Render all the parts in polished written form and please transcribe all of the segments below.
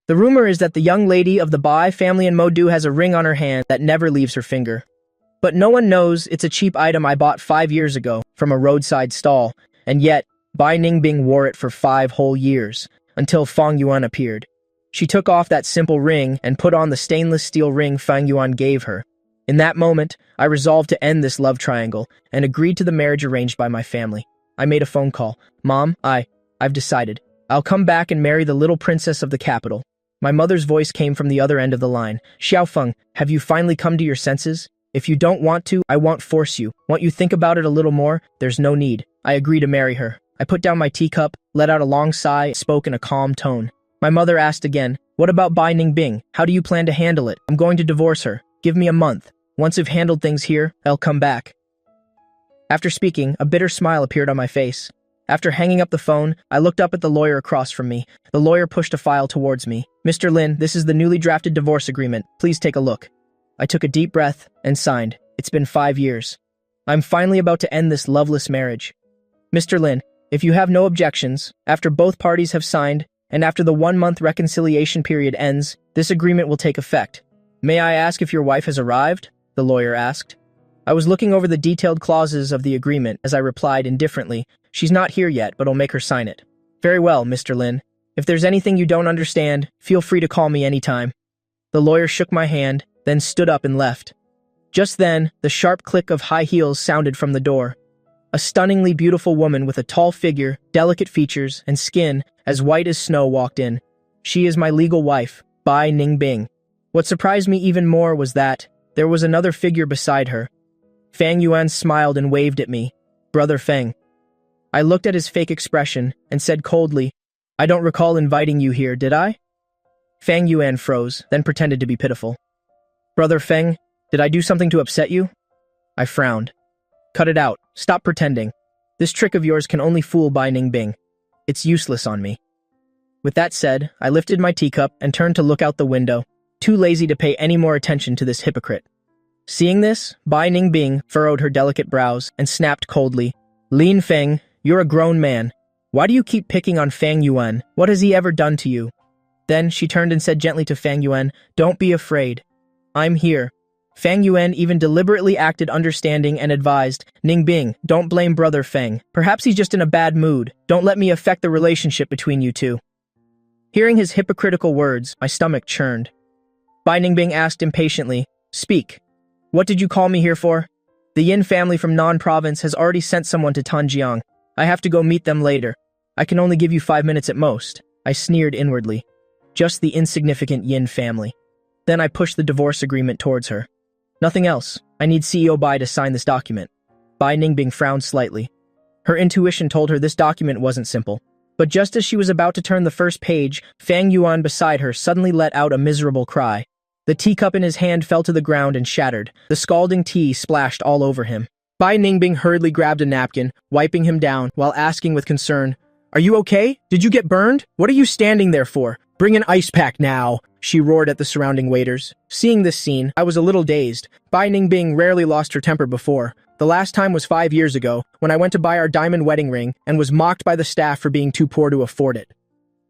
The rumor is that the young lady of the Bai family in Modu has a ring on her hand that never leaves her finger. But no one knows it's a cheap item I bought 5 years ago from a roadside stall, and yet Bai Ningbing wore it for 5 whole years, until Fang Yuan appeared. She took off that simple ring and put on the stainless steel ring Fang Yuan gave her. In that moment, I resolved to end this love triangle and agreed to the marriage arranged by my family. I made a phone call. Mom, I've decided. I'll come back and marry the little princess of the capital. My mother's voice came from the other end of the line. Xiaofeng, have you finally come to your senses? If you don't want to, I won't force you. Won't you think about it a little more? There's no need. I agree to marry her. I put down my teacup, let out a long sigh, and spoke in a calm tone. My mother asked again, what about Bai Ningbing? How do you plan to handle it? I'm going to divorce her. Give me a month. Once I've handled things here, I'll come back. After speaking, a bitter smile appeared on my face. After hanging up the phone, I looked up at the lawyer across from me. The lawyer pushed a file towards me. Mr. Lin, this is the newly drafted divorce agreement. Please take a look. I took a deep breath and signed. It's been 5 years. I'm finally about to end this loveless marriage. Mr. Lin, if you have no objections, after both parties have signed, and after the 1-month reconciliation period ends, this agreement will take effect. May I ask if your wife has arrived? The lawyer asked. I was looking over the detailed clauses of the agreement as I replied indifferently, she's not here yet, but I'll make her sign it. Very well, Mr. Lin. If there's anything you don't understand, feel free to call me anytime. The lawyer shook my hand, then stood up and left. Just then, the sharp click of high heels sounded from the door. A stunningly beautiful woman with a tall figure, delicate features, and skin as white as snow walked in. She is my legal wife, Bai Ningbing. What surprised me even more was that there was another figure beside her. Fang Yuan smiled and waved at me. Brother Feng. I looked at his fake expression and said coldly, I don't recall inviting you here, did I? Fang Yuan froze, then pretended to be pitiful. Brother Feng, did I do something to upset you? I frowned. Cut it out. Stop pretending. This trick of yours can only fool Bai Ningbing. It's useless on me. With that said, I lifted my teacup and turned to look out the window, too lazy to pay any more attention to this hypocrite. Seeing this, Bai Ningbing furrowed her delicate brows and snapped coldly, Lin Feng, you're a grown man. Why do you keep picking on Fang Yuan? What has he ever done to you? Then she turned and said gently to Fang Yuan, don't be afraid. I'm here. Fang Yuan even deliberately acted understanding and advised, Ningbing, don't blame Brother Feng. Perhaps he's just in a bad mood. Don't let me affect the relationship between you two. Hearing his hypocritical words, my stomach churned. Bai Ningbing asked impatiently, speak. What did you call me here for? The Yin family from Nan province has already sent someone to Tanjiang. I have to go meet them later. I can only give you 5 minutes at most. I sneered inwardly. Just the insignificant Yin family. Then I pushed the divorce agreement towards her. Nothing else. I need CEO Bai to sign this document. Bai Ningbing frowned slightly. Her intuition told her this document wasn't simple. But just as she was about to turn the first page, Fang Yuan beside her suddenly let out a miserable cry. The teacup in his hand fell to the ground and shattered. The scalding tea splashed all over him. Bai Ningbing hurriedly grabbed a napkin, wiping him down, while asking with concern, Are you okay? Did you get burned? What are you standing there for? Bring an ice pack now, she roared at the surrounding waiters. Seeing this scene, I was a little dazed. Bai Ningbing rarely lost her temper before. The last time was 5 years ago, when I went to buy our diamond wedding ring and was mocked by the staff for being too poor to afford it.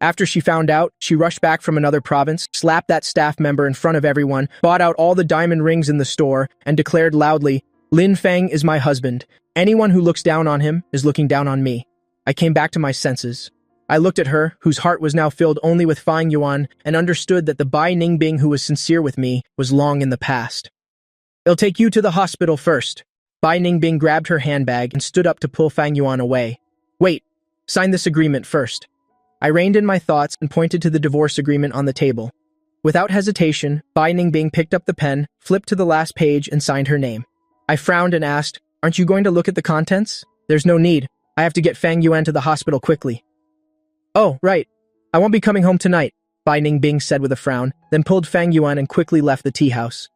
After she found out, she rushed back from another province, slapped that staff member in front of everyone, bought out all the diamond rings in the store, and declared loudly, Lin Feng is my husband. Anyone who looks down on him is looking down on me. I came back to my senses. I looked at her, whose heart was now filled only with Fang Yuan, and understood that the Bai Ningbing who was sincere with me was long in the past. I'll take you to the hospital first. Bai Ningbing grabbed her handbag and stood up to pull Fang Yuan away. Wait, sign this agreement first. I reined in my thoughts and pointed to the divorce agreement on the table. Without hesitation, Bai Ningbing picked up the pen, flipped to the last page, and signed her name. I frowned and asked, Aren't you going to look at the contents? There's no need. I have to get Fang Yuan to the hospital quickly. Oh, right. I won't be coming home tonight, Bai Ningbing said with a frown, then pulled Fang Yuan and quickly left the tea house.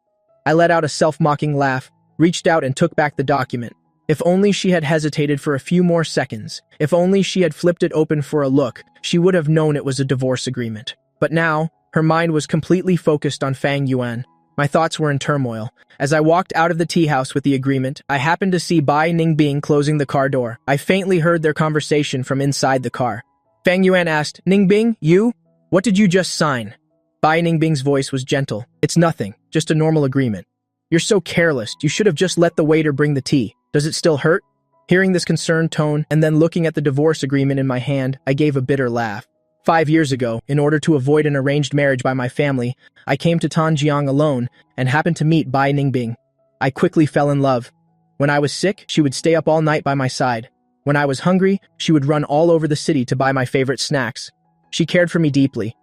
I let out a self-mocking laugh, reached out and took back the document. If only she had hesitated for a few more seconds. If only she had flipped it open for a look, she would have known it was a divorce agreement. But now, her mind was completely focused on Fang Yuan. My thoughts were in turmoil. As I walked out of the tea house with the agreement, I happened to see Bai Ningbing closing the car door. I faintly heard their conversation from inside the car. Fang Yuan asked, Ningbing, you? What did you just sign? Bai Ningbing's voice was gentle. It's nothing, just a normal agreement. You're so careless, you should have just let the waiter bring the tea. Does it still hurt? Hearing this concerned tone and then looking at the divorce agreement in my hand, I gave a bitter laugh. 5 years ago, in order to avoid an arranged marriage by my family, I came to Tanjiang alone and happened to meet Bai Ningbing. I quickly fell in love. When I was sick, she would stay up all night by my side. When I was hungry, she would run all over the city to buy my favorite snacks. She cared for me deeply.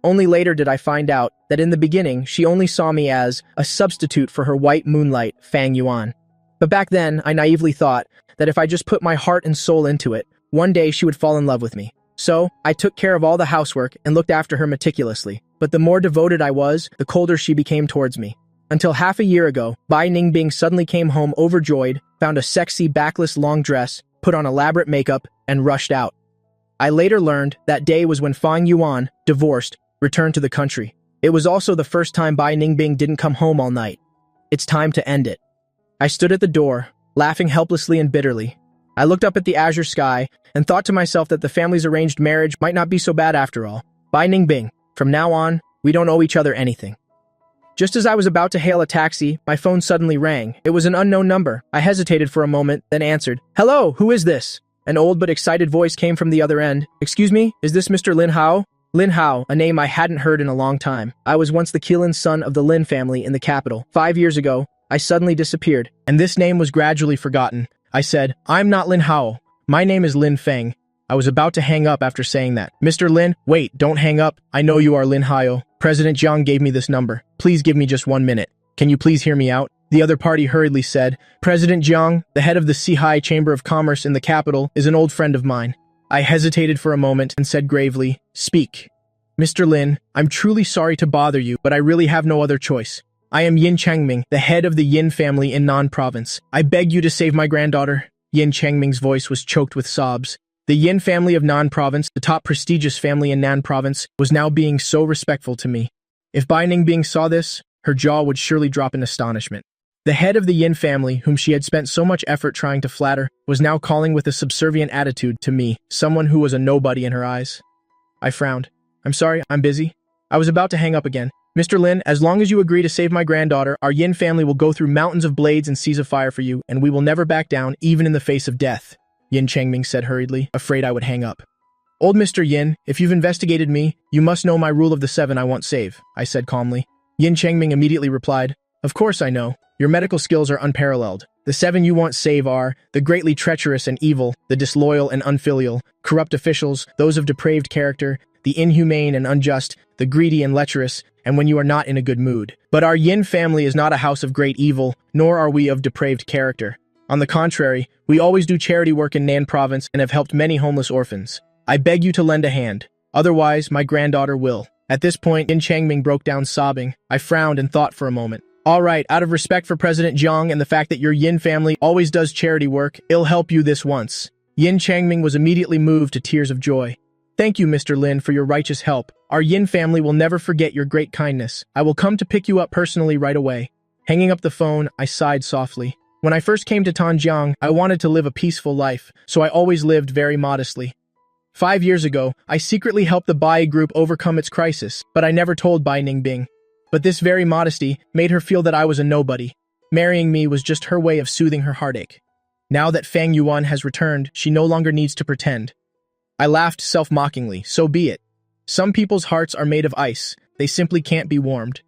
Only later did I find out that in the beginning, she only saw me as a substitute for her white moonlight, Fang Yuan. But back then, I naively thought that if I just put my heart and soul into it, one day she would fall in love with me. So, I took care of all the housework and looked after her meticulously. But the more devoted I was, the colder she became towards me. Until half a year ago, Bai Ningbing suddenly came home overjoyed, found a sexy backless long dress, put on elaborate makeup, and rushed out. I later learned that day was when Fang Yuan, divorced, returned to the country. It was also the first time Bai Ningbing didn't come home all night. It's time to end it. I stood at the door, laughing helplessly and bitterly. I looked up at the azure sky and thought to myself that the family's arranged marriage might not be so bad after all. Bai Ningbing, from now on, we don't owe each other anything. Just as I was about to hail a taxi, my phone suddenly rang. It was an unknown number. I hesitated for a moment, then answered. Hello, who is this? An old but excited voice came from the other end. Excuse me, is this Mr. Lin Hao? Lin Hao, a name I hadn't heard in a long time. I was once the Qilin son of the Lin family in the capital. 5 years ago, I suddenly disappeared, and this name was gradually forgotten. I said, I'm not Lin Hao. My name is Lin Feng. I was about to hang up after saying that. Mr. Lin, wait, don't hang up. I know you are Lin Hao. President Jiang gave me this number. Please give me just 1 minute. Can you please hear me out? The other party hurriedly said, President Jiang, the head of the Sihai Chamber of Commerce in the capital, is an old friend of mine. I hesitated for a moment and said gravely, Speak. Mr. Lin, I'm truly sorry to bother you, but I really have no other choice. I am Yin Changming, the head of the Yin family in Nan Province. I beg you to save my granddaughter. Yin Changming's voice was choked with sobs. The Yin family of Nan Province, the top prestigious family in Nan Province, was now being so respectful to me. If Bai Ningbing saw this, her jaw would surely drop in astonishment. The head of the Yin family, whom she had spent so much effort trying to flatter, was now calling with a subservient attitude to me, someone who was a nobody in her eyes. I frowned. I'm sorry, I'm busy. I was about to hang up again. Mr. Lin, as long as you agree to save my granddaughter, our Yin family will go through mountains of blades and seas of fire for you, and we will never back down, even in the face of death, Yin Changming said hurriedly, afraid I would hang up. Old Mr. Yin, if you've investigated me, you must know my rule of the 7 I won't save, I said calmly. Yin Changming immediately replied, Of course I know. Your medical skills are unparalleled. The 7 you won't save are the greatly treacherous and evil, the disloyal and unfilial, corrupt officials, those of depraved character, the inhumane and unjust, the greedy and lecherous, and when you are not in a good mood. But our Yin family is not a house of great evil, nor are we of depraved character. On the contrary, we always do charity work in Nan Province and have helped many homeless orphans. I beg you to lend a hand. Otherwise, my granddaughter will. At this point, Yin Changming broke down sobbing. I frowned and thought for a moment. All right, out of respect for President Jiang and the fact that your Yin family always does charity work, I'll help you this once. Yin Changming was immediately moved to tears of joy. Thank you, Mr. Lin, for your righteous help. Our Yin family will never forget your great kindness. I will come to pick you up personally right away. Hanging up the phone, I sighed softly. When I first came to Tanjiang, I wanted to live a peaceful life, so I always lived very modestly. 5 years ago, I secretly helped the Bai group overcome its crisis, but I never told Bai Ningbing. But this very modesty made her feel that I was a nobody. Marrying me was just her way of soothing her heartache. Now that Fang Yuan has returned, she no longer needs to pretend. I laughed self-mockingly, so be it. Some people's hearts are made of ice, they simply can't be warmed.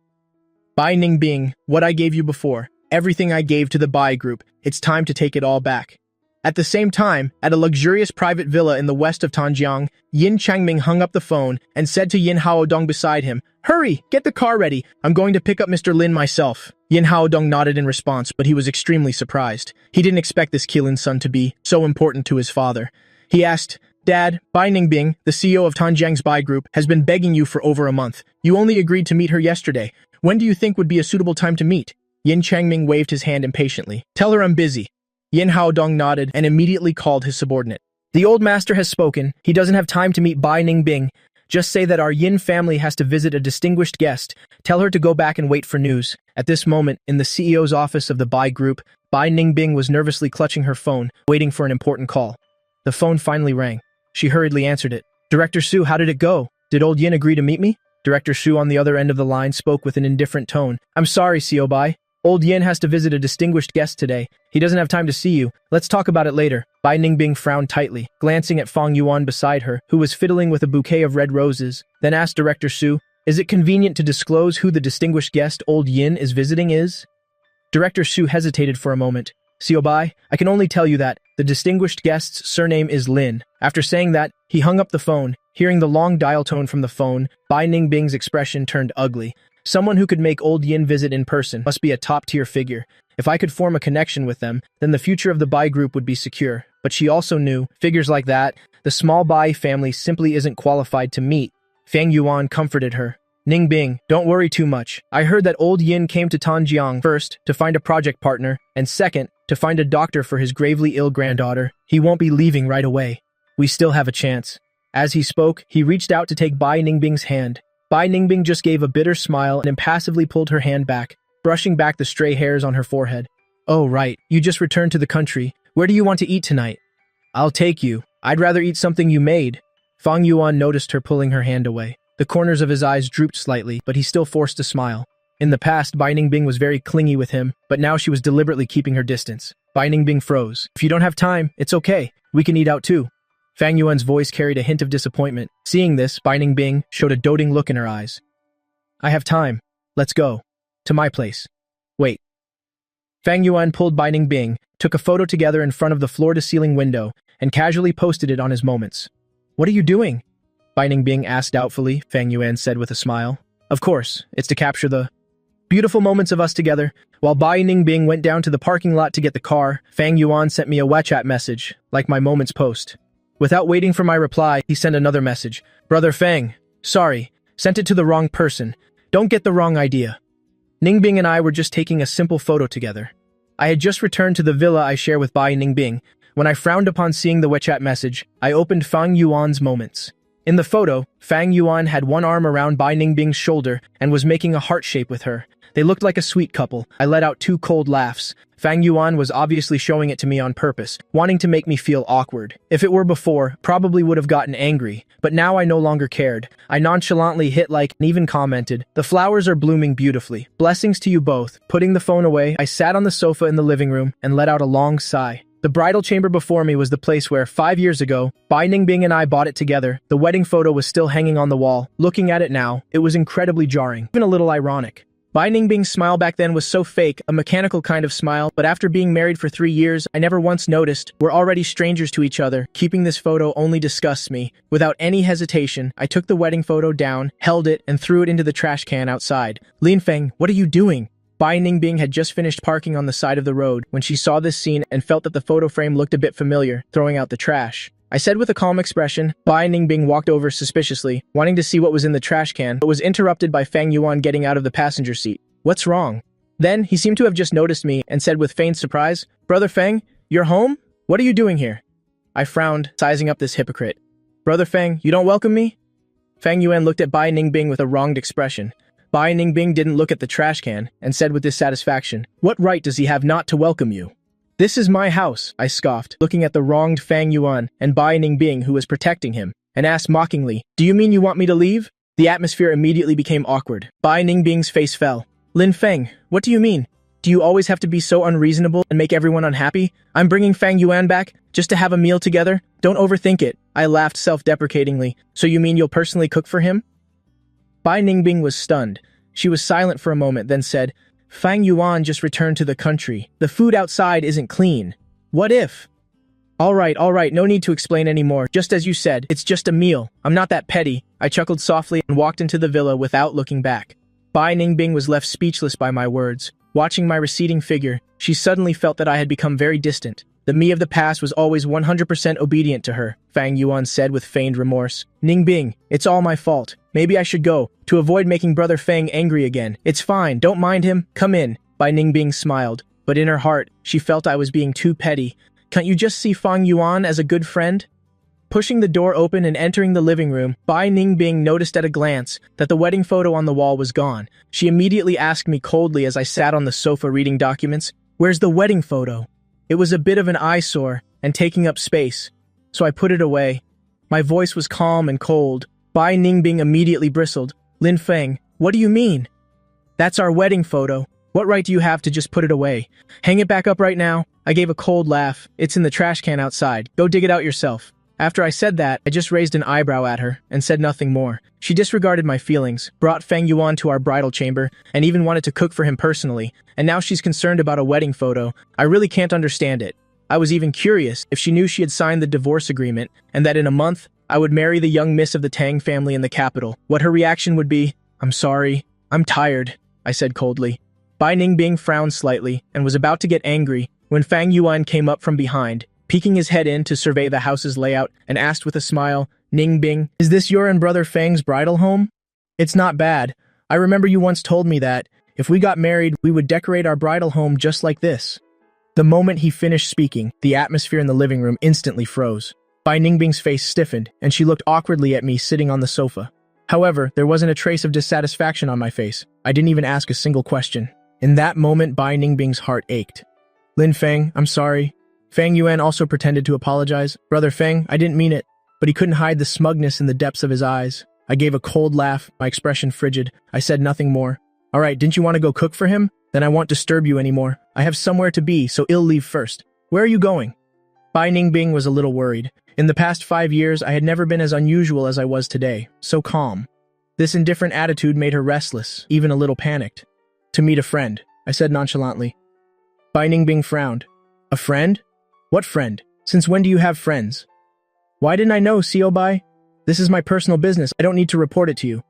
Bai Ningbing, what I gave you before, everything I gave to the Bai group, it's time to take it all back. At the same time, at a luxurious private villa in the west of Tanjiang, Yin Changming hung up the phone and said to Yin Haodong beside him, Hurry, get the car ready, I'm going to pick up Mr. Lin myself. Yin Haodong nodded in response, but he was extremely surprised. He didn't expect this Qilin son to be so important to his father. He asked, Dad, Bai Ningbing, the CEO of Tanjiang's Bai Group, has been begging you for over a month. You only agreed to meet her yesterday. When do you think would be a suitable time to meet? Yin Changming waved his hand impatiently. Tell her I'm busy. Yin Haodong nodded and immediately called his subordinate. The old master has spoken. He doesn't have time to meet Bai Ningbing. Just say that our Yin family has to visit a distinguished guest. Tell her to go back and wait for news. At this moment, in the CEO's office of the Bai Group, Bai Ningbing was nervously clutching her phone, waiting for an important call. The phone finally rang. She hurriedly answered it. Director Su, how did it go? Did old Yin agree to meet me? Director Shu on the other end of the line spoke with an indifferent tone. I'm sorry, Siobai. Old Yin has to visit a distinguished guest today. He doesn't have time to see you. Let's talk about it later. Bai Ningbing frowned tightly, glancing at Fang Yuan beside her, who was fiddling with a bouquet of red roses, then asked Director Shu, is it convenient to disclose who the distinguished guest Old Yin is visiting is? Director Shu hesitated for a moment. Siobai, I can only tell you that the distinguished guest's surname is Lin. After saying that, he hung up the phone. Hearing the long dial tone from the phone, Bai Ningbing's expression turned ugly. Someone who could make Old Yin visit in person must be a top-tier figure. If I could form a connection with them, then the future of the Bai group would be secure. But she also knew, figures like that, the small Bai family simply isn't qualified to meet. Fang Yuan comforted her. Ningbing, don't worry too much. I heard that Old Yin came to Tanjiang first to find a project partner, and second, to find a doctor for his gravely ill granddaughter. He won't be leaving right away. We still have a chance. As he spoke, he reached out to take Bai Ningbing's hand. Bai Ningbing just gave a bitter smile and impassively pulled her hand back, brushing back the stray hairs on her forehead. Oh, right. You just returned to the country. Where do you want to eat tonight? I'll take you. I'd rather eat something you made. Fang Yuan noticed her pulling her hand away. The corners of his eyes drooped slightly, but he still forced a smile. In the past, Bai Ningbing was very clingy with him, but now she was deliberately keeping her distance. Bai Ningbing froze. If you don't have time, it's okay. We can eat out too. Fang Yuan's voice carried a hint of disappointment. Seeing this, Bai Ningbing showed a doting look in her eyes. I have time. Let's go. To my place. Wait. Fang Yuan pulled Bai Ningbing, took a photo together in front of the floor-to-ceiling window, and casually posted it on his moments. What are you doing? Bai Ningbing asked doubtfully, Fang Yuan said with a smile. Of course, it's to capture the beautiful moments of us together. While Bai Ningbing went down to the parking lot to get the car, Fang Yuan sent me a WeChat message, like my moments post. Without waiting for my reply, he sent another message. Brother Fang, sorry, sent it to the wrong person. Don't get the wrong idea. Ningbing and I were just taking a simple photo together. I had just returned to the villa I share with Bai Ningbing. When I frowned upon seeing the WeChat message, I opened Fang Yuan's moments. In the photo, Fang Yuan had one arm around Bai Ningbing's shoulder and was making a heart shape with her. They looked like a sweet couple. I let out 2 cold laughs. Fang Yuan was obviously showing it to me on purpose, wanting to make me feel awkward. If it were before, probably would have gotten angry, but now I no longer cared. I nonchalantly hit like and even commented, the flowers are blooming beautifully. Blessings to you both. Putting the phone away, I sat on the sofa in the living room and let out a long sigh. The bridal chamber before me was the place where, 5 years ago, Bai Ningbing and I bought it together. The wedding photo was still hanging on the wall. Looking at it now, it was incredibly jarring, even a little ironic. Bai Ningbing's smile back then was so fake, a mechanical kind of smile, but after being married for 3 years, I never once noticed. We're already strangers to each other. Keeping this photo only disgusts me. Without any hesitation, I took the wedding photo down, held it, and threw it into the trash can outside. Lin Feng, what are you doing? Bai Ningbing had just finished parking on the side of the road when she saw this scene and felt that the photo frame looked a bit familiar, throwing out the trash. I said with a calm expression. Bai Ningbing walked over suspiciously, wanting to see what was in the trash can, but was interrupted by Fang Yuan getting out of the passenger seat. What's wrong? Then, he seemed to have just noticed me and said with feigned surprise, Brother Fang, you're home? What are you doing here? I frowned, sizing up this hypocrite. Brother Fang, you don't welcome me? Fang Yuan looked at Bai Ningbing with a wronged expression. Bai Ningbing didn't look at the trash can and said with dissatisfaction, What right does he have not to welcome you? This is my house, I scoffed, looking at the wronged Fang Yuan and Bai Ningbing who was protecting him, and asked mockingly, Do you mean you want me to leave? The atmosphere immediately became awkward. Bai Ningbing's face fell. Lin Feng, what do you mean? Do you always have to be so unreasonable and make everyone unhappy? I'm bringing Fang Yuan back just to have a meal together? Don't overthink it. I laughed self-deprecatingly. So you mean you'll personally cook for him? Bai Ningbing was stunned. She was silent for a moment, then said, Fang Yuan just returned to the country. The food outside isn't clean. What if? All right, no need to explain anymore. Just as you said, it's just a meal. I'm not that petty. I chuckled softly and walked into the villa without looking back. Bai Ningbing was left speechless by my words. Watching my receding figure, she suddenly felt that I had become very distant. The me of the past was always 100% obedient to her, Fang Yuan said with feigned remorse. Ningbing, it's all my fault. Maybe I should go, to avoid making Brother Fang angry again. It's fine, don't mind him, come in. Bai Ningbing smiled, but in her heart, she felt I was being too petty. Can't you just see Fang Yuan as a good friend? Pushing the door open and entering the living room, Bai Ningbing noticed at a glance that the wedding photo on the wall was gone. She immediately asked me coldly as I sat on the sofa reading documents, Where's the wedding photo? It was a bit of an eyesore and taking up space, so I put it away. My voice was calm and cold. Bai Ningbing immediately bristled. Lin Feng, what do you mean? That's our wedding photo. What right do you have to just put it away? Hang it back up right now. I gave a cold laugh. It's in the trash can outside. Go dig it out yourself. After I said that, I just raised an eyebrow at her and said nothing more. She disregarded my feelings, brought Feng Yuan to our bridal chamber, and even wanted to cook for him personally, and now she's concerned about a wedding photo. I really can't understand it. I was even curious if she knew she had signed the divorce agreement, and that in a month, I would marry the young miss of the Tang family in the capital. What her reaction would be. I'm sorry. I'm tired, I said coldly. Bai Ningbing frowned slightly and was about to get angry when Feng Yuan came up from behind, peeking his head in to survey the house's layout, and asked with a smile, Ningbing, is this your and brother Feng's bridal home? It's not bad. I remember you once told me that, if we got married, we would decorate our bridal home just like this. The moment he finished speaking, the atmosphere in the living room instantly froze. Bai Ningbing's face stiffened, and she looked awkwardly at me sitting on the sofa. However, there wasn't a trace of dissatisfaction on my face. I didn't even ask a single question. In that moment, Bai Ningbing's heart ached. Lin Feng, I'm sorry. Feng Yuan also pretended to apologize. Brother Feng, I didn't mean it. But he couldn't hide the smugness in the depths of his eyes. I gave a cold laugh, my expression frigid. I said nothing more. All right, didn't you want to go cook for him? Then I won't disturb you anymore. I have somewhere to be, so I'll leave first. Where are you going? Bai Ningbing was a little worried. In the past 5 years, I had never been as unusual as I was today, so calm. This indifferent attitude made her restless, even a little panicked. To meet a friend, I said nonchalantly. Bai Ningbing frowned. A friend? What friend? Since when do you have friends? Why didn't I know, Xiao Bai? This is my personal business. I don't need to report it to you.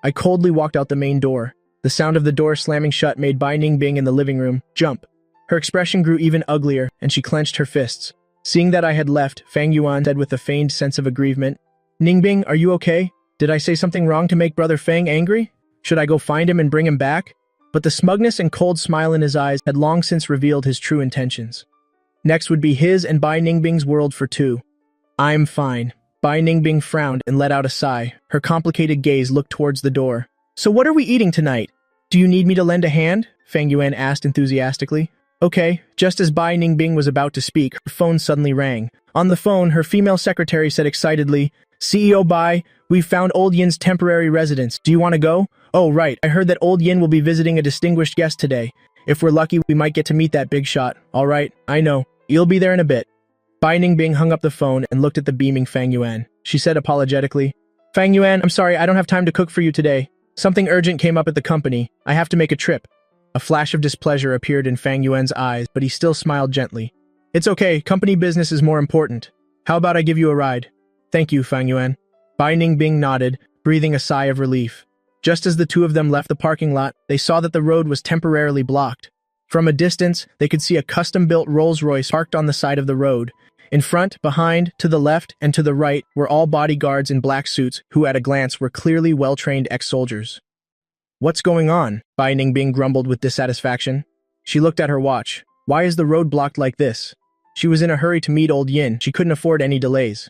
I coldly walked out the main door. The sound of the door slamming shut made Bai Ningbing in the living room jump. Her expression grew even uglier, and she clenched her fists. Seeing that I had left, Feng Yuan said with a feigned sense of aggrievement, Ningbing, are you okay? Did I say something wrong to make Brother Feng angry? Should I go find him and bring him back? But the smugness and cold smile in his eyes had long since revealed his true intentions. Next would be his and Bai Ningbing's world for two. I'm fine. Bai Ningbing frowned and let out a sigh. Her complicated gaze looked towards the door. So what are we eating tonight? Do you need me to lend a hand? Feng Yuan asked enthusiastically. Okay. Just as Bai Ningbing was about to speak, her phone suddenly rang. On the phone, her female secretary said excitedly, CEO Bai, we've found Old Yin's temporary residence. Do you want to go? Oh, right. I heard that Old Yin will be visiting a distinguished guest today. If we're lucky, we might get to meet that big shot. All right. I know. You'll be there in a bit. Bai Ningbing hung up the phone and looked at the beaming Feng Yuan. She said apologetically, Feng Yuan, I'm sorry, I don't have time to cook for you today. Something urgent came up at the company. I have to make a trip. A flash of displeasure appeared in Feng Yuan's eyes, but he still smiled gently. It's okay. Company business is more important. How about I give you a ride? Thank you, Feng Yuan. Bai Ningbing nodded, breathing a sigh of relief. Just as the two of them left the parking lot, they saw that the road was temporarily blocked. From a distance, they could see a custom-built Rolls-Royce parked on the side of the road. In front, behind, to the left, and to the right were all bodyguards in black suits who at a glance were clearly well-trained ex-soldiers. What's going on? Bai Ningbing grumbled with dissatisfaction. She looked at her watch. Why is the road blocked like this? She was in a hurry to meet Old Yin. She couldn't afford any delays.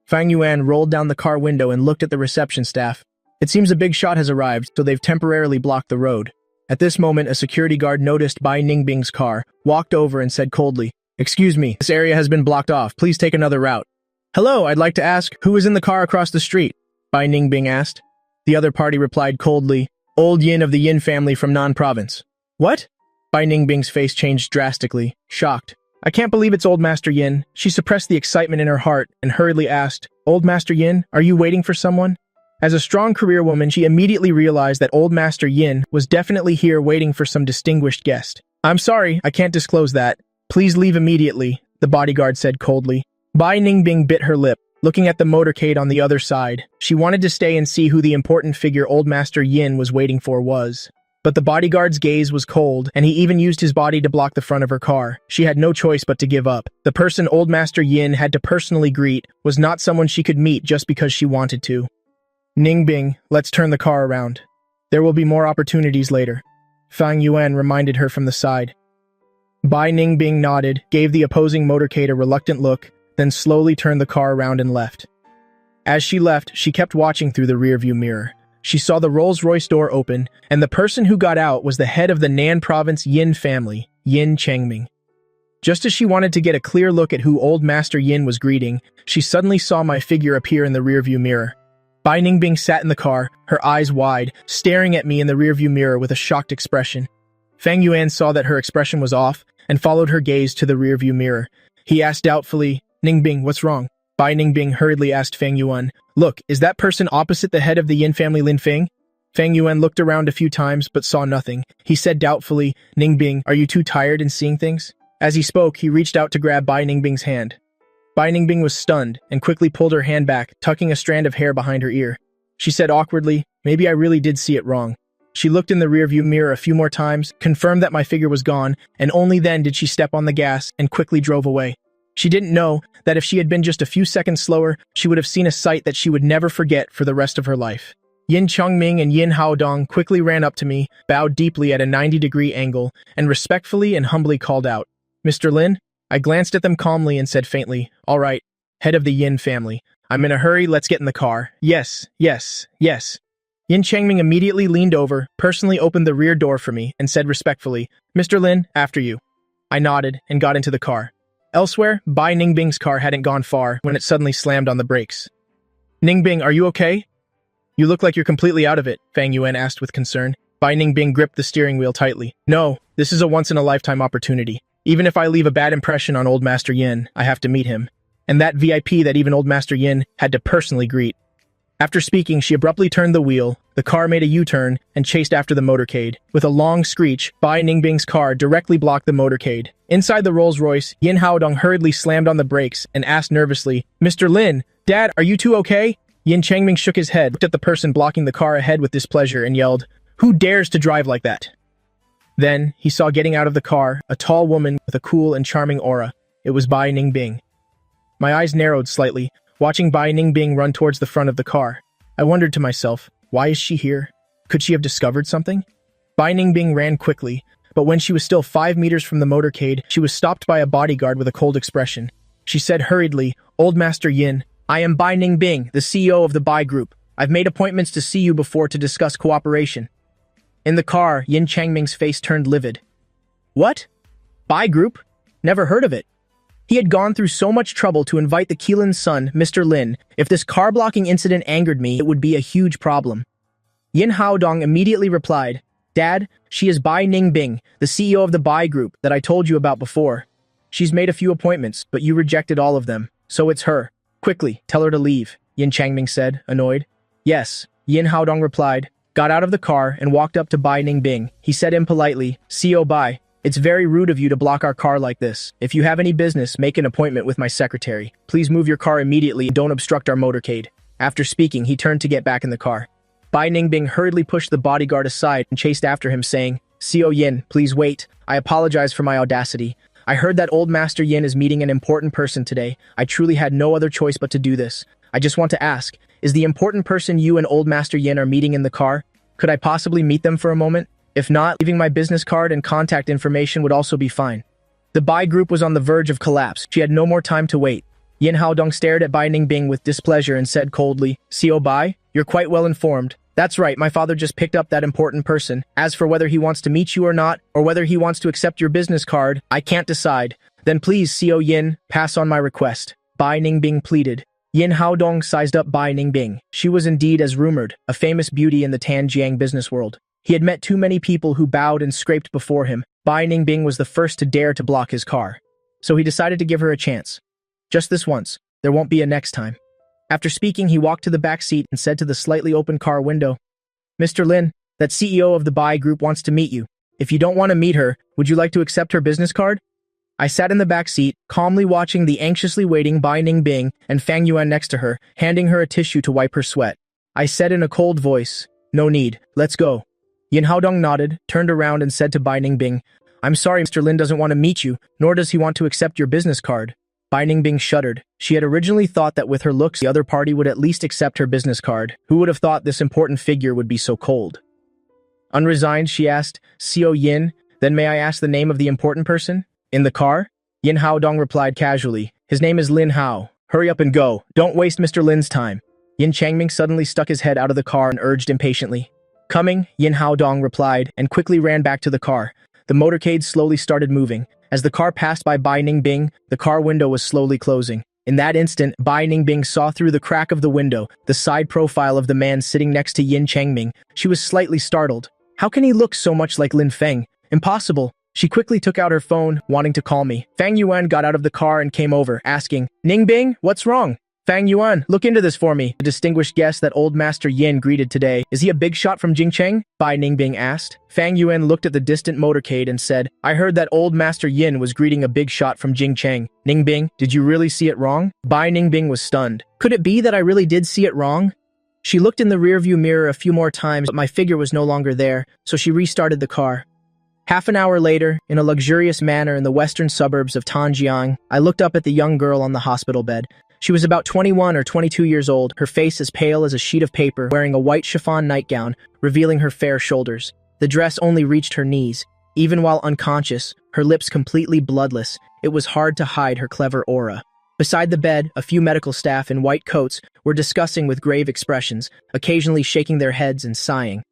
Feng Yuan rolled down the car window and looked at the reception staff. It seems a big shot has arrived, so they've temporarily blocked the road. At this moment, a security guard noticed Bai Ningbing's car, walked over and said coldly, Excuse me, this area has been blocked off. Please take another route. Hello, I'd like to ask, who is in the car across the street? Bai Ningbing asked. The other party replied coldly, Old Yin of the Yin family from Nan Province. What? Bai Ningbing's face changed drastically, shocked. I can't believe it's Old Master Yin. She suppressed the excitement in her heart and hurriedly asked, Old Master Yin, are you waiting for someone? As a strong career woman, she immediately realized that Old Master Yin was definitely here waiting for some distinguished guest. I'm sorry, I can't disclose that. Please leave immediately, the bodyguard said coldly. Bai Ningbing bit her lip, looking at the motorcade on the other side. She wanted to stay and see who the important figure Old Master Yin was waiting for was. But the bodyguard's gaze was cold, and he even used his body to block the front of her car. She had no choice but to give up. The person Old Master Yin had to personally greet was not someone she could meet just because she wanted to. Ningbing, let's turn the car around. There will be more opportunities later. Feng Yuan reminded her from the side. Bai Ningbing nodded, gave the opposing motorcade a reluctant look, then slowly turned the car around and left. As she left, she kept watching through the rearview mirror. She saw the Rolls-Royce door open, and the person who got out was the head of the Nan Province Yin family, Yin Chengming. Just as she wanted to get a clear look at who Old Master Yin was greeting, she suddenly saw my figure appear in the rearview mirror. Bai Ningbing sat in the car, her eyes wide, staring at me in the rearview mirror with a shocked expression. Fang Yuan saw that her expression was off and followed her gaze to the rearview mirror. He asked doubtfully, "Ningbing, what's wrong?" Bai Ningbing hurriedly asked Fang Yuan, "Look, is that person opposite the head of the Yin family Lin Feng?" Fang Yuan looked around a few times but saw nothing. He said doubtfully, "Ningbing, are you too tired in seeing things?" As he spoke, he reached out to grab Bai Ningbing's hand. Bai Ningbing was stunned and quickly pulled her hand back, tucking a strand of hair behind her ear. She said awkwardly, "Maybe I really did see it wrong." She looked in the rearview mirror a few more times, confirmed that my figure was gone, and only then did she step on the gas and quickly drove away. She didn't know that if she had been just a few seconds slower, she would have seen a sight that she would never forget for the rest of her life. Yin Chongming and Yin Haodong quickly ran up to me, bowed deeply at a 90-degree angle, and respectfully and humbly called out, "Mr. Lin?" I glanced at them calmly and said faintly, "All right, head of the Yin family. I'm in a hurry, let's get in the car." "Yes, yes, yes." Yin Changming immediately leaned over, personally opened the rear door for me, and said respectfully, "Mr. Lin, after you." I nodded and got into the car. Elsewhere, Bai Ningbing's car hadn't gone far when it suddenly slammed on the brakes. "Ningbing, are you okay?" "You look like you're completely out of it," Fang Yuan asked with concern. Bai Ningbing gripped the steering wheel tightly. "No, this is a once-in-a-lifetime opportunity. Even if I leave a bad impression on Old Master Yin, I have to meet him. And that VIP that even Old Master Yin had to personally greet." After speaking, she abruptly turned the wheel, the car made a U-turn, and chased after the motorcade. With a long screech, Bai Ningbing's car directly blocked the motorcade. Inside the Rolls-Royce, Yin Haodong hurriedly slammed on the brakes and asked nervously, "Mr. Lin, Dad, are you two okay?" Yin Changming shook his head, looked at the person blocking the car ahead with displeasure, and yelled, "Who dares to drive like that?" Then, he saw getting out of the car a tall woman with a cool and charming aura. It was Bai Ningbing. My eyes narrowed slightly, watching Bai Ningbing run towards the front of the car. I wondered to myself, why is she here? Could she have discovered something? Bai Ningbing ran quickly, but when she was still 5 meters from the motorcade, she was stopped by a bodyguard with a cold expression. She said hurriedly, "Old Master Yin, I am Bai Ningbing, the CEO of the Bai Group. I've made appointments to see you before to discuss cooperation." In the car, Yin Changming's face turned livid. "What? Bai Group? Never heard of it." He had gone through so much trouble to invite the Keelan's son, Mr. Lin. If this car-blocking incident angered me, it would be a huge problem. Yin Haodong immediately replied, "Dad, she is Bai Ningbing, the CEO of the Bai Group that I told you about before. She's made a few appointments, but you rejected all of them, so it's her. Quickly, tell her to leave," Yin Changming said, annoyed. "Yes," Yin Haodong replied, got out of the car and walked up to Bai Ningbing. He said impolitely, "CEO Bai, it's very rude of you to block our car like this. If you have any business, make an appointment with my secretary. Please move your car immediately and don't obstruct our motorcade." After speaking, he turned to get back in the car. Bai Ningbing hurriedly pushed the bodyguard aside and chased after him, saying, "CEO Yin, please wait. I apologize for my audacity. I heard that Old Master Yin is meeting an important person today. I truly had no other choice but to do this. I just want to ask, is the important person you and Old Master Yin are meeting in the car? Could I possibly meet them for a moment? If not, leaving my business card and contact information would also be fine." The Bai Group was on the verge of collapse. She had no more time to wait. Yin Haodong stared at Bai Ningbing with displeasure and said coldly, "CEO Bai, you're quite well informed. That's right, my father just picked up that important person. As for whether he wants to meet you or not, or whether he wants to accept your business card, I can't decide. Then please, CEO Yin, pass on my request," Bai Ningbing pleaded. Yin Haodong sized up Bai Ningbing. She was indeed, as rumored, a famous beauty in the Tanjiang business world. He had met too many people who bowed and scraped before him. Bai Ningbing was the first to dare to block his car. So he decided to give her a chance. Just this once. There won't be a next time. After speaking, he walked to the back seat and said to the slightly open car window, "Mr. Lin, that CEO of the Bai Group wants to meet you. If you don't want to meet her, would you like to accept her business card?" I sat in the back seat, calmly watching the anxiously waiting Bai Ningbing and Fang Yuan next to her, handing her a tissue to wipe her sweat. I said in a cold voice, "No need, let's go." Yin Haodong nodded, turned around and said to Bai Ningbing, "I'm sorry, Mr. Lin doesn't want to meet you, nor does he want to accept your business card." Bai Ningbing shuddered. She had originally thought that with her looks, the other party would at least accept her business card. Who would have thought this important figure would be so cold? Unresigned, she asked, "CEO Yin, then may I ask the name of the important person? In the car?" Yin Haodong replied casually, "His name is Lin Hao. Hurry up and go. Don't waste Mr. Lin's time." Yin Changming suddenly stuck his head out of the car and urged impatiently. "Coming," Yin Haodong replied, and quickly ran back to the car. The motorcade slowly started moving. As the car passed by Bai Ningbing, the car window was slowly closing. In that instant, Bai Ningbing saw through the crack of the window the side profile of the man sitting next to Yin Changming. She was slightly startled. How can he look so much like Lin Feng? Impossible. She quickly took out her phone, wanting to call me. Fang Yuan got out of the car and came over, asking, Ningbing, what's wrong? Fang Yuan, look into this for me. The distinguished guest that old Master Yin greeted today. Is he a big shot from Jingcheng? Bai Ningbing asked. Fang Yuan looked at the distant motorcade and said, I heard that old Master Yin was greeting a big shot from Jingcheng. Ningbing, did you really see it wrong? Bai Ningbing was stunned. Could it be that I really did see it wrong? She looked in the rearview mirror a few more times, but my figure was no longer there, so she restarted the car. Half an hour later, in a luxurious manor in the western suburbs of Tanjiang, I looked up at the young girl on the hospital bed. She was about 21 or 22 years old, her face as pale as a sheet of paper, wearing a white chiffon nightgown, revealing her fair shoulders. The dress only reached her knees. Even while unconscious, her lips completely bloodless, it was hard to hide her clever aura. Beside the bed, a few medical staff in white coats were discussing with grave expressions, occasionally shaking their heads and sighing.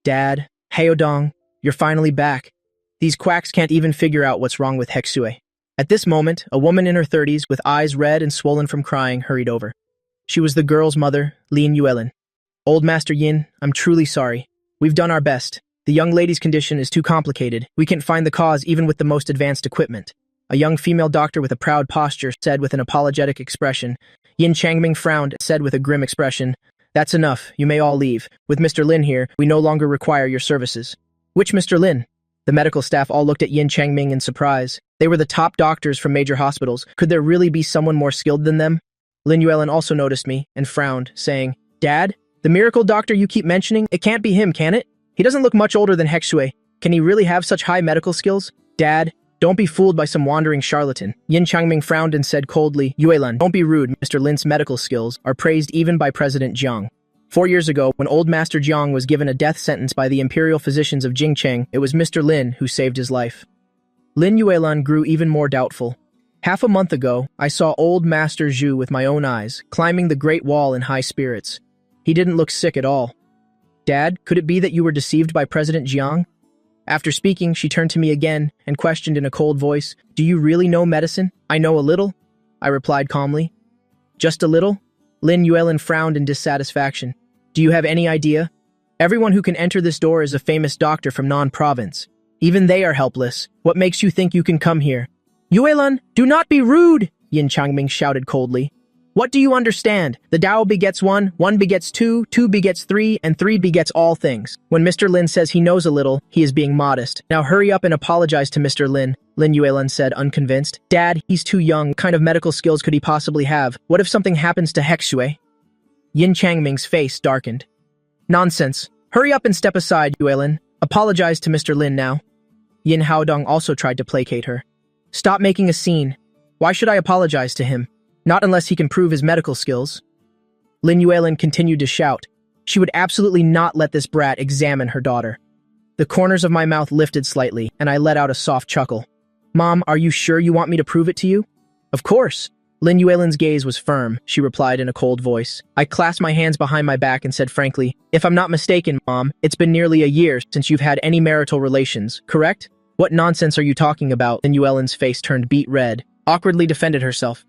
Dad, Heodong, you're finally back. These quacks can't even figure out what's wrong with Hexue. At this moment, a woman in her 30s, with eyes red and swollen from crying, hurried over. She was the girl's mother, Lin Yuelin. Old Master Yin, I'm truly sorry. We've done our best. The young lady's condition is too complicated. We can't find the cause even with the most advanced equipment. A young female doctor with a proud posture said with an apologetic expression. Yin Changming frowned, said with a grim expression, That's enough. You may all leave. With Mr. Lin here, we no longer require your services. Which Mr. Lin? The medical staff all looked at Yin Changming in surprise. They were the top doctors from major hospitals. Could there really be someone more skilled than them? Lin Yuelin also noticed me and frowned, saying, Dad, the miracle doctor you keep mentioning, it can't be him, can it? He doesn't look much older than Hexue. Can he really have such high medical skills? Dad, don't be fooled by some wandering charlatan. Yin Changming frowned and said coldly, Yuelan, don't be rude. Mr. Lin's medical skills are praised even by President Jiang. 4 years ago, when old Master Jiang was given a death sentence by the imperial physicians of Jingcheng, it was Mr. Lin who saved his life. Lin Yuelan grew even more doubtful. Half a month ago, I saw old Master Zhu with my own eyes, climbing the Great Wall in high spirits. He didn't look sick at all. Dad, could it be that you were deceived by President Jiang? After speaking, she turned to me again and questioned in a cold voice, Do you really know medicine? I know a little, I replied calmly. Just a little? Lin Yuelin frowned in dissatisfaction. Do you have any idea? Everyone who can enter this door is a famous doctor from Nan province. Even they are helpless. What makes you think you can come here? Yuelan, do not be rude! Yin Changming shouted coldly. What do you understand? The Tao begets one begets two begets three, and three begets all things. When Mr. Lin says he knows a little, he is being modest. Now hurry up and apologize to Mr. Lin, Lin Yuelan said, unconvinced. Dad, he's too young. What kind of medical skills could he possibly have? What if something happens to Hexue? Yin Changming's face darkened. Nonsense. Hurry up and step aside, Yuelin. Apologize to Mr. Lin now. Yin Haodong also tried to placate her. Stop making a scene. Why should I apologize to him? Not unless he can prove his medical skills. Lin Yuelin continued to shout. She would absolutely not let this brat examine her daughter. The corners of my mouth lifted slightly, and I let out a soft chuckle. Mom, are you sure you want me to prove it to you? Of course. Lin Yuelin's gaze was firm, she replied in a cold voice. I clasped my hands behind my back and said frankly, If I'm not mistaken, Mom, it's been nearly a year since you've had any marital relations, correct? What nonsense are you talking about? Lin Yuelin's face turned beet red, awkwardly defended herself.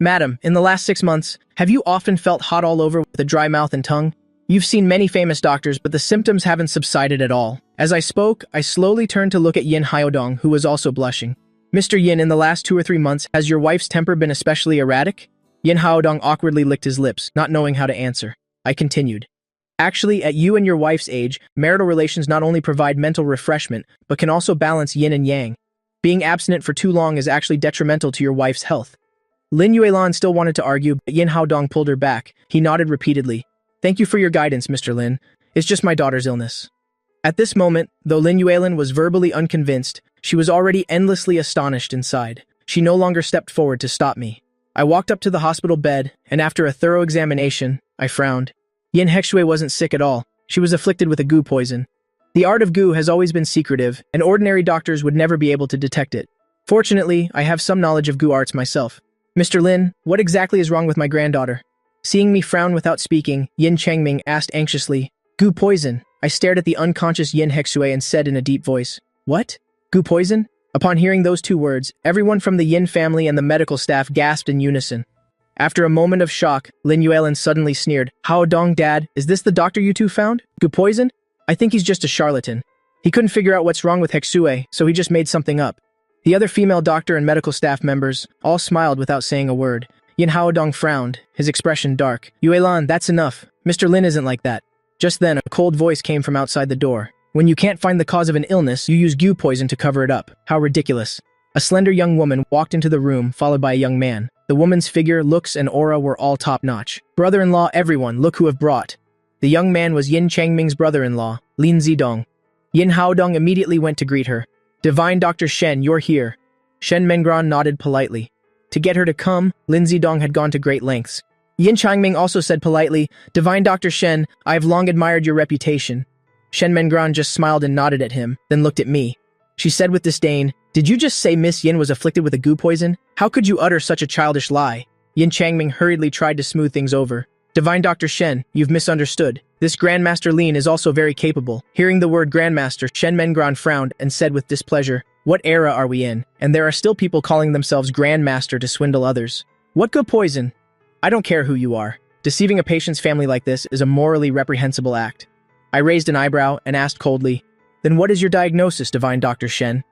Madam, in the last 6 months, have you often felt hot all over with a dry mouth and tongue? You've seen many famous doctors, but the symptoms haven't subsided at all. As I spoke, I slowly turned to look at Yin Haodong, who was also blushing. Mr. Yin, in the last 2 or 3 months, has your wife's temper been especially erratic? Yin Haodong awkwardly licked his lips, not knowing how to answer. I continued. Actually, at you and your wife's age, marital relations not only provide mental refreshment, but can also balance yin and yang. Being abstinent for too long is actually detrimental to your wife's health. Lin Yuelan still wanted to argue, but Yin Haodong pulled her back. He nodded repeatedly. Thank you for your guidance, Mr. Lin. It's just my daughter's illness. At this moment, though Lin Yuelin was verbally unconvinced, she was already endlessly astonished inside. She no longer stepped forward to stop me. I walked up to the hospital bed, and after a thorough examination, I frowned. Yin Hexue wasn't sick at all. She was afflicted with a goo poison. The art of goo has always been secretive, and ordinary doctors would never be able to detect it. Fortunately, I have some knowledge of goo arts myself. Mr. Lin, what exactly is wrong with my granddaughter? Seeing me frown without speaking, Yin Changming asked anxiously, Goo poison. I stared at the unconscious Yin Hexue and said in a deep voice, What? Goo poison? Upon hearing those two words, everyone from the Yin family and the medical staff gasped in unison. After a moment of shock, Lin Yuelin suddenly sneered, "Hao Dong, Dad, is this the doctor you two found? Gu poison? I think he's just a charlatan. He couldn't figure out what's wrong with Hexue, so he just made something up." The other female doctor and medical staff members all smiled without saying a word. Yin Haodong frowned, his expression dark. "Yuelan, that's enough. Mr. Lin isn't like that." Just then, a cold voice came from outside the door. "When you can't find the cause of an illness, you use Gu poison to cover it up. How ridiculous." A slender young woman walked into the room, followed by a young man. The woman's figure, looks, and aura were all top-notch. "Brother-in-law, everyone, look who have brought." The young man was Yin Changming's brother-in-law, Lin Zidong. Yin Haodong immediately went to greet her. "Divine Dr. Shen, you're here." Shen Mengran nodded politely. To get her to come, Lin Zidong had gone to great lengths. Yin Changming also said politely, "Divine Dr. Shen, I have long admired your reputation." Shen Mengran just smiled and nodded at him, then looked at me. She said with disdain, "Did you just say Miss Yin was afflicted with a Gu poison? How could you utter such a childish lie?" Yin Changming hurriedly tried to smooth things over. "Divine Dr. Shen, you've misunderstood. This Grandmaster Lin is also very capable." Hearing the word Grandmaster, Shen Mengran frowned and said with displeasure, "What era are we in? And there are still people calling themselves Grandmaster to swindle others. What Gu poison? I don't care who you are. Deceiving a patient's family like this is a morally reprehensible act." I raised an eyebrow and asked coldly, "Then what is your diagnosis, Divine Dr. Shen?"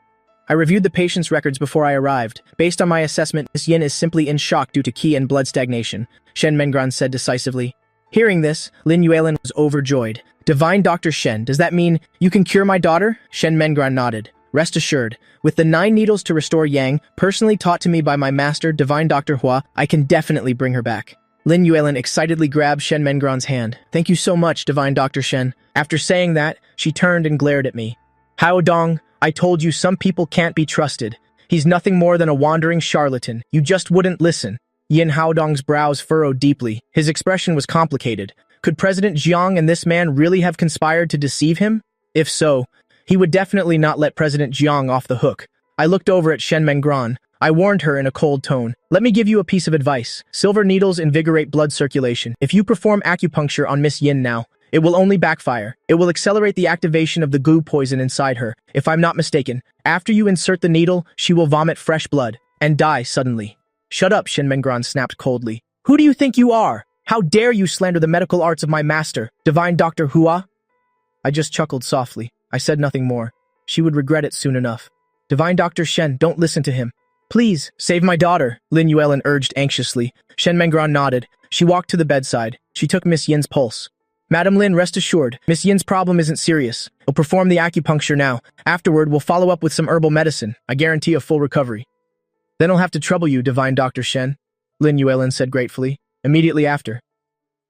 I reviewed the patient's records before I arrived. Based on my assessment, Miss Yin is simply in shock due to qi and blood stagnation, Shen Mengran said decisively. Hearing this, Lin Yuelin was overjoyed. "Divine Dr. Shen, does that mean you can cure my daughter?" Shen Mengran nodded. "Rest assured, with the 9 needles to restore Yang, personally taught to me by my master, Divine Dr. Hua, I can definitely bring her back." Lin Yuelin excitedly grabbed Shen Mengran's hand. "Thank you so much, Divine Dr. Shen." After saying that, she turned and glared at me. "Hao Dong, I told you some people can't be trusted. He's nothing more than a wandering charlatan. You just wouldn't listen." Yin Haodong's brows furrowed deeply. His expression was complicated. Could President Jiang and this man really have conspired to deceive him? If so, he would definitely not let President Jiang off the hook. I looked over at Shen Mengran. I warned her in a cold tone. "Let me give you a piece of advice. Silver needles invigorate blood circulation. If you perform acupuncture on Miss Yin now, it will only backfire. It will accelerate the activation of the Gu poison inside her. If I'm not mistaken, after you insert the needle, she will vomit fresh blood and die suddenly." "Shut up," Shen Mengran snapped coldly. "Who do you think you are? How dare you slander the medical arts of my master, Divine Dr. Hua?" I just chuckled softly. I said nothing more. She would regret it soon enough. "Divine Dr. Shen, don't listen to him. Please, save my daughter," Lin Yuelin urged anxiously. Shen Mengran nodded. She walked to the bedside. She took Miss Yin's pulse. "Madam Lin, rest assured, Miss Yin's problem isn't serious. We'll perform the acupuncture now. Afterward, we'll follow up with some herbal medicine. I guarantee a full recovery." "Then I'll have to trouble you, Divine Dr. Shen," Lin Yuelin said gratefully. Immediately after,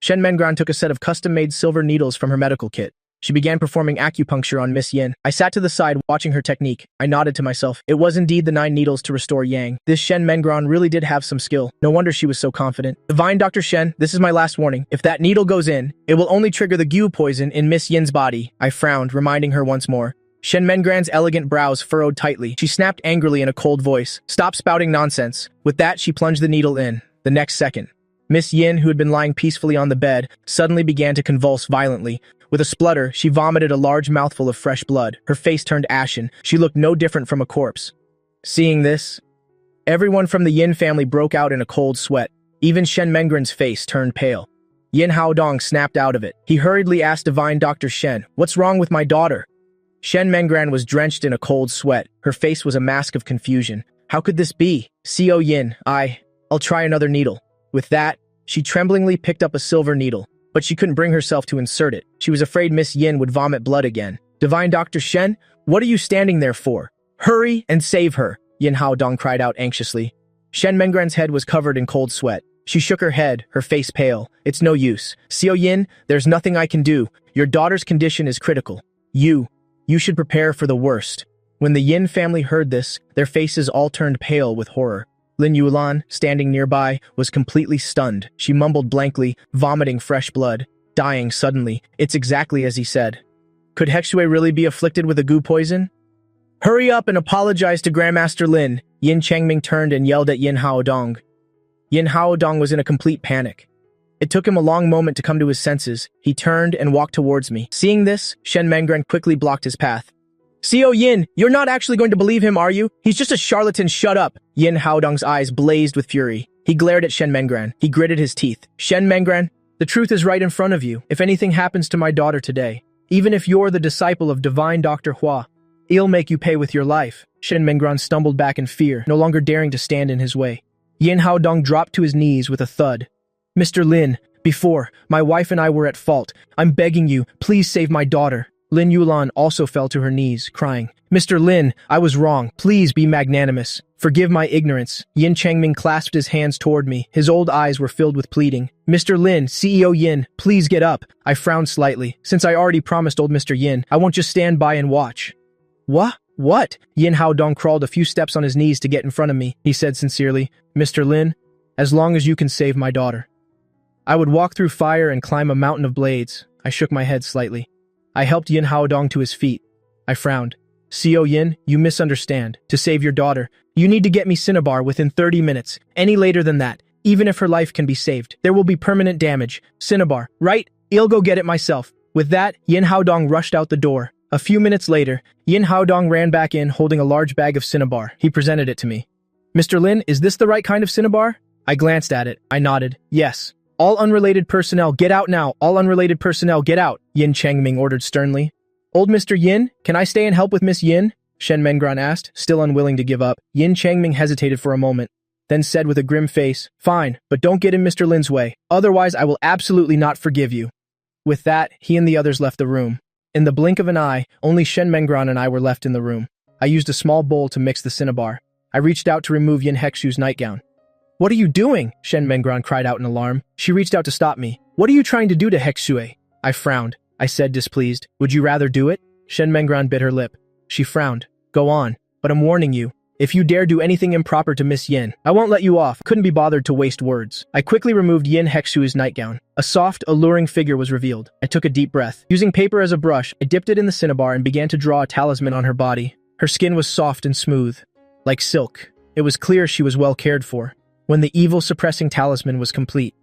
Shen Mengran took a set of custom-made silver needles from her medical kit. She began performing acupuncture on Miss Yin. I sat to the side watching her technique. I nodded to myself. It was indeed the 9 needles to restore Yang. This Shen Mengran really did have some skill. No wonder she was so confident. "Divine Dr. Shen, this is my last warning. If that needle goes in, it will only trigger the Gu poison in Miss Yin's body." I frowned, reminding her once more. Shen Mengran's elegant brows furrowed tightly. She snapped angrily in a cold voice. "Stop spouting nonsense." With that, she plunged the needle in. The next second, Miss Yin, who had been lying peacefully on the bed, suddenly began to convulse violently. With a splutter, she vomited a large mouthful of fresh blood. Her face turned ashen. She looked no different from a corpse. Seeing this, everyone from the Yin family broke out in a cold sweat. Even Shen Mengran's face turned pale. Yin Haodong snapped out of it. He hurriedly asked Divine Dr. Shen, "What's wrong with my daughter?" Shen Mengran was drenched in a cold sweat. Her face was a mask of confusion. "How could this be? Co Yin, I'll try another needle." With that, she tremblingly picked up a silver needle, but she couldn't bring herself to insert it. She was afraid Miss Yin would vomit blood again. "Divine Dr. Shen, what are you standing there for? Hurry and save her," Yin Haodong cried out anxiously. Shen Mengran's head was covered in cold sweat. She shook her head, her face pale. "It's no use. Co Yin, there's nothing I can do. Your daughter's condition is critical. You should prepare for the worst." When the Yin family heard this, their faces all turned pale with horror. Lin Yulan, standing nearby, was completely stunned. She mumbled blankly, vomiting fresh blood. Dying suddenly. It's exactly as he said. Could Hexue really be afflicted with a Gu poison? "Hurry up and apologize to Grandmaster Lin." Yin Changming turned and yelled at Yin Haodong. Yin Haodong was in a complete panic. It took him a long moment to come to his senses. He turned and walked towards me. Seeing this, Shen Mengran quickly blocked his path. Seo Yin, you're not actually going to believe him, are you? He's just a charlatan, shut up. Yin Haodong's eyes blazed with fury. He glared at Shen Menguan. He gritted his teeth. Shen Menguan, the truth is right in front of you. If anything happens to my daughter today, even if you're the disciple of divine Dr. Hua, he'll make you pay with your life. Shen Menguan stumbled back in fear, no longer daring to stand in his way. Yin Haodong dropped to his knees with a thud. Mr. Lin, before, my wife and I were at fault. I'm begging you, please save my daughter. Lin Yulan also fell to her knees, crying, Mr. Lin, I was wrong. Please be magnanimous. Forgive my ignorance. Yin Changming clasped his hands toward me. His old eyes were filled with pleading. Mr. Lin, CEO Yin, please get up. I frowned slightly. Since I already promised old Mr. Yin, I won't just stand by and watch. What? Yin Haodong crawled a few steps on his knees to get in front of me. He said sincerely, Mr. Lin, as long as you can save my daughter. I would walk through fire and climb a mountain of blades. I shook my head slightly. I helped Yin Haodong to his feet. I frowned. Seo Yin, you misunderstand. To save your daughter, you need to get me Cinnabar within 30 minutes. Any later than that, even if her life can be saved, there will be permanent damage. Cinnabar, right? I'll go get it myself. With that, Yin Haodong rushed out the door. A few minutes later, Yin Haodong ran back in holding a large bag of Cinnabar. He presented it to me. Mr. Lin, is this the right kind of Cinnabar? I glanced at it. I nodded. Yes. All unrelated personnel, get out now. All unrelated personnel, get out, Yin Changming ordered sternly. Old Mr. Yin, can I stay and help with Miss Yin? Shen Menguan asked, still unwilling to give up. Yin Changming hesitated for a moment, then said with a grim face, Fine, but don't get in Mr. Lin's way. Otherwise, I will absolutely not forgive you. With that, he and the others left the room. In the blink of an eye, only Shen Menguan and I were left in the room. I used a small bowl to mix the Cinnabar. I reached out to remove Yin Hexu's nightgown. What are you doing? Shen Menguan cried out in alarm. She reached out to stop me. What are you trying to do to Hexue? I frowned. I said displeased. Would you rather do it? Shen Menguan bit her lip. She frowned. Go on. But I'm warning you. If you dare do anything improper to Miss Yin, I won't let you off. Couldn't be bothered to waste words. I quickly removed Yin Hexu's nightgown. A soft, alluring figure was revealed. I took a deep breath. Using paper as a brush, I dipped it in the Cinnabar and began to draw a talisman on her body. Her skin was soft and smooth, like silk. It was clear she was well cared for. When the evil-suppressing talisman was complete,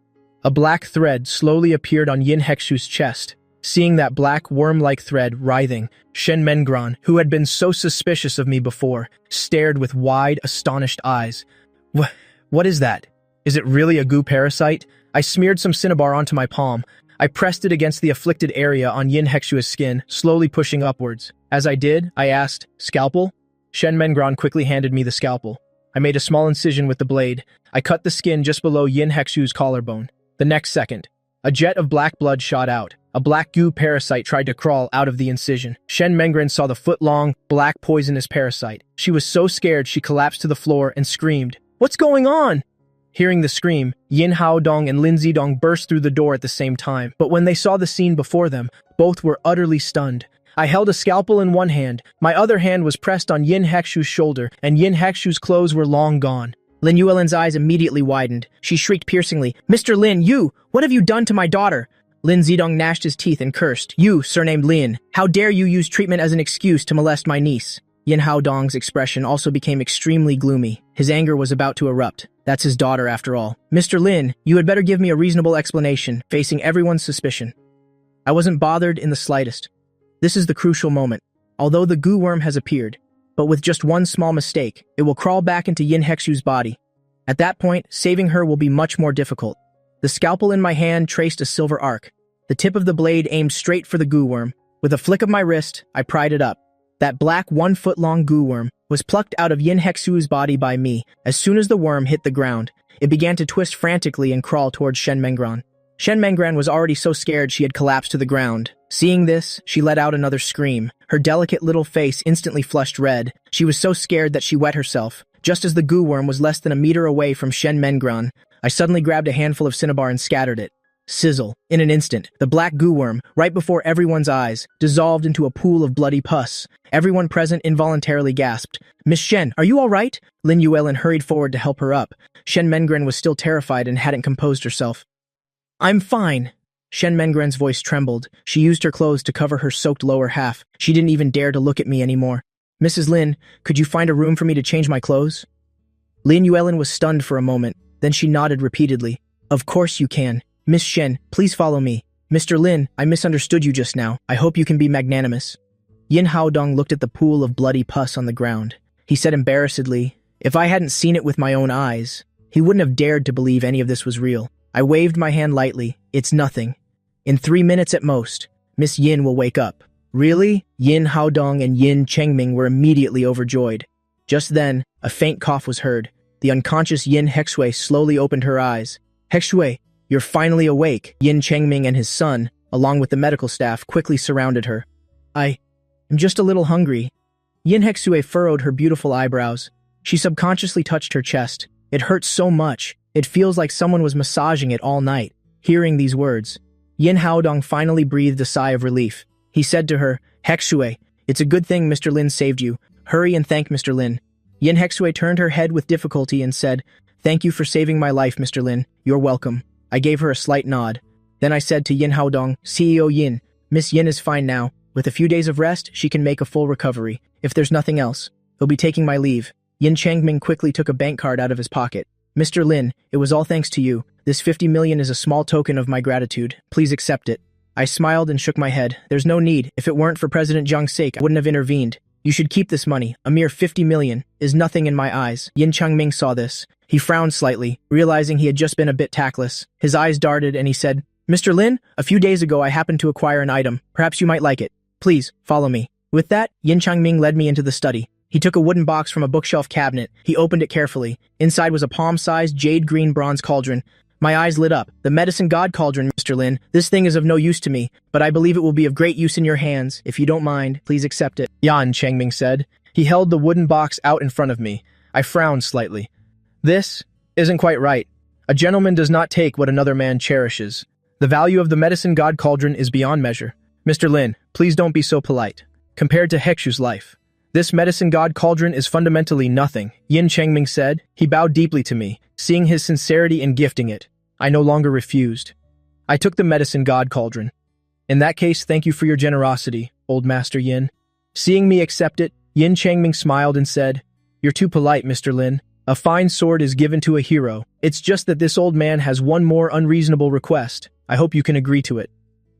a black thread slowly appeared on Yin Hexu's chest. Seeing that black worm-like thread writhing, Shen Menguan, who had been so suspicious of me before, stared with wide, astonished eyes. What is that? Is it really a goo parasite? I smeared some Cinnabar onto my palm. I pressed it against the afflicted area on Yin Hexu's skin, slowly pushing upwards. As I did, I asked, Scalpel? Shen Menguan quickly handed me the scalpel. I made a small incision with the blade. I cut the skin just below Yin Hexu's collarbone. The next second, a jet of black blood shot out. A black goo parasite tried to crawl out of the incision. Shen Menguan saw the foot-long, black poisonous parasite. She was so scared she collapsed to the floor and screamed, What's going on? Hearing the scream, Yin Haodong and Lin Zidong burst through the door at the same time. But when they saw the scene before them, both were utterly stunned. I held a scalpel in one hand. My other hand was pressed on Yin Hexu's shoulder, and Yin Hexu's clothes were long gone. Lin Yuelin's eyes immediately widened. She shrieked piercingly, Mr. Lin, you! What have you done to my daughter? Lin Zidong gnashed his teeth and cursed, You, surnamed Lin, how dare you use treatment as an excuse to molest my niece? Yin Haodong's expression also became extremely gloomy. His anger was about to erupt. That's his daughter, after all. Mr. Lin, you had better give me a reasonable explanation, facing everyone's suspicion. I wasn't bothered in the slightest. This is the crucial moment. Although the goo worm has appeared, but with just one small mistake, it will crawl back into Yin Hexu's body. At that point, saving her will be much more difficult. The scalpel in my hand traced a silver arc. The tip of the blade aimed straight for the goo worm. With a flick of my wrist, I pried it up. That black 1-foot-long goo worm was plucked out of Yin Hexu's body by me. As soon as the worm hit the ground, it began to twist frantically and crawl towards Shen Menguan. Shen Menguan was already so scared she had collapsed to the ground. Seeing this, she let out another scream. Her delicate little face instantly flushed red. She was so scared that she wet herself. Just as the goo worm was less than a meter away from Shen Menguan, I suddenly grabbed a handful of Cinnabar and scattered it. Sizzle. In an instant, the black goo worm, right before everyone's eyes, dissolved into a pool of bloody pus. Everyone present involuntarily gasped. Miss Shen, are you all right? Lin Yuelin hurried forward to help her up. Shen Menguan was still terrified and hadn't composed herself. I'm fine. Shen Menguan's voice trembled. She used her clothes to cover her soaked lower half. She didn't even dare to look at me anymore. Mrs. Lin, could you find a room for me to change my clothes? Lin Yuelin was stunned for a moment. Then she nodded repeatedly. Of course you can. Miss Shen, please follow me. Mr. Lin, I misunderstood you just now. I hope you can be magnanimous. Yin Haodong looked at the pool of bloody pus on the ground. He said embarrassedly, "If I hadn't seen it with my own eyes, he wouldn't have dared to believe any of this was real." I waved my hand lightly. "It's nothing. In 3 minutes at most, Miss Yin will wake up." "Really?" Yin Haodong and Yin Chengming were immediately overjoyed. Just then, a faint cough was heard. The unconscious Yin Hexue slowly opened her eyes. "Hexue, you're finally awake." Yin Chengming and his son, along with the medical staff, quickly surrounded her. I'm just a little hungry." Yin Hexue furrowed her beautiful eyebrows. She subconsciously touched her chest. "It hurts so much. It feels like someone was massaging it all night." Hearing these words, Yin Haodong finally breathed a sigh of relief. He said to her, "Hexue, it's a good thing Mr. Lin saved you. Hurry and thank Mr. Lin." Yin Hexue turned her head with difficulty and said, "Thank you for saving my life, Mr. Lin. You're welcome." I gave her a slight nod. Then I said to Yin Haodong, "CEO Yin, Miss Yin is fine now. With a few days of rest, she can make a full recovery. If there's nothing else, he'll be taking my leave." Yin Changming quickly took a bank card out of his pocket. "Mr. Lin, it was all thanks to you. This 50 million is a small token of my gratitude. Please accept it." I smiled and shook my head. "There's no need. If it weren't for President Zhang's sake, I wouldn't have intervened. You should keep this money. A mere 50 million is nothing in my eyes." Yin Changming saw this. He frowned slightly, realizing he had just been a bit tactless. His eyes darted and he said, "Mr. Lin, a few days ago I happened to acquire an item. Perhaps you might like it. Please, follow me." With that, Yin Changming led me into the study. He took a wooden box from a bookshelf cabinet. He opened it carefully. Inside was a palm-sized jade green bronze cauldron. My eyes lit up. "The medicine god cauldron, Mr. Lin. This thing is of no use to me, but I believe it will be of great use in your hands. If you don't mind, please accept it." Yan Changming said. He held the wooden box out in front of me. I frowned slightly. "This isn't quite right. A gentleman does not take what another man cherishes. The value of the medicine god cauldron is beyond measure. Mr. Lin, please don't be so polite. Compared to Hexu's life, this medicine god cauldron is fundamentally nothing," Yin Chengming said. He bowed deeply to me, seeing his sincerity in gifting it. I no longer refused. I took the medicine god cauldron. "In that case, thank you for your generosity, old Master Yin." Seeing me accept it, Yin Changming smiled and said, "You're too polite, Mr. Lin. A fine sword is given to a hero. It's just that this old man has one more unreasonable request. I hope you can agree to it."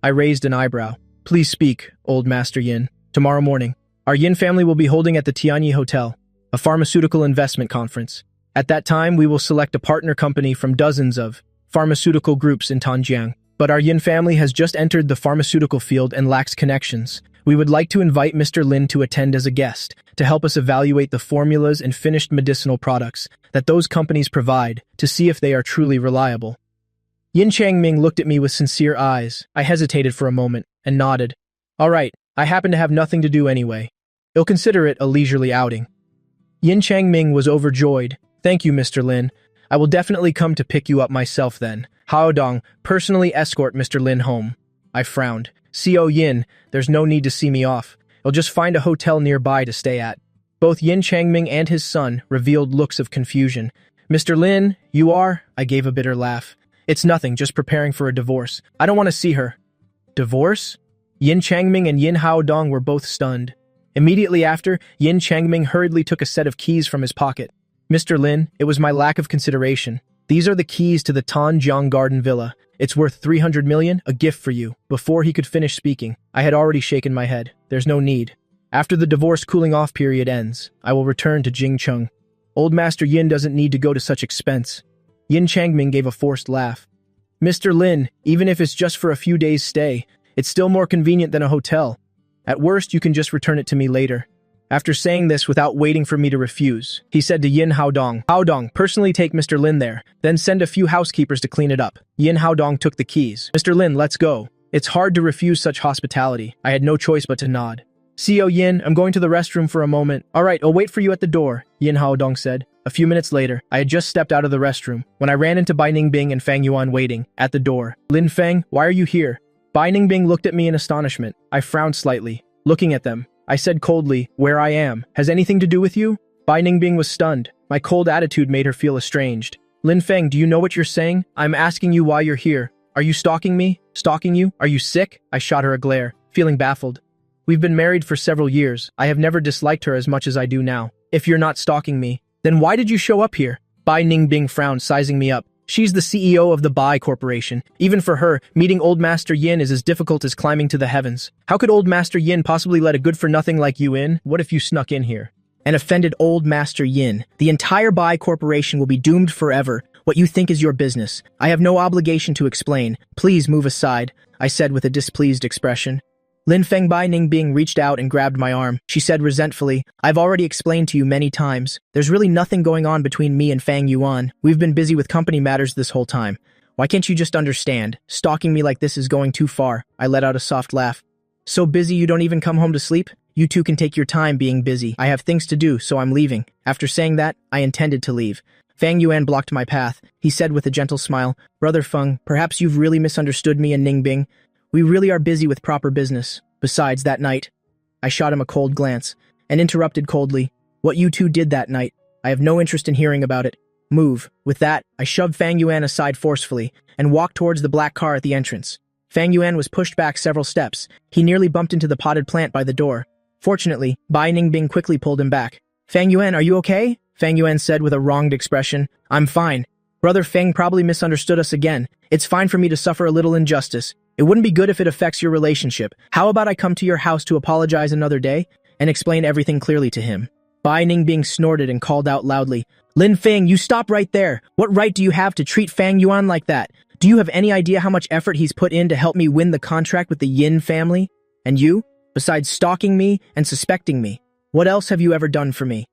I raised an eyebrow. "Please speak, old Master Yin." "Tomorrow morning, our Yin family will be holding at the Tianyi Hotel a pharmaceutical investment conference. At that time, we will select a partner company from dozens of pharmaceutical groups in Tanjiang. But our Yin family has just entered the pharmaceutical field and lacks connections. We would like to invite Mr. Lin to attend as a guest, to help us evaluate the formulas and finished medicinal products that those companies provide to see if they are truly reliable." Yin Changming looked at me with sincere eyes. I hesitated for a moment and nodded. "All right, I happen to have nothing to do anyway. You'll consider it a leisurely outing." Yin Changming was overjoyed. "Thank you, Mr. Lin. I will definitely come to pick you up myself then. Haodong, personally escort Mr. Lin home." I frowned. "Co Yin, there's no need to see me off. You'll just find a hotel nearby to stay at." Both Yin Changming and his son revealed looks of confusion. "Mr. Lin, you are?" I gave a bitter laugh. "It's nothing, just preparing for a divorce. I don't want to see her." "Divorce?" Yin Changming and Yin Haodong were both stunned. Immediately after, Yin Changming hurriedly took a set of keys from his pocket. "Mr. Lin, it was my lack of consideration. These are the keys to the Tanjiang Garden Villa. It's worth 300 million, a gift for you." Before he could finish speaking, I had already shaken my head. "There's no need. After the divorce cooling-off period ends, I will return to Jingcheng. Old Master Yin doesn't need to go to such expense." Yin Changming gave a forced laugh. "Mr. Lin, even if it's just for a few days' stay, it's still more convenient than a hotel. At worst, you can just return it to me later." After saying this without waiting for me to refuse, he said to Yin Haodong, "Haodong, personally take Mr. Lin there, then send a few housekeepers to clean it up." Yin Haodong took the keys. "Mr. Lin, let's go." It's hard to refuse such hospitality. I had no choice but to nod. "Co Yin, I'm going to the restroom for a moment." "All right, I'll wait for you at the door," Yin Haodong said. A few minutes later, I had just stepped out of the restroom when I ran into Bai Ningbing and Fang Yuan waiting at the door. "Lin Feng, why are you here?" Bai Ningbing looked at me in astonishment. I frowned slightly. Looking at them, I said coldly, "Where I am. Has anything to do with you?" Bai Ningbing was stunned. My cold attitude made her feel estranged. "Lin Feng, do you know what you're saying? I'm asking you why you're here. Are you stalking me? Stalking you? Are you sick?" I shot her a glare, feeling baffled. "We've been married for several years. I have never disliked her as much as I do now. If you're not stalking me, then why did you show up here?" Bai Ningbing frowned, sizing me up. She's the CEO of the Bai Corporation. Even for her, meeting Old Master Yin is as difficult as climbing to the heavens. How could Old Master Yin possibly let a good-for-nothing like you in? What if you snuck in here and offended Old Master Yin? The entire Bai Corporation will be doomed forever. What you think is your business. I have no obligation to explain. Please move aside, I said with a displeased expression. Lin Feng Bai Ningbing reached out and grabbed my arm. She said resentfully, I've already explained to you many times. There's really nothing going on between me and Fang Yuan. We've been busy with company matters this whole time. Why can't you just understand? Stalking me like this is going too far. I let out a soft laugh. So busy you don't even come home to sleep? You two can take your time being busy. I have things to do, so I'm leaving. After saying that, I intended to leave. Fang Yuan blocked my path. He said with a gentle smile, Brother Feng, perhaps you've really misunderstood me and Ningbing. We really are busy with proper business. Besides, that night, I shot him a cold glance and interrupted coldly. What you two did that night, I have no interest in hearing about it. Move. With that, I shoved Fang Yuan aside forcefully and walked towards the black car at the entrance. Fang Yuan was pushed back several steps. He nearly bumped into the potted plant by the door. Fortunately, Bai Ningbing quickly pulled him back. Fang Yuan, are you okay? Fang Yuan said with a wronged expression. I'm fine. Brother Feng probably misunderstood us again. It's fine for me to suffer a little injustice. It wouldn't be good if it affects your relationship. How about I come to your house to apologize another day and explain everything clearly to him? Bai Ningbing snorted and called out loudly, Lin Feng, you stop right there. What right do you have to treat Fang Yuan like that? Do you have any idea how much effort he's put in to help me win the contract with the Yin family? And you? Besides stalking me and suspecting me, what else have you ever done for me?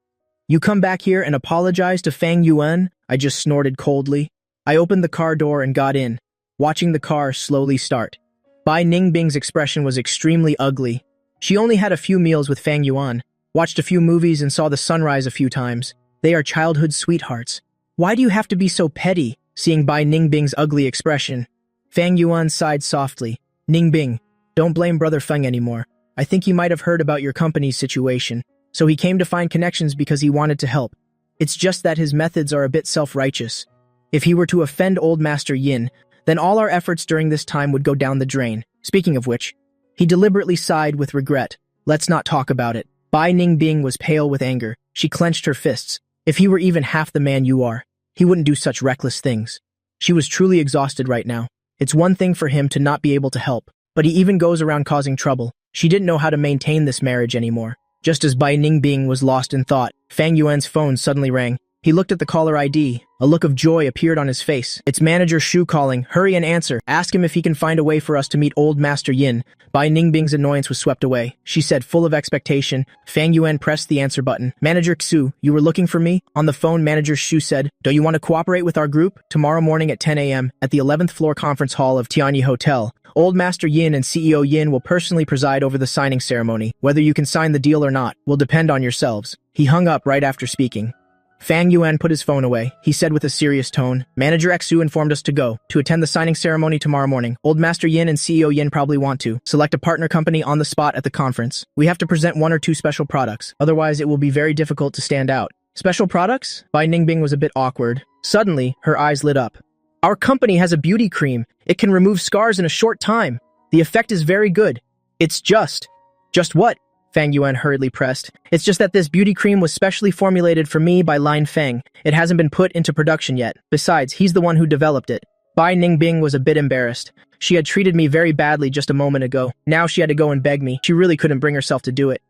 You come back here and apologize to Fang Yuan? I just snorted coldly. I opened the car door and got in, watching the car slowly start. Bai Ningbing's expression was extremely ugly. She only had a few meals with Fang Yuan, watched a few movies and saw the sunrise a few times. They are childhood sweethearts. Why do you have to be so petty? Seeing Bai Ningbing's ugly expression, Fang Yuan sighed softly. Ningbing, don't blame Brother Feng anymore. I think he might have heard about your company's situation, so he came to find connections because he wanted to help. It's just that his methods are a bit self-righteous. If he were to offend Old Master Yin, then all our efforts during this time would go down the drain. Speaking of which, he deliberately sighed with regret. Let's not talk about it. Bai Ningbing was pale with anger. She clenched her fists. If he were even half the man you are, he wouldn't do such reckless things. She was truly exhausted right now. It's one thing for him to not be able to help, but he even goes around causing trouble. She didn't know how to maintain this marriage anymore. Just as Bai Ningbing was lost in thought, Fang Yuan's phone suddenly rang. He looked at the caller ID. A look of joy appeared on his face. It's Manager Shu calling. Hurry and answer. Ask him if he can find a way for us to meet Old Master Yin. Bai Ningbing's annoyance was swept away. She said, full of expectation. Fang Yuan pressed the answer button. Manager Xu, you were looking for me? On the phone, Manager Shu said, do you want to cooperate with our group? Tomorrow morning at 10 a.m. at the 11th floor conference hall of Tianyi Hotel. Old Master Yin and CEO Yin will personally preside over the signing ceremony. Whether you can sign the deal or not will depend on yourselves. He hung up right after speaking. Fang Yuan put his phone away. He said with a serious tone, Manager Xu informed us to attend the signing ceremony tomorrow morning. Old Master Yin and CEO Yin probably want to select a partner company on the spot at the conference. We have to present 1 or 2 special products. Otherwise, it will be very difficult to stand out. Special products? Bai Ningbing was a bit awkward. Suddenly, her eyes lit up. Our company has a beauty cream. It can remove scars in a short time. The effect is very good. It's just what? Fang Yuan hurriedly pressed. It's just that this beauty cream was specially formulated for me by Lin Feng. It hasn't been put into production yet. Besides, he's the one who developed it. Bai Ningbing was a bit embarrassed. She had treated me very badly just a moment ago. Now she had to go and beg me. She really couldn't bring herself to do it.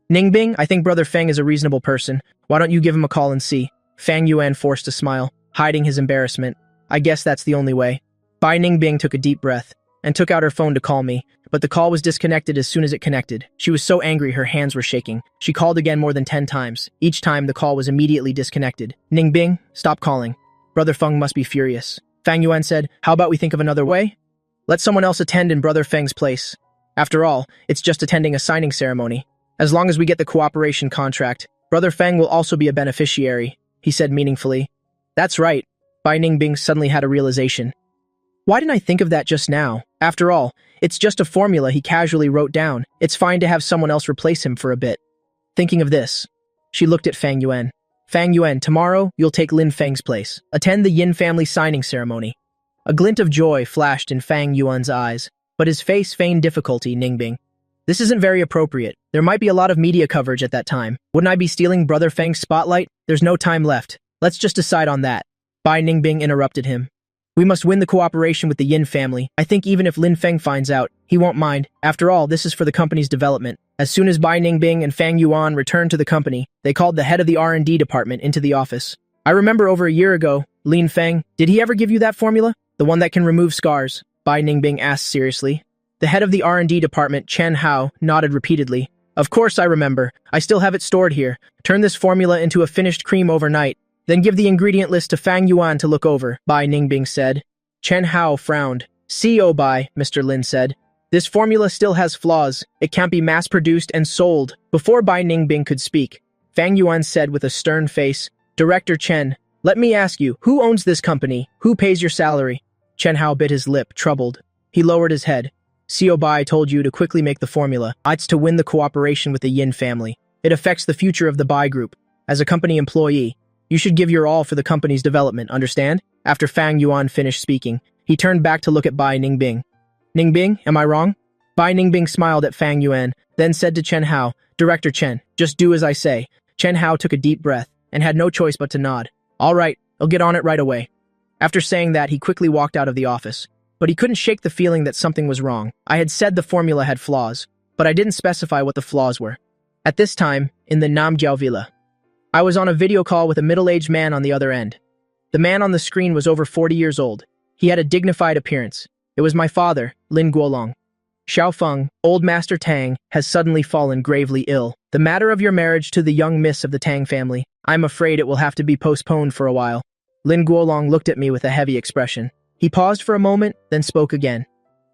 Ningbing, I think Brother Feng is a reasonable person. Why don't you give him a call and see? Fang Yuan forced a smile, hiding his embarrassment. I guess that's the only way. Bai Ningbing took a deep breath and took out her phone to call me, but the call was disconnected as soon as it connected. She was so angry her hands were shaking. She called again more than 10 times. Each time the call was immediately disconnected. Ningbing, stop calling. Brother Feng must be furious. Fang Yuan said, how about we think of another way? Let someone else attend in Brother Feng's place. After all, it's just attending a signing ceremony. As long as we get the cooperation contract, Brother Feng will also be a beneficiary, he said meaningfully. That's right. Bai Ningbing suddenly had a realization. Why didn't I think of that just now? After all, it's just a formula he casually wrote down. It's fine to have someone else replace him for a bit. Thinking of this, she looked at Fang Yuan. Fang Yuan, tomorrow you'll take Lin Feng's place. Attend the Yin family signing ceremony. A glint of joy flashed in Fang Yuan's eyes, but his face feigned difficulty. Ningbing. This isn't very appropriate. There might be a lot of media coverage at that time. Wouldn't I be stealing Brother Feng's spotlight? There's no time left. Let's just decide on that. Bai Ningbing interrupted him. We must win the cooperation with the Yin family. I think even if Lin Feng finds out, he won't mind. After all, this is for the company's development. As soon as Bai Ningbing and Fang Yuan returned to the company, they called the head of the R&D department into the office. I remember over a year ago, Lin Feng, did he ever give you that formula? The one that can remove scars? Bai Ningbing asked seriously. The head of the R&D department, Chen Hao, nodded repeatedly. Of course I remember. I still have it stored here. Turn this formula into a finished cream overnight. Then give the ingredient list to Fang Yuan to look over, Bai Ningbing said. Chen Hao frowned. "CEO Bai," Mr. Lin said. "This formula still has flaws. It can't be mass-produced and sold." Before Bai Ningbing could speak, Fang Yuan said with a stern face, "Director Chen, let me ask you, who owns this company? Who pays your salary?" Chen Hao bit his lip, troubled. He lowered his head. "CEO Bai told you to quickly make the formula. It's to win the cooperation with the Yin family. It affects the future of the Bai group. As a company employee, you should give your all for the company's development, understand?" After Fang Yuan finished speaking, he turned back to look at Bai Ningbing. "Ningbing, am I wrong?" Bai Ningbing smiled at Fang Yuan, then said to Chen Hao, "Director Chen, just do as I say." Chen Hao took a deep breath and had no choice but to nod. "All right, I'll get on it right away." After saying that, he quickly walked out of the office. But he couldn't shake the feeling that something was wrong. I had said the formula had flaws, but I didn't specify what the flaws were. At this time, in the Namjiao Villa, I was on a video call with a middle-aged man on the other end. The man on the screen was over 40 years old. He had a dignified appearance. It was my father, Lin Guolong. "Xiao Feng, old Master Tang, has suddenly fallen gravely ill. The matter of your marriage to the young miss of the Tang family, I'm afraid it will have to be postponed for a while." Lin Guolong looked at me with a heavy expression. He paused for a moment, then spoke again.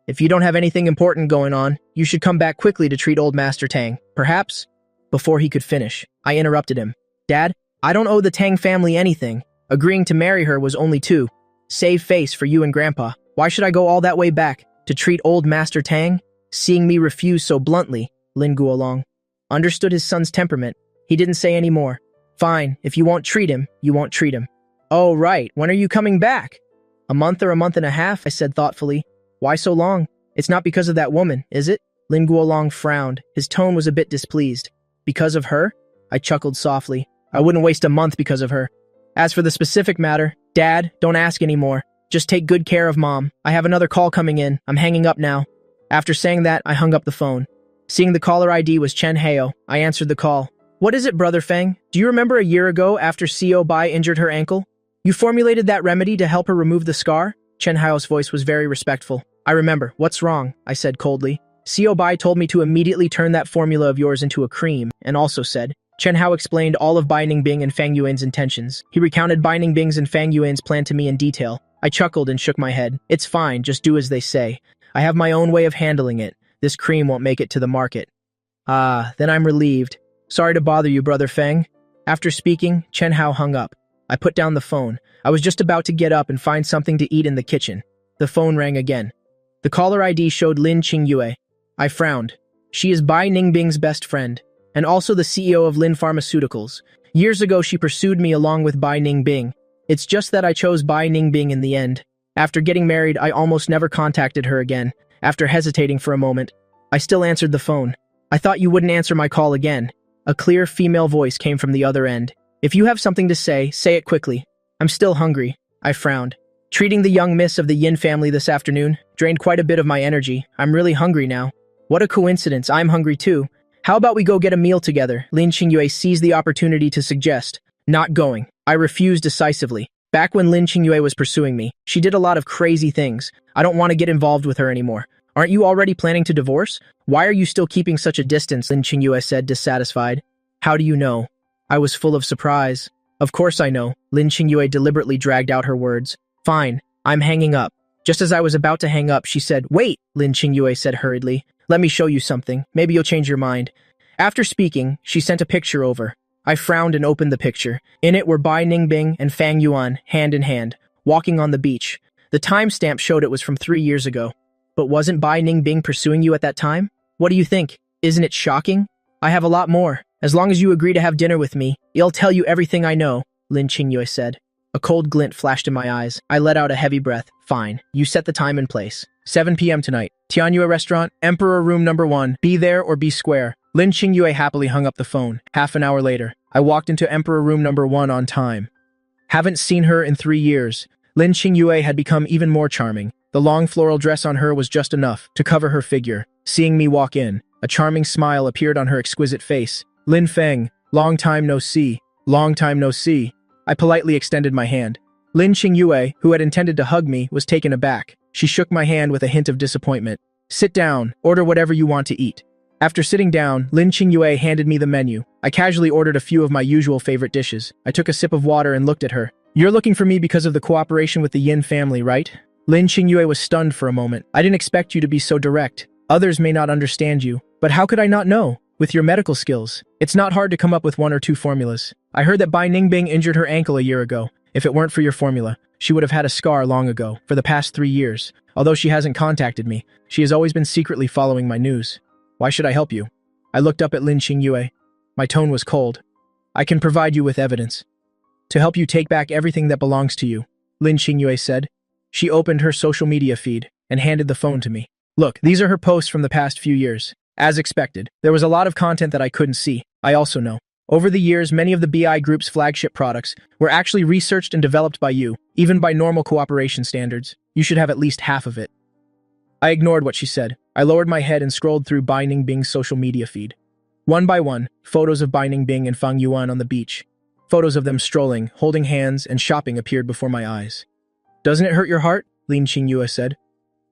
"If you don't have anything important going on, you should come back quickly to treat old Master Tang. Perhaps?" Before he could finish, I interrupted him. "Dad, I don't owe the Tang family anything. Agreeing to marry her was only to save face for you and Grandpa. Why should I go all that way back to treat old Master Tang?" Seeing me refuse so bluntly, Lin Guolong understood his son's temperament. He didn't say any more. "Fine, if you won't treat him, you won't treat him." "Oh, right, when are you coming back?" "A month or a month and a half," I said thoughtfully. "Why so long? It's not because of that woman, is it?" Lin Guolong frowned. His tone was a bit displeased. "Because of her?" I chuckled softly. "I wouldn't waste a month because of her. As for the specific matter, Dad, don't ask anymore. Just take good care of Mom. I have another call coming in. I'm hanging up now." After saying that, I hung up the phone. Seeing the caller ID was Chen Hao, I answered the call. "What is it, Brother Feng? Do you remember a year ago after CO Bai injured her ankle? You formulated that remedy to help her remove the scar?" Chen Hao's voice was very respectful. "I remember. What's wrong?" I said coldly. "CO Bai told me to immediately turn that formula of yours into a cream, and also said..." Chen Hao explained all of Bai Ningbing and Fang Yuan's intentions. He recounted Bai Ningbing's and Fang Yuan's plan to me in detail. I chuckled and shook my head. "It's fine, just do as they say. I have my own way of handling it. This cream won't make it to the market." "Ah, then I'm relieved. Sorry to bother you, Brother Feng." After speaking, Chen Hao hung up. I put down the phone. I was just about to get up and find something to eat in the kitchen. The phone rang again. The caller ID showed Lin Qingyue. I frowned. She is Bai Ningbing's best friend, and also the CEO of Lin Pharmaceuticals. Years ago, she pursued me along with Bai Ningbing. It's just that I chose Bai Ningbing in the end. After getting married, I almost never contacted her again. After hesitating for a moment, I still answered the phone. "I thought you wouldn't answer my call again." A clear female voice came from the other end. "If you have something to say it quickly." "I'm still hungry." I frowned. Treating the young miss of the Yin family this afternoon drained quite a bit of my energy. I'm really hungry now. What a coincidence, I'm hungry too. How about we go get a meal together? Lin Qingyue seized the opportunity to suggest. Not going. I refused decisively. Back when Lin Qingyue was pursuing me, she did a lot of crazy things. I don't want to get involved with her anymore. "Aren't you already planning to divorce? Why are you still keeping such a distance?" Lin Qingyue said, dissatisfied. "How do you know?" I was full of surprise. "Of course I know." Lin Qingyue deliberately dragged out her words. "Fine, I'm hanging up." Just as I was about to hang up, she said, "Wait," Lin Qingyue said hurriedly. "Let me show you something. Maybe you'll change your mind." After speaking, she sent a picture over. I frowned and opened the picture. In it were Bai Ningbing and Fang Yuan, hand in hand, walking on the beach. The timestamp showed it was from 3 years ago. But wasn't Bai Ningbing pursuing you at that time? What do you think? Isn't it shocking? I have a lot more. As long as you agree to have dinner with me, I'll tell you everything I know, Lin Qingyue said. A cold glint flashed in my eyes. I let out a heavy breath. Fine. You set the time and place. 7 p.m. tonight. Tianyue Restaurant, Emperor Room number 1. Be there or be square. Lin Qingyue happily hung up the phone. Half an hour later, I walked into Emperor Room number 1 on time. Haven't seen her in 3 years. Lin Qingyue had become even more charming. The long floral dress on her was just enough to cover her figure. Seeing me walk in, a charming smile appeared on her exquisite face. Lin Feng, long time no see. Long time no see. I politely extended my hand. Lin Qingyue, who had intended to hug me, was taken aback. She shook my hand with a hint of disappointment. Sit down, order whatever you want to eat. After sitting down, Lin Qingyue handed me the menu. I casually ordered a few of my usual favorite dishes. I took a sip of water and looked at her. You're looking for me because of the cooperation with the Yin family, right? Lin Qingyue was stunned for a moment. I didn't expect you to be so direct. Others may not understand you, but how could I not know? With your medical skills, it's not hard to come up with one or two formulas. I heard that Bai Ningbing injured her ankle a year ago. If it weren't for your formula, she would have had a scar long ago, for the past 3 years. Although she hasn't contacted me, she has always been secretly following my news. Why should I help you? I looked up at Lin Qingyue. My tone was cold. I can provide you with evidence. To help you take back everything that belongs to you, Lin Qingyue said. She opened her social media feed and handed the phone to me. Look, these are her posts from the past few years. As expected, there was a lot of content that I couldn't see. I also know. Over the years, many of the BI Group's flagship products were actually researched and developed by you, even by normal cooperation standards. You should have at least half of it. I ignored what she said. I lowered my head and scrolled through Bai Ningbing's social media feed. One by one, photos of Bai Ningbing and Fang Yuan on the beach. Photos of them strolling, holding hands, and shopping appeared before my eyes. Doesn't it hurt your heart? Lin Qingyue said.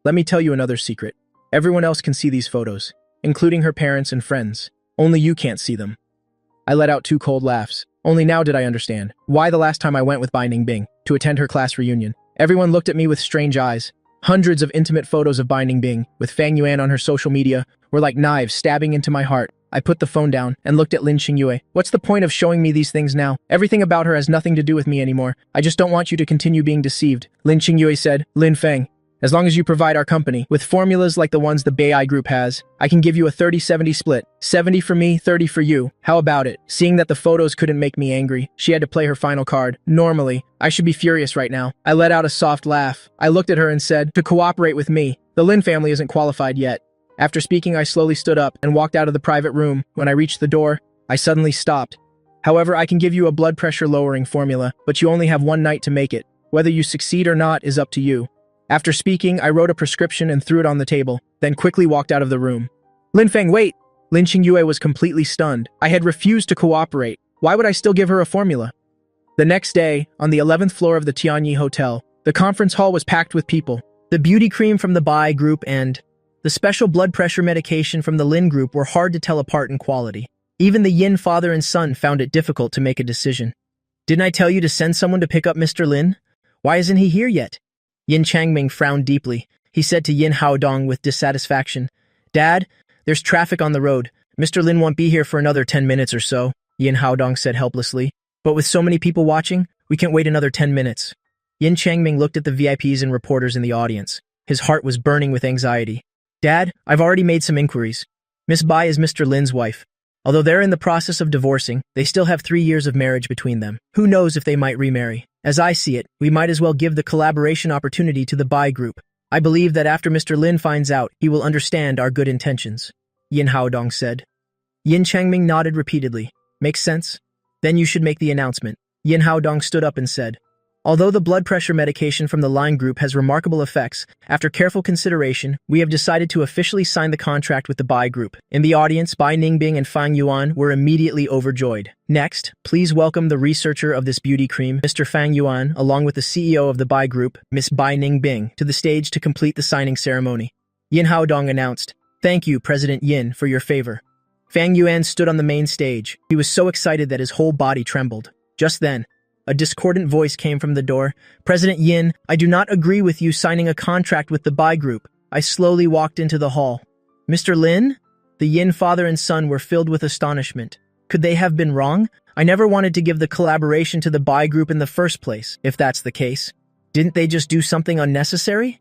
Let me tell you another secret. Everyone else can see these photos, including her parents and friends. Only you can't see them. I let out 2 cold laughs. Only now did I understand why the last time I went with Bai Ningbing to attend her class reunion. Everyone looked at me with strange eyes. Hundreds of intimate photos of Bai Ningbing, with Fang Yuan on her social media, were like knives stabbing into my heart. I put the phone down and looked at Lin Qingyue. What's the point of showing me these things now? Everything about her has nothing to do with me anymore. I just don't want you to continue being deceived. Lin Qingyue said, Lin Feng, as long as you provide our company with formulas like the ones the BI Group has, I can give you a 30-70 split. 70 for me, 30 for you. How about it? Seeing that the photos couldn't make me angry, she had to play her final card. Normally, I should be furious right now. I let out a soft laugh. I looked at her and said, to cooperate with me. The Lin family isn't qualified yet. After speaking, I slowly stood up and walked out of the private room. When I reached the door, I suddenly stopped. However, I can give you a blood pressure lowering formula, but you only have 1 night to make it. Whether you succeed or not is up to you. After speaking, I wrote a prescription and threw it on the table, then quickly walked out of the room. Lin Feng, wait! Lin Qingyue was completely stunned. I had refused to cooperate. Why would I still give her a formula? The next day, on the 11th floor of the Tianyi Hotel, the conference hall was packed with people. The beauty cream from the Bai Group and the special blood pressure medication from the Lin Group were hard to tell apart in quality. Even the Yin father and son found it difficult to make a decision. Didn't I tell you to send someone to pick up Mr. Lin? Why isn't he here yet? Yin Changming frowned deeply. He said to Yin Haodong with dissatisfaction, Dad, there's traffic on the road. Mr. Lin won't be here for another 10 minutes or so, Yin Haodong said helplessly. But with so many people watching, we can't wait another 10 minutes. Yin Changming looked at the VIPs and reporters in the audience. His heart was burning with anxiety. Dad, I've already made some inquiries. Miss Bai is Mr. Lin's wife. Although they're in the process of divorcing, they still have 3 years of marriage between them. Who knows if they might remarry? As I see it, we might as well give the collaboration opportunity to the Bai Group. I believe that after Mr. Lin finds out, he will understand our good intentions, Yin Haodong said. Yin Changming nodded repeatedly. Makes sense? Then you should make the announcement. Yin Haodong stood up and said, Although the blood pressure medication from the Line Group has remarkable effects, after careful consideration, we have decided to officially sign the contract with the Bai Group. In the audience, Bai Ningbing and Fang Yuan were immediately overjoyed. Next, please welcome the researcher of this beauty cream, Mr. Fang Yuan, along with the CEO of the Bai Group, Miss Bai Ningbing, to the stage to complete the signing ceremony. Yin Haodong announced, Thank you, President Yin, for your favor. Fang Yuan stood on the main stage. He was so excited that his whole body trembled. Just then, a discordant voice came from the door. President Yin, I do not agree with you signing a contract with the Bai Group. I slowly walked into the hall. Mr. Lin? The Yin father and son were filled with astonishment. Could they have been wrong? I never wanted to give the collaboration to the Bai Group in the first place, if that's the case. Didn't they just do something unnecessary?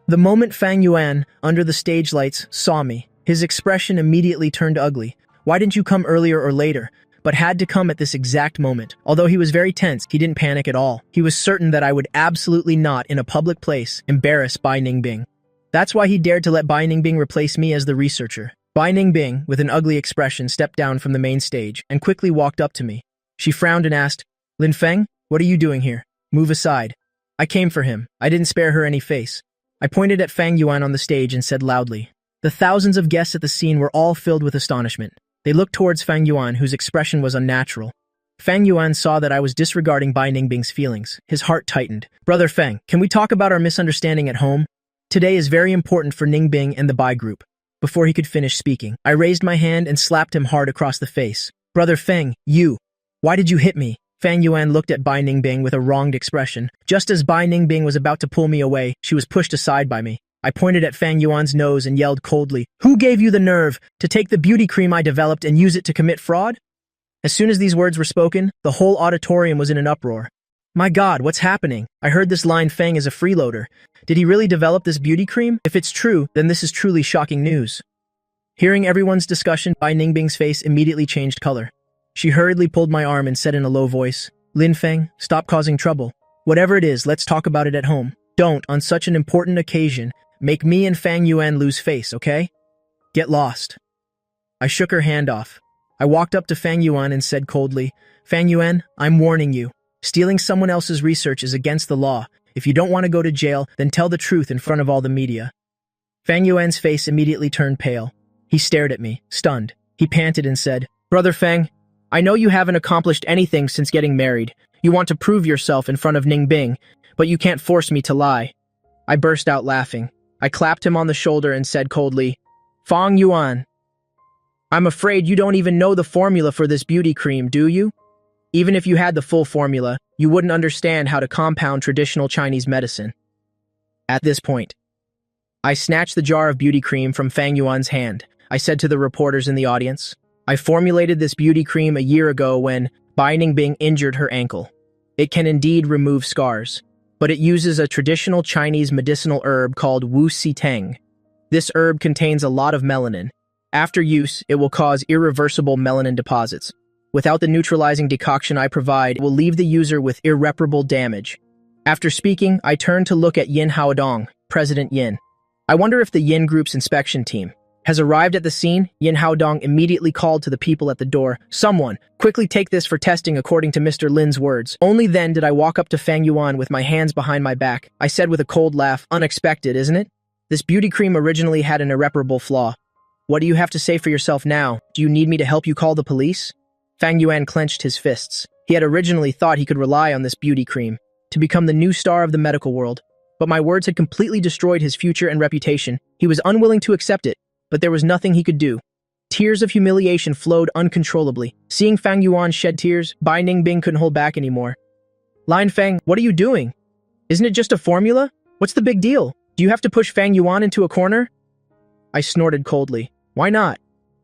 The moment Fang Yuan, under the stage lights, saw me, his expression immediately turned ugly. Why didn't you come earlier or later? But had to come at this exact moment. Although he was very tense, he didn't panic at all. He was certain that I would absolutely not, in a public place, embarrass Bai Ningbing. That's why he dared to let Bai Ningbing replace me as the researcher. Bai Ningbing, with an ugly expression, stepped down from the main stage and quickly walked up to me. She frowned and asked, Lin Feng, what are you doing here? Move aside. I came for him. I didn't spare her any face. I pointed at Fang Yuan on the stage and said loudly. The thousands of guests at the scene were all filled with astonishment. They looked towards Fang Yuan, whose expression was unnatural. Fang Yuan saw that I was disregarding Bai Ningbing's feelings. His heart tightened. Brother Feng, can we talk about our misunderstanding at home? Today is very important for Ningbing and the Bai group. Before he could finish speaking, I raised my hand and slapped him hard across the face. Brother Feng, why did you hit me? Fang Yuan looked at Bai Ningbing with a wronged expression. Just as Bai Ningbing was about to pull me away, she was pushed aside by me. I pointed at Fang Yuan's nose and yelled coldly, "Who gave you the nerve to take the beauty cream I developed and use it to commit fraud?" As soon as these words were spoken, the whole auditorium was in an uproar. My God, what's happening? I heard this line Fang is a freeloader. Did he really develop this beauty cream? If it's true, then this is truly shocking news. Hearing everyone's discussion, Bai Ningbing's face immediately changed color. She hurriedly pulled my arm and said in a low voice, Lin Feng, stop causing trouble. Whatever it is, let's talk about it at home. Don't, on such an important occasion, make me and Fang Yuan lose face, okay? Get lost. I shook her hand off. I walked up to Fang Yuan and said coldly, Fang Yuan, I'm warning you. Stealing someone else's research is against the law. If you don't want to go to jail, then tell the truth in front of all the media. Fang Yuan's face immediately turned pale. He stared at me, stunned. He panted and said, Brother Feng, I know you haven't accomplished anything since getting married. You want to prove yourself in front of Ningbing, but you can't force me to lie. I burst out laughing. I clapped him on the shoulder and said coldly, Fang Yuan, I'm afraid you don't even know the formula for this beauty cream, do you? Even if you had the full formula, you wouldn't understand how to compound traditional Chinese medicine. At this point, I snatched the jar of beauty cream from Fang Yuan's hand. I said to the reporters in the audience, I formulated this beauty cream a year ago when Bai Ningbing injured her ankle. It can indeed remove scars, but it uses a traditional Chinese medicinal herb called Wu Si Teng. This herb contains a lot of melanin. After use, it will cause irreversible melanin deposits. Without the neutralizing decoction I provide, it will leave the user with irreparable damage. After speaking, I turned to look at Yin Haodong, President Yin. I wonder if the Yin Group's inspection team has arrived at the scene. Yin Haodong immediately called to the people at the door, Someone, quickly take this for testing according to Mr. Lin's words. Only then did I walk up to Fang Yuan with my hands behind my back. I said with a cold laugh, Unexpected, isn't it? This beauty cream originally had an irreparable flaw. What do you have to say for yourself now? Do you need me to help you call the police? Fang Yuan clenched his fists. He had originally thought he could rely on this beauty cream to become the new star of the medical world, but my words had completely destroyed his future and reputation. He was unwilling to accept it, but there was nothing he could do. Tears of humiliation flowed uncontrollably. Seeing Fang Yuan shed tears, Bai Ningbing couldn't hold back anymore. Lin Feng, what are you doing? Isn't it just a formula? What's the big deal? Do you have to push Fang Yuan into a corner? I snorted coldly. Why not?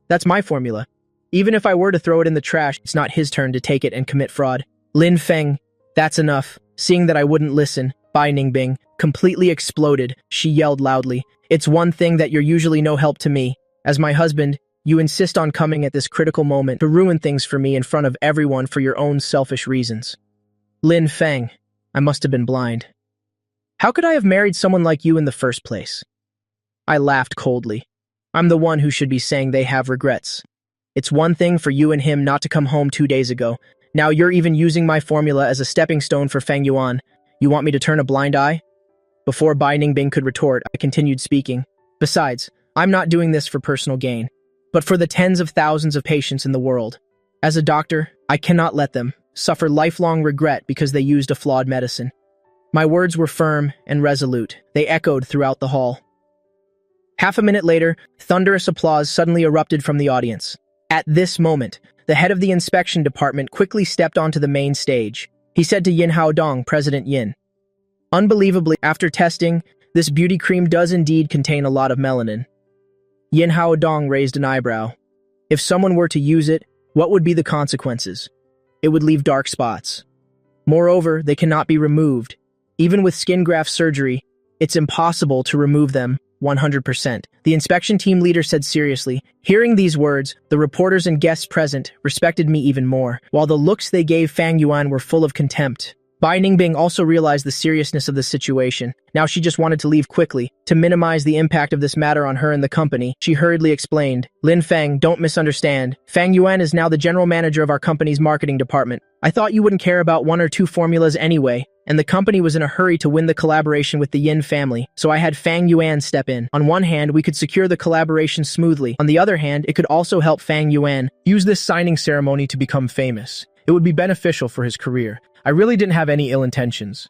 That's my formula. Even if I were to throw it in the trash, it's not his turn to take it and commit fraud. Lin Feng, that's enough. Seeing that I wouldn't listen, Bai Ningbing completely exploded. She yelled loudly, It's one thing that you're usually no help to me. As my husband, you insist on coming at this critical moment to ruin things for me in front of everyone for your own selfish reasons. Lin Feng, I must have been blind. How could I have married someone like you in the first place? I laughed coldly. I'm the one who should be saying they have regrets. It's one thing for you and him not to come home 2 days ago. Now you're even using my formula as a stepping stone for Fang Yuan. You want me to turn a blind eye? Before Bai Ningbing could retort, I continued speaking. Besides, I'm not doing this for personal gain, but for the tens of thousands of patients in the world. As a doctor, I cannot let them suffer lifelong regret because they used a flawed medicine. My words were firm and resolute. They echoed throughout the hall. Half a minute later, thunderous applause suddenly erupted from the audience. At this moment, the head of the inspection department quickly stepped onto the main stage. He said to Yin Haodong, President Yin, Unbelievably, after testing, this beauty cream does indeed contain a lot of melanin. Yin Haodong raised an eyebrow. If someone were to use it, what would be the consequences? It would leave dark spots. Moreover, they cannot be removed. Even with skin graft surgery, it's impossible to remove them 100%. The inspection team leader said seriously. Hearing these words, the reporters and guests present respected me even more, while the looks they gave Fang Yuan were full of contempt. Bai Ningbing also realized the seriousness of the situation. Now she just wanted to leave quickly. To minimize the impact of this matter on her and the company, she hurriedly explained, Lin Feng, don't misunderstand. Fang Yuan is now the general manager of our company's marketing department. I thought you wouldn't care about 1 or 2 formulas anyway, and the company was in a hurry to win the collaboration with the Yin family, so I had Fang Yuan step in. On one hand, we could secure the collaboration smoothly. On the other hand, it could also help Fang Yuan use this signing ceremony to become famous. It would be beneficial for his career. I really didn't have any ill intentions.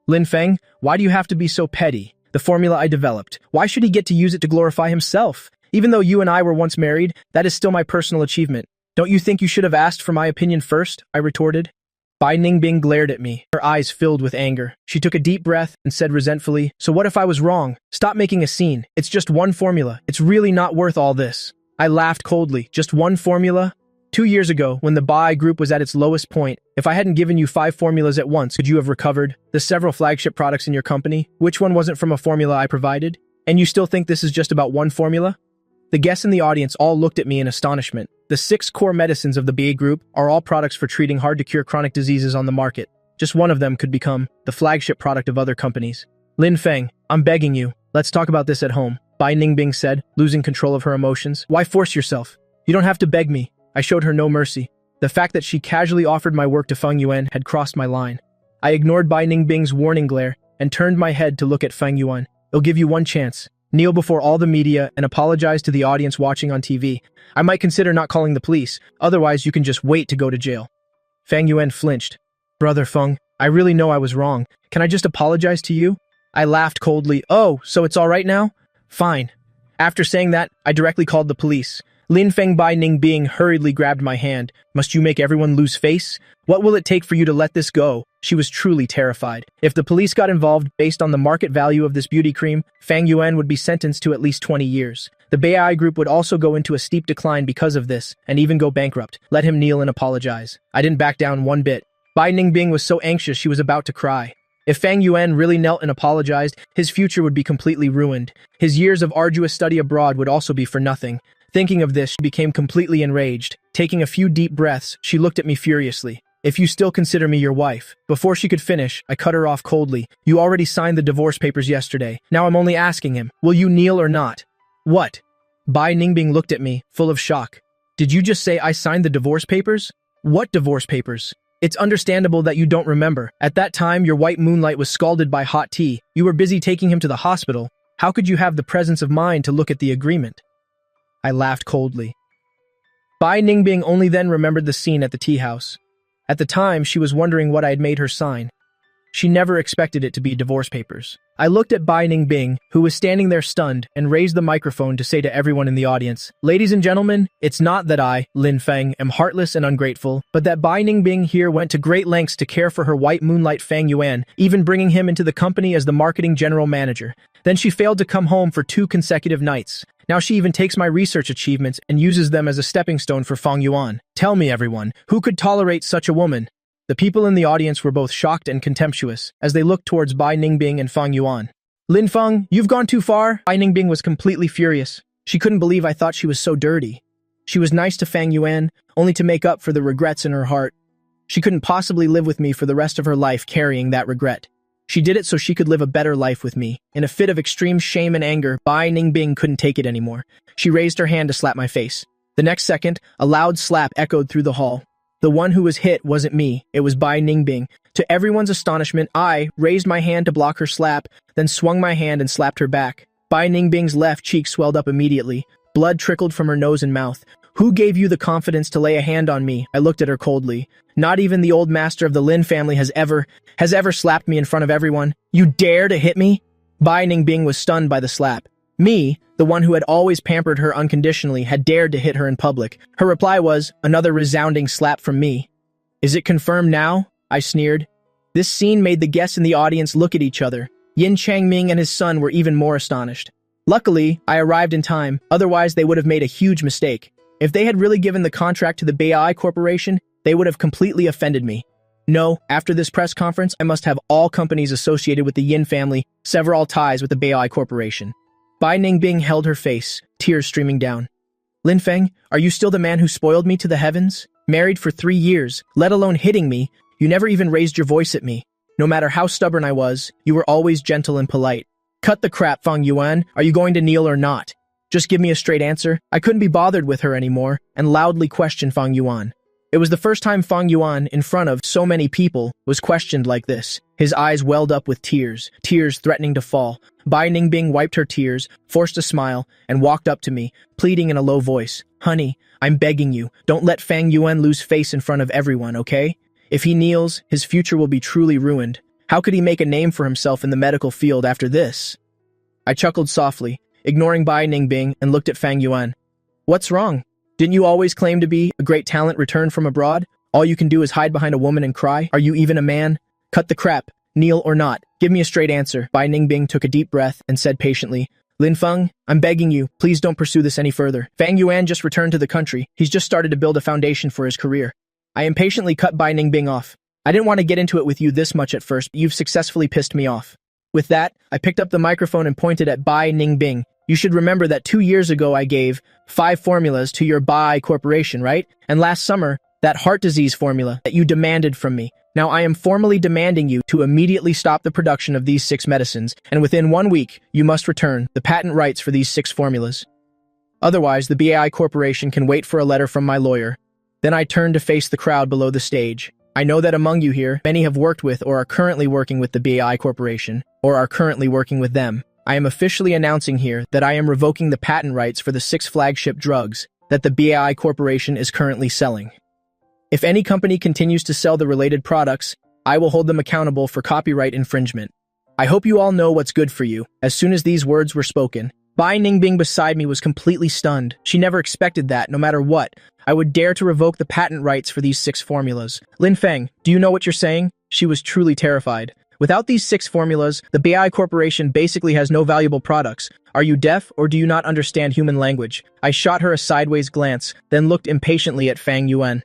Lin Feng, why do you have to be so petty? The formula I developed, why should he get to use it to glorify himself? Even though you and I were once married, that is still my personal achievement. Don't you think you should have asked for my opinion first? I retorted. Bai Ningbing glared at me, her eyes filled with anger. She took a deep breath and said resentfully, so what if I was wrong? Stop making a scene. It's just one formula. It's really not worth all this. I laughed coldly. Just one formula? 2 years ago, when the Bai group was at its lowest point, if I hadn't given you 5 formulas at once, could you have recovered the several flagship products in your company? Which one wasn't from a formula I provided? And you still think this is just about one formula? The guests in the audience all looked at me in astonishment. The 6 core medicines of the Bai group are all products for treating hard-to-cure chronic diseases on the market. Just one of them could become the flagship product of other companies. Lin Feng, I'm begging you, let's talk about this at home, Bai Ningbing said, losing control of her emotions. Why force yourself? You don't have to beg me. I showed her no mercy. The fact that she casually offered my work to Feng Yuan had crossed my line. I ignored Bai Ningbing's warning glare and turned my head to look at Feng Yuan. I'll give you one chance. Kneel before all the media and apologize to the audience watching on TV. I might consider not calling the police, otherwise you can just wait to go to jail. Fang Yuan flinched. Brother Feng, I really know I was wrong. Can I just apologize to you? I laughed coldly. Oh, so it's all right now? Fine. After saying that, I directly called the police. Lin Feng Bai Ningbing hurriedly grabbed my hand. Must you make everyone lose face? What will it take for you to let this go? She was truly terrified. If the police got involved based on the market value of this beauty cream, Fang Yuan would be sentenced to at least 20 years. The Bai group would also go into a steep decline because of this, and even go bankrupt. Let him kneel and apologize. I didn't back down one bit. Bai Ningbing was so anxious she was about to cry. If Fang Yuan really knelt and apologized, his future would be completely ruined. His years of arduous study abroad would also be for nothing. Thinking of this, she became completely enraged. Taking a few deep breaths, she looked at me furiously. If you still consider me your wife. Before she could finish, I cut her off coldly. You already signed the divorce papers yesterday. Now I'm only asking him, will you kneel or not? What? Bai Ningbing looked at me, full of shock. Did you just say I signed the divorce papers? What divorce papers? It's understandable that you don't remember. At that time, your white moonlight was scalded by hot tea. You were busy taking him to the hospital. How could you have the presence of mind to look at the agreement? I laughed coldly. Bai Ningbing only then remembered the scene at the tea house. At the time, she was wondering what I had made her sign. She never expected it to be divorce papers. I looked at Bai Ningbing, who was standing there stunned, and raised the microphone to say to everyone in the audience, Ladies and gentlemen, it's not that I, Lin Feng, am heartless and ungrateful, but that Bai Ningbing here went to great lengths to care for her white moonlight Fang Yuan, even bringing him into the company as the marketing general manager. Then she failed to come home for 2 consecutive nights. Now she even takes my research achievements and uses them as a stepping stone for Fang Yuan. Tell me, everyone, who could tolerate such a woman? The people in the audience were both shocked and contemptuous as they looked towards Bai Ningbing and Fang Yuan. Lin Feng, you've gone too far. Bai Ningbing was completely furious. She couldn't believe I thought she was so dirty. She was nice to Fang Yuan, only to make up for the regrets in her heart. She couldn't possibly live with me for the rest of her life carrying that regret. She did it so she could live a better life with me. In a fit of extreme shame and anger, Bai Ningbing couldn't take it anymore. She raised her hand to slap my face. The next second, a loud slap echoed through the hall. The one who was hit wasn't me, it was Bai Ningbing. To everyone's astonishment, I raised my hand to block her slap, then swung my hand and slapped her back. Bai Ningbing's left cheek swelled up immediately. Blood trickled from her nose and mouth. Who gave you the confidence to lay a hand on me? I looked at her coldly. Not even the old master of the Lin family has ever slapped me in front of everyone. You dare to hit me? Bai Ningbing was stunned by the slap. Me, the one who had always pampered her unconditionally, had dared to hit her in public. Her reply was, another resounding slap from me. Is it confirmed now? I sneered. This scene made the guests in the audience look at each other. Yin Changming and his son were even more astonished. Luckily, I arrived in time, otherwise they would have made a huge mistake. If they had really given the contract to the Bai Corporation, they would have completely offended me. No, after this press conference, I must have all companies associated with the Yin family sever all ties with the Bai Corporation. Bai Ningbing held her face, tears streaming down. Lin Feng, are you still the man who spoiled me to the heavens? Married for 3 years, let alone hitting me, you never even raised your voice at me. No matter how stubborn I was, you were always gentle and polite. Cut the crap, Fang Yuan. Are you going to kneel or not? Just give me a straight answer. I couldn't be bothered with her anymore, and loudly questioned Fang Yuan. It was the first time Fang Yuan, in front of so many people, was questioned like this. His eyes welled up with tears threatening to fall. Bai Ningbing wiped her tears, forced a smile, and walked up to me, pleading in a low voice. Honey, I'm begging you, don't let Fang Yuan lose face in front of everyone, okay? If he kneels, his future will be truly ruined. How could he make a name for himself in the medical field after this? I chuckled softly, ignoring Bai Ningbing, and looked at Fang Yuan. What's wrong? Didn't you always claim to be a great talent returned from abroad? All you can do is hide behind a woman and cry? Are you even a man? Cut the crap. Kneel or not. Give me a straight answer. Bai Ningbing took a deep breath and said patiently, Lin Feng, I'm begging you, please don't pursue this any further. Fang Yuan just returned to the country. He's just started to build a foundation for his career. I impatiently cut Bai Ningbing off. I didn't want to get into it with you this much at first, but you've successfully pissed me off. With that, I picked up the microphone and pointed at Bai Ningbing. You should remember that 2 years ago I gave 5 formulas to your Bai Corporation, right? And last summer, that heart disease formula that you demanded from me. Now I am formally demanding you to immediately stop the production of these 6 medicines, and within 1 week, you must return the patent rights for these 6 formulas. Otherwise, the BAI Corporation can wait for a letter from my lawyer. Then I turned to face the crowd below the stage. I know that among you here, many have worked with or are currently working with the BAI Corporation, or are currently working with them. I am officially announcing here that I am revoking the patent rights for the 6 flagship drugs that the BAI Corporation is currently selling. If any company continues to sell the related products, I will hold them accountable for copyright infringement. I hope you all know what's good for you. As soon as these words were spoken, Bai Ningbing beside me was completely stunned. She never expected that, no matter what, I would dare to revoke the patent rights for these 6 formulas. Lin Feng, do you know what you're saying? She was truly terrified. Without these 6 formulas, the BAI Corporation basically has no valuable products. Are you deaf or do you not understand human language? I shot her a sideways glance, then looked impatiently at Fang Yuan.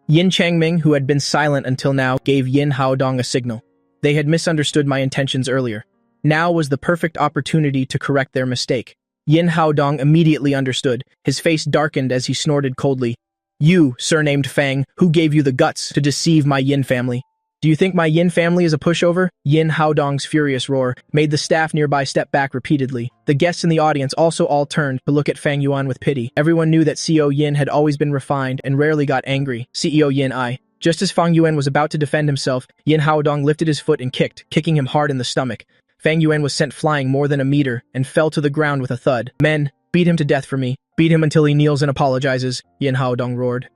Yin Changming, who had been silent until now, gave Yin Haodong a signal. They had misunderstood my intentions earlier. Now was the perfect opportunity to correct their mistake. Yin Haodong immediately understood. His face darkened as he snorted coldly. You, surnamed Fang, who gave you the guts to deceive my Yin family? Do you think my Yin family is a pushover? Yin Haodong's furious roar made the staff nearby step back repeatedly. The guests in the audience also all turned to look at Fang Yuan with pity. Everyone knew that CEO Yin had always been refined and rarely got angry. CEO Yin Just as Fang Yuan was about to defend himself, Yin Haodong lifted his foot and kicking him hard in the stomach. Fang Yuan was sent flying more than a meter and fell to the ground with a thud. Men, beat him to death for me. Beat him until he kneels and apologizes, Yin Haodong roared.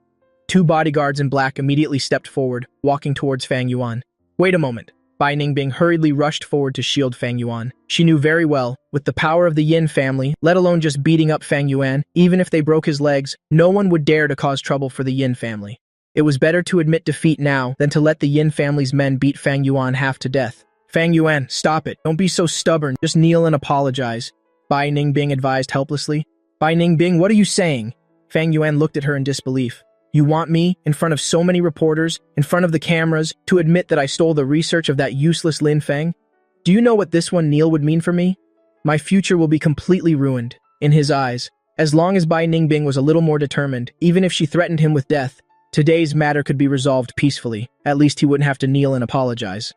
2 bodyguards in black immediately stepped forward, walking towards Fang Yuan. Wait a moment. Bai Ningbing hurriedly rushed forward to shield Fang Yuan. She knew very well, with the power of the Yin family, let alone just beating up Fang Yuan, even if they broke his legs, no one would dare to cause trouble for the Yin family. It was better to admit defeat now than to let the Yin family's men beat Fang Yuan half to death. Fang Yuan, stop it. Don't be so stubborn. Just kneel and apologize. Bai Ningbing advised helplessly. Bai Ningbing, what are you saying? Fang Yuan looked at her in disbelief. You want me, in front of so many reporters, in front of the cameras, to admit that I stole the research of that useless Lin Feng? Do you know what this one kneel would mean for me? My future will be completely ruined, in his eyes. As long as Bai Ningbing was a little more determined, even if she threatened him with death, today's matter could be resolved peacefully. At least he wouldn't have to kneel and apologize.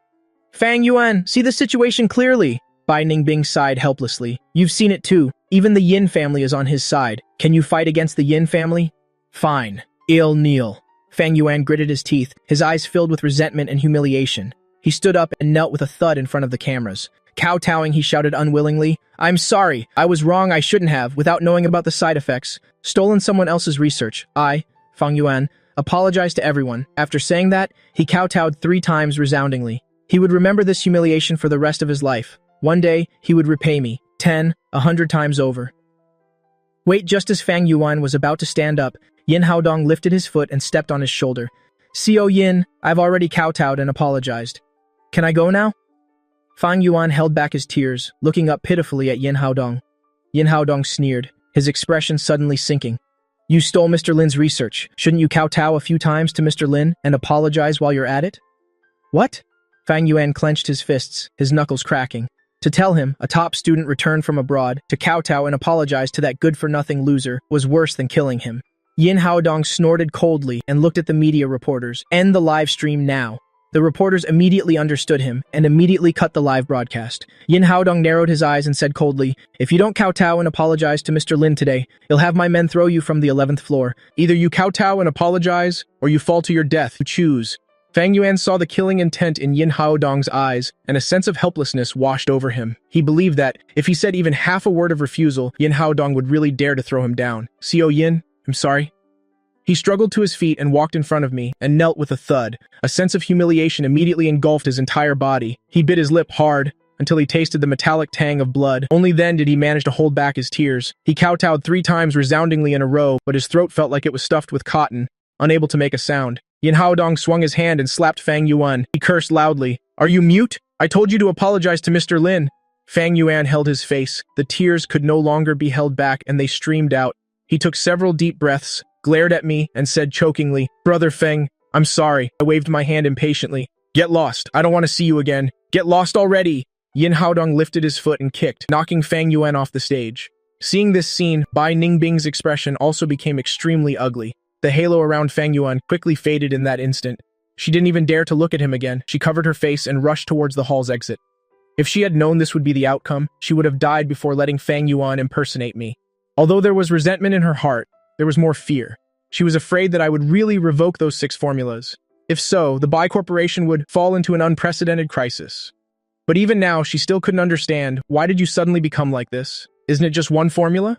Fang Yuan, see the situation clearly. Bai Ningbing sighed helplessly. You've seen it too. Even the Yin family is on his side. Can you fight against the Yin family? Fine. I'll kneel. Fang Yuan gritted his teeth, his eyes filled with resentment and humiliation. He stood up and knelt with a thud in front of the cameras. Kowtowing, he shouted unwillingly, I'm sorry. I was wrong. I shouldn't have, without knowing about the side effects. Stolen someone else's research. I, Fang Yuan, apologized to everyone. After saying that, he kowtowed 3 times resoundingly. He would remember this humiliation for the rest of his life. One day, he would repay me, 10, 100 times over. Wait, just as Fang Yuan was about to stand up, Yin Haodong lifted his foot and stepped on his shoulder. CO Yin, I've already kowtowed and apologized. Can I go now? Fang Yuan held back his tears, looking up pitifully at Yin Haodong. Yin Haodong sneered, his expression suddenly sinking. You stole Mr. Lin's research. Shouldn't you kowtow a few times to Mr. Lin and apologize while you're at it? What? Fang Yuan clenched his fists, his knuckles cracking. To tell him, a top student returned from abroad, to kowtow and apologize to that good-for-nothing loser was worse than killing him. Yin Haodong snorted coldly and looked at the media reporters. End the live stream now. The reporters immediately understood him and immediately cut the live broadcast. Yin Haodong narrowed his eyes and said coldly, "If you don't kowtow and apologize to Mr. Lin today, he'll have my men throw you from the 11th floor. Either you kowtow and apologize, or you fall to your death. Choose." Fang Yuan saw the killing intent in Yin Haodong's eyes, and a sense of helplessness washed over him. He believed that, if he said even half a word of refusal, Yin Haodong would really dare to throw him down. "Co Yin, I'm sorry." He struggled to his feet and walked in front of me, and knelt with a thud. A sense of humiliation immediately engulfed his entire body. He bit his lip hard, until he tasted the metallic tang of blood. Only then did he manage to hold back his tears. He kowtowed 3 times resoundingly in a row, but his throat felt like it was stuffed with cotton, unable to make a sound. Yin Haodong swung his hand and slapped Fang Yuan. He cursed loudly. "Are you mute? I told you to apologize to Mr. Lin." Fang Yuan held his face. The tears could no longer be held back, and they streamed out. He took several deep breaths, glared at me, and said chokingly, "Brother Feng, I'm sorry." I waved my hand impatiently. "Get lost. I don't want to see you again. Get lost already." Yin Haodong lifted his foot and kicked, knocking Fang Yuan off the stage. Seeing this scene, Bai Ningbing's expression also became extremely ugly. The halo around Fang Yuan quickly faded in that instant. She didn't even dare to look at him again. She covered her face and rushed towards the hall's exit. If she had known this would be the outcome, she would have died before letting Fang Yuan impersonate me. Although there was resentment in her heart, there was more fear. She was afraid that I would really revoke those 6 formulas. If so, the Bai Corporation would fall into an unprecedented crisis. But even now, she still couldn't understand, why did you suddenly become like this? Isn't it just one formula?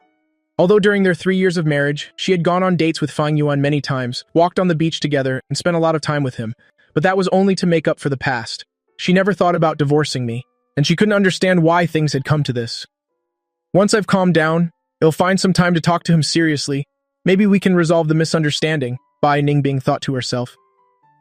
Although during their 3 years of marriage, she had gone on dates with Fang Yuan many times, walked on the beach together, and spent a lot of time with him. But that was only to make up for the past. She never thought about divorcing me, and she couldn't understand why things had come to this. Once I've calmed down, I'll find some time to talk to him seriously. Maybe we can resolve the misunderstanding, Bai Ningbing thought to herself.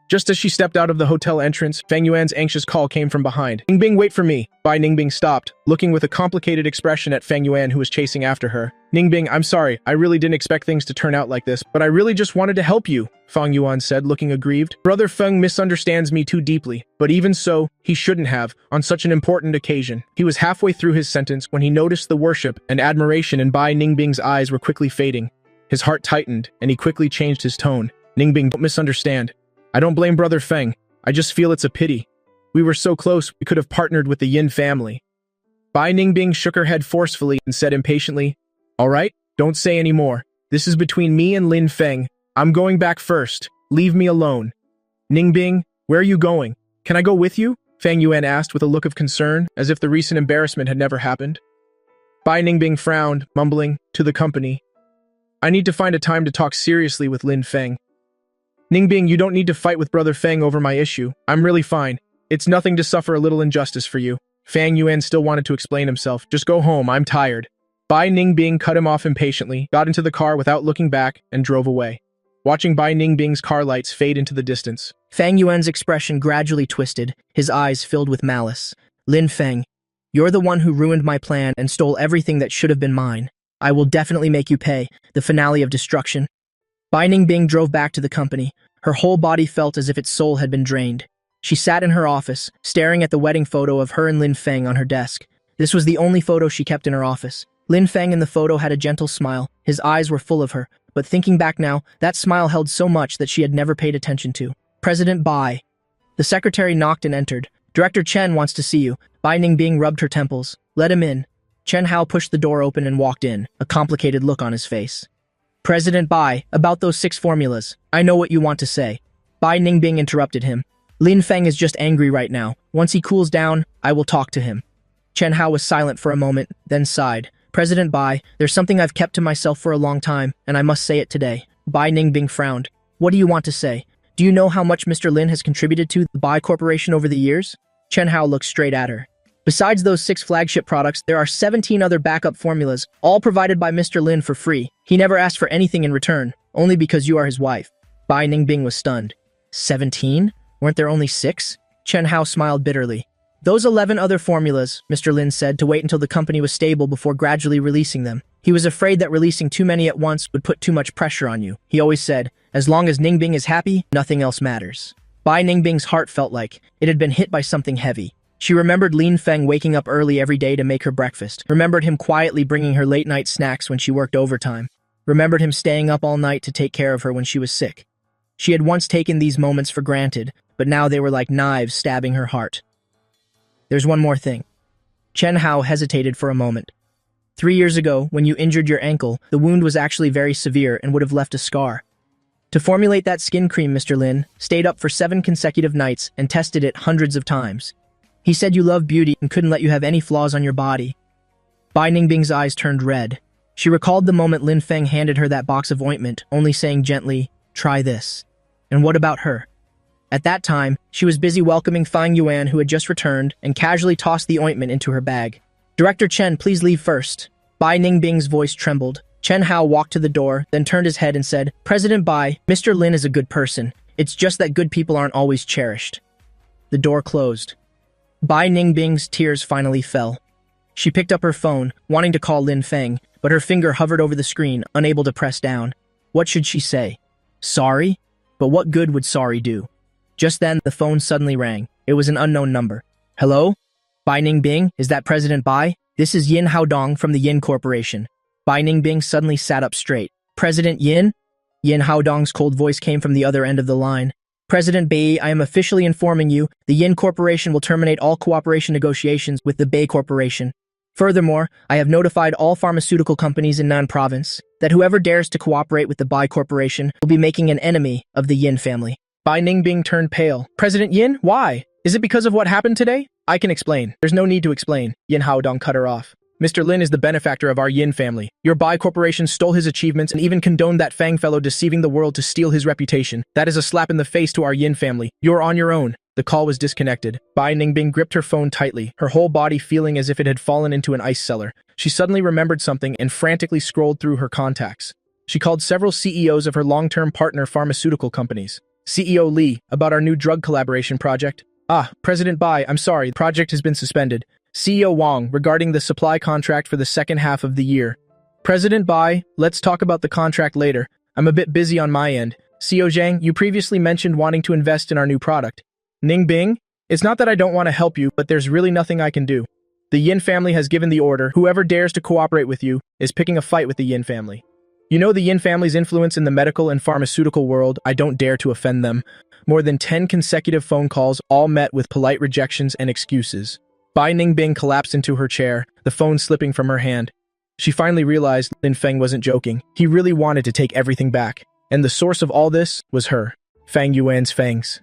Just as she stepped out of the hotel entrance, Fang Yuan's anxious call came from behind. "Ningbing, wait for me." Bai Ningbing stopped, looking with a complicated expression at Fang Yuan, who was chasing after her. "Ningbing, I'm sorry. I really didn't expect things to turn out like this, but I really just wanted to help you," Fang Yuan said, looking aggrieved. "Brother Feng misunderstands me too deeply, but even so, he shouldn't have, on such an important occasion." He was halfway through his sentence when he noticed the worship and admiration in Bai Ningbing's eyes were quickly fading. His heart tightened, and he quickly changed his tone. "Ningbing, don't misunderstand. I don't blame Brother Feng. I just feel it's a pity. We were so close, we could have partnered with the Yin family." Bai Ningbing shook her head forcefully and said impatiently, "All right, don't say any more. This is between me and Lin Feng. I'm going back first. Leave me alone." "Ningbing, where are you going? Can I go with you?" Fang Yuan asked with a look of concern, as if the recent embarrassment had never happened. Bai Ningbing frowned, mumbling, "To the company. I need to find a time to talk seriously with Lin Feng." "Ningbing, you don't need to fight with Brother Feng over my issue. I'm really fine. It's nothing to suffer a little injustice for you." Fang Yuan still wanted to explain himself. "Just go home, I'm tired." Bai Ningbing cut him off impatiently, got into the car without looking back, and drove away. Watching Bai Ningbing's car lights fade into the distance, Fang Yuan's expression gradually twisted, his eyes filled with malice. "Lin Feng, you're the one who ruined my plan and stole everything that should have been mine. I will definitely make you pay, the finale of destruction." Bai Ningbing drove back to the company. Her whole body felt as if its soul had been drained. She sat in her office, staring at the wedding photo of her and Lin Feng on her desk. This was the only photo she kept in her office. Lin Feng in the photo had a gentle smile. His eyes were full of her, but thinking back now, that smile held so much that she had never paid attention to. "President Bai." The secretary knocked and entered. "Director Chen wants to see you." Bai Ningbing rubbed her temples. "Let him in." Chen Hao pushed the door open and walked in, a complicated look on his face. "President Bai, about those 6 formulas. I know what you want to say." Bai Ningbing interrupted him. "Lin Feng is just angry right now. Once he cools down, I will talk to him." Chen Hao was silent for a moment, then sighed. "President Bai, there's something I've kept to myself for a long time, and I must say it today." Bai Ningbing frowned. "What do you want to say? Do you know how much Mr. Lin has contributed to the Bai Corporation over the years?" Chen Hao looked straight at her. "Besides those 6 flagship products, there are 17 other backup formulas, all provided by Mr. Lin for free. He never asked for anything in return, only because you are his wife." Bai Ningbing was stunned. 17? Weren't there only 6? Chen Hao smiled bitterly. "Those 11 other formulas," Mr. Lin said, to wait until the company was stable before gradually releasing them. He was afraid that releasing too many at once would put too much pressure on you. He always said, "As long as Ningbing is happy, nothing else matters." Bai Ningbing's heart felt like it had been hit by something heavy. She remembered Lin Feng waking up early every day to make her breakfast, remembered him quietly bringing her late-night snacks when she worked overtime, remembered him staying up all night to take care of her when she was sick. She had once taken these moments for granted, but now they were like knives stabbing her heart. There's one more thing. Chen Hao hesitated for a moment. 3 years ago, when you injured your ankle, the wound was actually very severe and would have left a scar. To formulate that skin cream, Mr. Lin stayed up for 7 consecutive nights and tested it hundreds of times. He said you love beauty and couldn't let you have any flaws on your body. Bai Ningbing's eyes turned red. She recalled the moment Lin Feng handed her that box of ointment, only saying gently, "Try this." And what about her? At that time, she was busy welcoming Fang Yuan, who had just returned, and casually tossed the ointment into her bag. "Director Chen, please leave first." Bai Ningbing's voice trembled. Chen Hao walked to the door, then turned his head and said, "President Bai, Mr. Lin is a good person. It's just that good people aren't always cherished." The door closed. Bai Ningbing's tears finally fell. She picked up her phone, wanting to call Lin Feng, but her finger hovered over the screen, unable to press down. What should she say? Sorry? But what good would sorry do? Just then, the phone suddenly rang. It was an unknown number. "Hello? Bai Ningbing, is that President Bai? This is Yin Haodong from the Yin Corporation." Bai Ningbing suddenly sat up straight. "President Yin?" Yin Haodong's cold voice came from the other end of the line. "President Bai, I am officially informing you, the Yin Corporation will terminate all cooperation negotiations with the Bai Corporation. Furthermore, I have notified all pharmaceutical companies in Nan Province that whoever dares to cooperate with the Bai Corporation will be making an enemy of the Yin family." Bai Ningbing turned pale. "President Yin, why? Is it because of what happened today?" "I can explain. There's no need to explain." Yin Haodong cut her off. "Mr. Lin is the benefactor of our Yin family. Your Bai Corporation stole his achievements and even condoned that Fang fellow deceiving the world to steal his reputation. That is a slap in the face to our Yin family. You're on your own." The call was disconnected. Bai Ningbing gripped her phone tightly, her whole body feeling as if it had fallen into an ice cellar. She suddenly remembered something and frantically scrolled through her contacts. She called several CEOs of her long-term partner pharmaceutical companies. "CEO Li, about our new drug collaboration project." "Ah, President Bai, I'm sorry, the project has been suspended." "CEO Wang, regarding the supply contract for the second half of the year." "President Bai, let's talk about the contract later. I'm a bit busy on my end." "CEO Zhang, you previously mentioned wanting to invest in our new product." "Ningbing, it's not that I don't want to help you, but there's really nothing I can do. The Yin family has given the order. Whoever dares to cooperate with you is picking a fight with the Yin family. You know the Yin family's influence in the medical and pharmaceutical world. I don't dare to offend them." More than 10 consecutive phone calls, all met with polite rejections and excuses. Bai Ningbing collapsed into her chair, the phone slipping from her hand. She finally realized Lin Feng wasn't joking. He really wanted to take everything back. And the source of all this was her, Fang Yuan's fangs.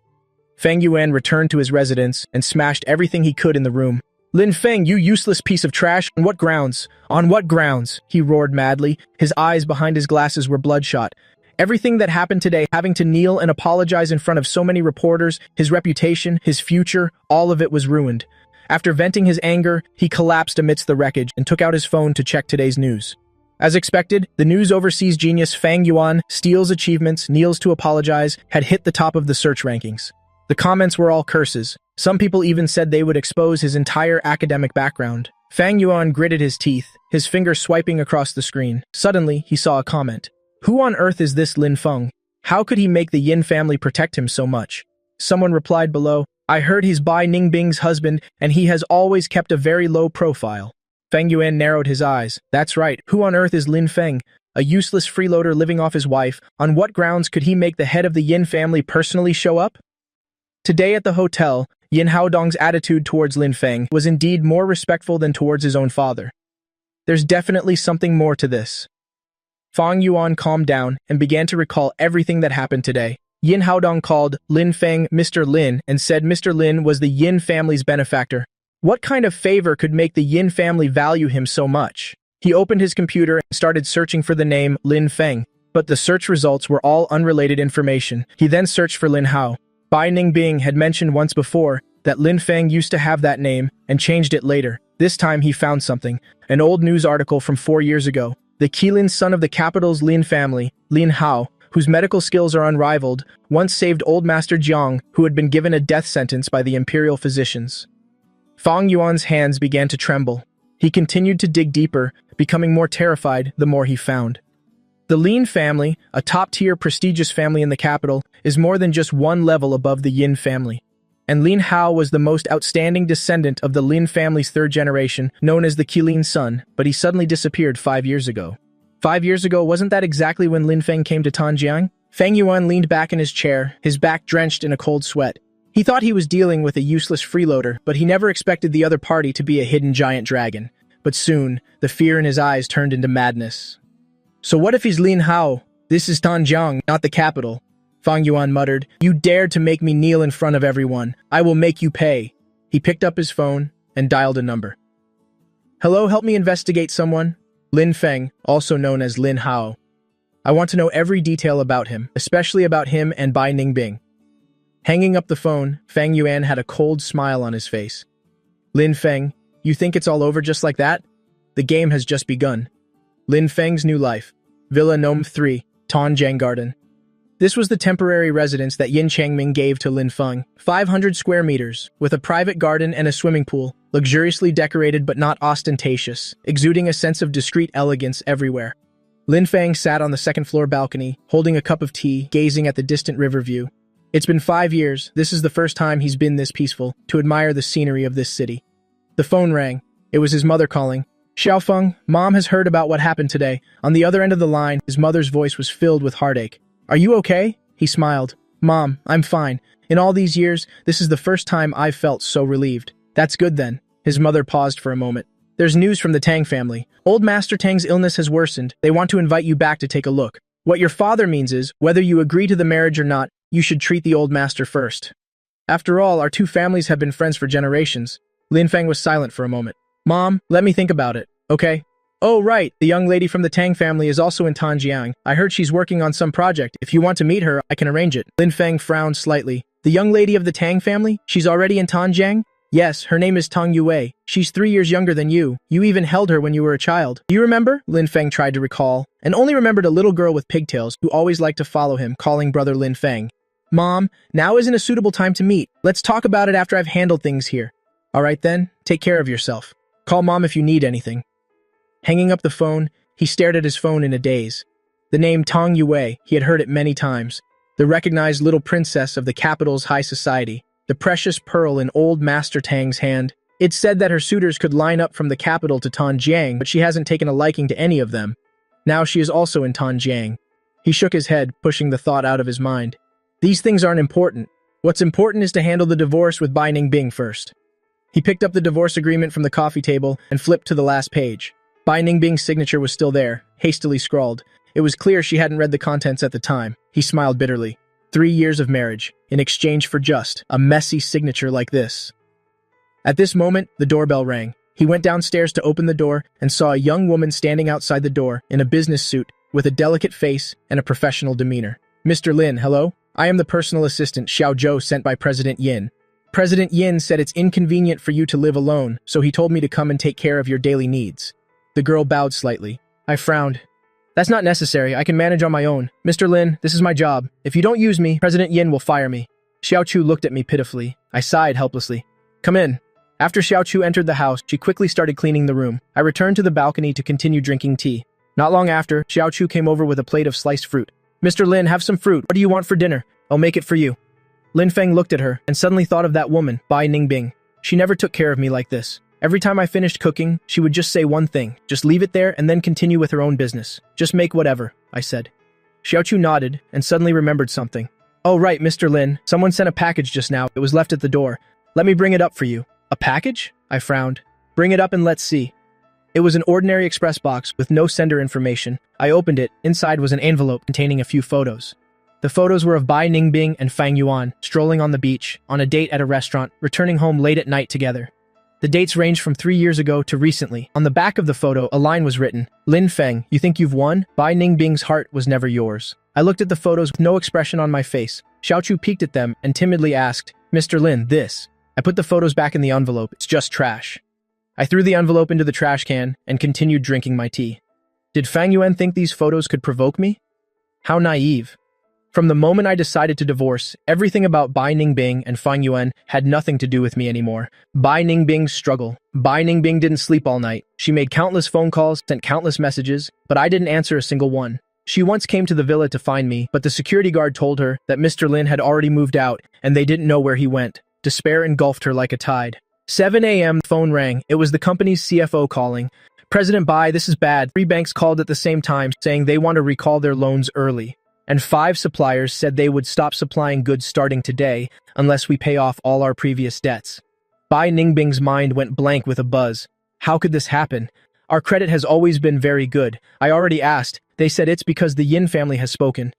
Fang Yuan returned to his residence and smashed everything he could in the room. "Lin Feng, you useless piece of trash! On what grounds? On what grounds?" he roared madly. His eyes behind his glasses were bloodshot. Everything that happened today, having to kneel and apologize in front of so many reporters, his reputation, his future, all of it was ruined. After venting his anger, he collapsed amidst the wreckage and took out his phone to check today's news. As expected, the news overseas genius Fang Yuan steals achievements, kneels to apologize, had hit the top of the search rankings. The comments were all curses. Some people even said they would expose his entire academic background. Fang Yuan gritted his teeth, his finger swiping across the screen. Suddenly, he saw a comment. "Who on earth is this Lin Feng? How could he make the Yin family protect him so much?" Someone replied below, "I heard he's Bai Ningbing's husband, and he has always kept a very low profile." Fang Yuan narrowed his eyes. "That's right. Who on earth is Lin Feng? A useless freeloader living off his wife. On what grounds could he make the head of the Yin family personally show up?" Today at the hotel, Yin Haodong's attitude towards Lin Feng was indeed more respectful than towards his own father. There's definitely something more to this. Fang Yuan calmed down and began to recall everything that happened today. Yin Haodong called Lin Feng Mr. Lin and said Mr. Lin was the Yin family's benefactor. What kind of favor could make the Yin family value him so much? He opened his computer and started searching for the name Lin Feng, but the search results were all unrelated information. He then searched for Lin Hao. Bai Ningbing had mentioned once before that Lin Feng used to have that name and changed it later. This time he found something, an old news article from 4 years ago. The Qilin son of the capital's Lin family, Lin Hao, whose medical skills are unrivaled, once saved old Master Jiang, who had been given a death sentence by the imperial physicians. Fang Yuan's hands began to tremble. He continued to dig deeper, becoming more terrified the more he found. The Lin family, a top-tier prestigious family in the capital, is more than just one level above the Yin family. And Lin Hao was the most outstanding descendant of the Lin family's third generation, known as the Qilin son, but he suddenly disappeared 5 years ago. 5 years ago, wasn't that exactly when Lin Feng came to Tanjiang? Feng Yuan leaned back in his chair, his back drenched in a cold sweat. He thought he was dealing with a useless freeloader, but he never expected the other party to be a hidden giant dragon. But soon, the fear in his eyes turned into madness. So what if he's Lin Hao? This is Tanjiang, not the capital. Feng Yuan muttered, "You dared to make me kneel in front of everyone. I will make you pay." He picked up his phone and dialed a number. "Hello, help me investigate someone." Lin Feng, also known as Lin Hao. "I want to know every detail about him, especially about him and Bai Ningbing." Hanging up the phone, Feng Yuan had a cold smile on his face. "Lin Feng, you think it's all over just like that? The game has just begun." Lin Feng's new life. Villa Gnome 3, Tanjiang Garden. This was the temporary residence that Yin Changming gave to Lin Feng, 500 square meters, with a private garden and a swimming pool, luxuriously decorated but not ostentatious, exuding a sense of discreet elegance everywhere. Lin Feng sat on the second-floor balcony, holding a cup of tea, gazing at the distant river view. It's been 5 years, this is the first time he's been this peaceful, to admire the scenery of this city. The phone rang. It was his mother calling. "Xiaofeng, Mom has heard about what happened today." On the other end of the line, his mother's voice was filled with heartache. "Are you okay?" He smiled. "Mom, I'm fine. In all these years, this is the first time I've felt so relieved." "That's good then." His mother paused for a moment. "There's news from the Tang family. Old Master Tang's illness has worsened. They want to invite you back to take a look. What your father means is, whether you agree to the marriage or not, you should treat the old master first. After all, our two families have been friends for generations." Lin Feng was silent for a moment. "Mom, let me think about it, okay?" "Oh, right, the young lady from the Tang family is also in Tanjiang. I heard she's working on some project. If you want to meet her, I can arrange it." Lin Feng frowned slightly. "The young lady of the Tang family? She's already in Tanjiang?" "Yes, her name is Tang Yue. She's 3 years younger than you. You even held her when you were a child. Do you remember?" Lin Feng tried to recall, and only remembered a little girl with pigtails who always liked to follow him, calling brother Lin Feng. "Mom, now isn't a suitable time to meet. Let's talk about it after I've handled things here." "All right then, take care of yourself. Call Mom if you need anything." Hanging up the phone, he stared at his phone in a daze. The name Tang Yue, he had heard it many times. The recognized little princess of the capital's high society. The precious pearl in old Master Tang's hand. It's said that her suitors could line up from the capital to Tanjiang, but she hasn't taken a liking to any of them. Now she is also in Tanjiang. He shook his head, pushing the thought out of his mind. These things aren't important. What's important is to handle the divorce with Bai Ningbing first. He picked up the divorce agreement from the coffee table and flipped to the last page. Bai Ningbing's signature was still there, hastily scrawled. It was clear she hadn't read the contents at the time. He smiled bitterly. 3 years of marriage, in exchange for just a messy signature like this. At this moment, the doorbell rang. He went downstairs to open the door and saw a young woman standing outside the door in a business suit with a delicate face and a professional demeanor. "Mr. Lin, hello? I am the personal assistant Xiao Zhou sent by President Yin. President Yin said it's inconvenient for you to live alone, so he told me to come and take care of your daily needs." The girl bowed slightly. I frowned. "That's not necessary. I can manage on my own. Mr. Lin, this is my job. If you don't use me, President Yin will fire me." Xiao Chu looked at me pitifully. I sighed helplessly. "Come in." After Xiao Chu entered the house, she quickly started cleaning the room. I returned to the balcony to continue drinking tea. Not long after, Xiao Chu came over with a plate of sliced fruit. "Mr. Lin, have some fruit. What do you want for dinner? I'll make it for you." Lin Feng looked at her and suddenly thought of that woman, Bai Ningbing. She never took care of me like this. Every time I finished cooking, she would just say one thing, just leave it there and then continue with her own business. "Just make whatever," I said. Xiao Chu nodded and suddenly remembered something. "Oh right, Mr. Lin, someone sent a package just now. It was left at the door. Let me bring it up for you." "A package?" I frowned. "Bring it up and let's see." It was an ordinary express box with no sender information. I opened it. Inside was an envelope containing a few photos. The photos were of Bai Ningbing and Feng Yuan, strolling on the beach, on a date at a restaurant, returning home late at night together. The dates ranged from 3 years ago to recently. On the back of the photo, a line was written, "Lin Feng, you think you've won? Bai Ningbing's heart was never yours." I looked at the photos with no expression on my face. Xiao Chu peeked at them and timidly asked, "Mr. Lin, this?" I put the photos back in the envelope. "It's just trash." I threw the envelope into the trash can and continued drinking my tea. Did Feng Yuan think these photos could provoke me? How naive. From the moment I decided to divorce, everything about Bai Ningbing and Feng Yuan had nothing to do with me anymore. Bai Ningbing's struggle. Bai Ningbing didn't sleep all night. She made countless phone calls, sent countless messages, but I didn't answer a single one. She once came to the villa to find me, but the security guard told her that Mr. Lin had already moved out and they didn't know where he went. Despair engulfed her like a tide. 7 a.m. phone rang. It was the company's CFO calling. "President Bai, this is bad. 3 banks called at the same time saying they want to recall their loans early." and 5 suppliers said they would stop supplying goods starting today unless we pay off all our previous debts. Bai Ningbing's mind went blank with a buzz. How could this happen? Our credit has always been very good. I already asked. They said it's because the Yin family has spoken.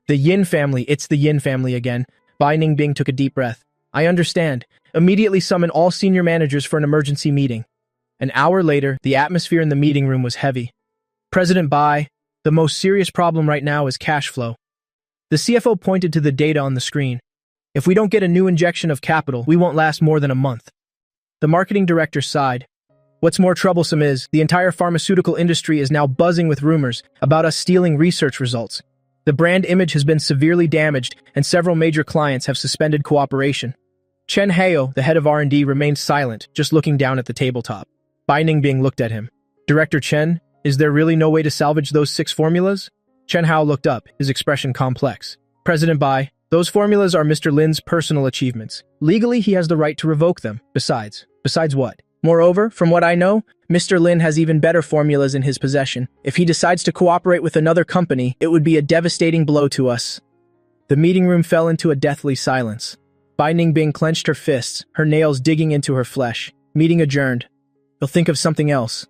The Yin family, it's the Yin family again. Bai Ningbing took a deep breath. I understand. Immediately summon all senior managers for an emergency meeting. An hour later, the atmosphere in the meeting room was heavy. President Bai, the most serious problem right now is cash flow. The CFO pointed to the data on the screen. If we don't get a new injection of capital, we won't last more than a month. The marketing director sighed. What's more troublesome is, the entire pharmaceutical industry is now buzzing with rumors about us stealing research results. The brand image has been severely damaged, and several major clients have suspended cooperation. Chen Hao, the head of R&D, remained silent, just looking down at the tabletop. Bai Ningbing looked at him. Director Chen, is there really no way to salvage those 6 formulas? Chen Hao looked up, his expression complex. President Bai, those formulas are Mr. Lin's personal achievements. Legally, he has the right to revoke them. Besides what? Moreover, from what I know, Mr. Lin has even better formulas in his possession. If he decides to cooperate with another company, it would be a devastating blow to us. The meeting room fell into a deathly silence. Bai Ningbing clenched her fists, her nails digging into her flesh. Meeting adjourned. You'll think of something else.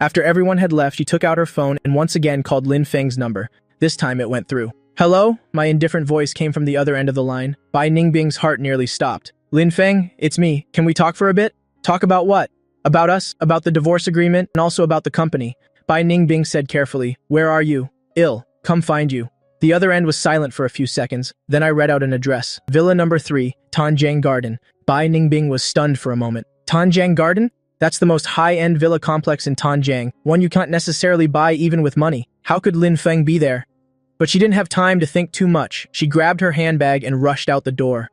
After everyone had left, she took out her phone and once again called Lin Feng's number. This time it went through. Hello? My indifferent voice came from the other end of the line. Bai Ningbing's heart nearly stopped. Lin Feng, it's me. Can we talk for a bit? Talk about what? About us, about the divorce agreement, and also about the company. Bai Ningbing said carefully, Where are you? Ill. Come find you. The other end was silent for a few seconds. Then I read out an address. Villa number 3, Tanjiang Garden. Bai Ningbing was stunned for a moment. Tanjiang Garden? That's the most high-end villa complex in Tanjiang, one you can't necessarily buy even with money. How could Lin Feng be there? But she didn't have time to think too much. She grabbed her handbag and rushed out the door.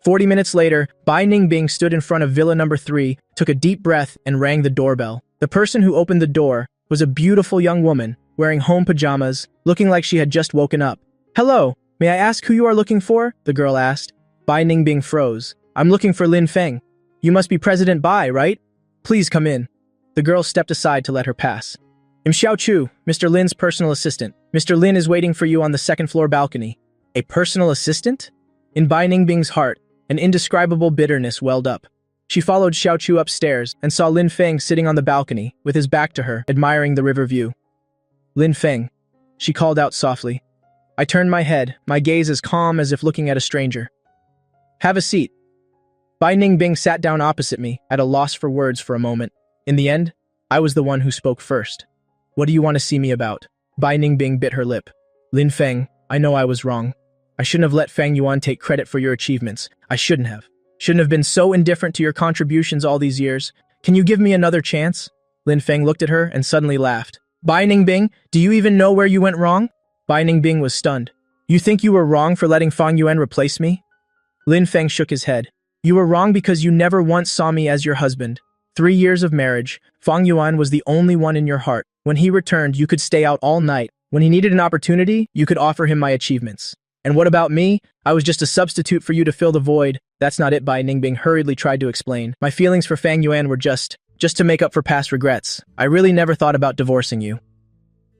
40 minutes later, Bai Ningbing stood in front of Villa number 3, took a deep breath, and rang the doorbell. The person who opened the door was a beautiful young woman, wearing home pajamas, looking like she had just woken up. Hello, may I ask who you are looking for? The girl asked. Bai Ningbing froze. I'm looking for Lin Feng. You must be President Bai, right? Please come in. The girl stepped aside to let her pass. I'm Xiao Chu, Mr. Lin's personal assistant. Mr. Lin is waiting for you on the second-floor balcony. A personal assistant? In Bai Ningbing's heart, an indescribable bitterness welled up. She followed Xiao Chu upstairs and saw Lin Feng sitting on the balcony, with his back to her, admiring the river view. Lin Feng, she called out softly. I turned my head, my gaze as calm as if looking at a stranger. Have a seat. Bai Ningbing sat down opposite me, at a loss for words for a moment. In the end, I was the one who spoke first. What do you want to see me about? Bai Ningbing bit her lip. Lin Feng, I know I was wrong. I shouldn't have let Feng Yuan take credit for your achievements. I shouldn't have. Shouldn't have been so indifferent to your contributions all these years. Can you give me another chance? Lin Feng looked at her and suddenly laughed. Bai Ningbing, do you even know where you went wrong? Bai Ningbing was stunned. You think you were wrong for letting Feng Yuan replace me? Lin Feng shook his head. You were wrong because you never once saw me as your husband. 3 years of marriage, Feng Yuan was the only one in your heart. When he returned, you could stay out all night. When he needed an opportunity, you could offer him my achievements. And what about me? I was just a substitute for you to fill the void. That's not it, Bai Ningbing hurriedly tried to explain. My feelings for Feng Yuan were just to make up for past regrets. I really never thought about divorcing you.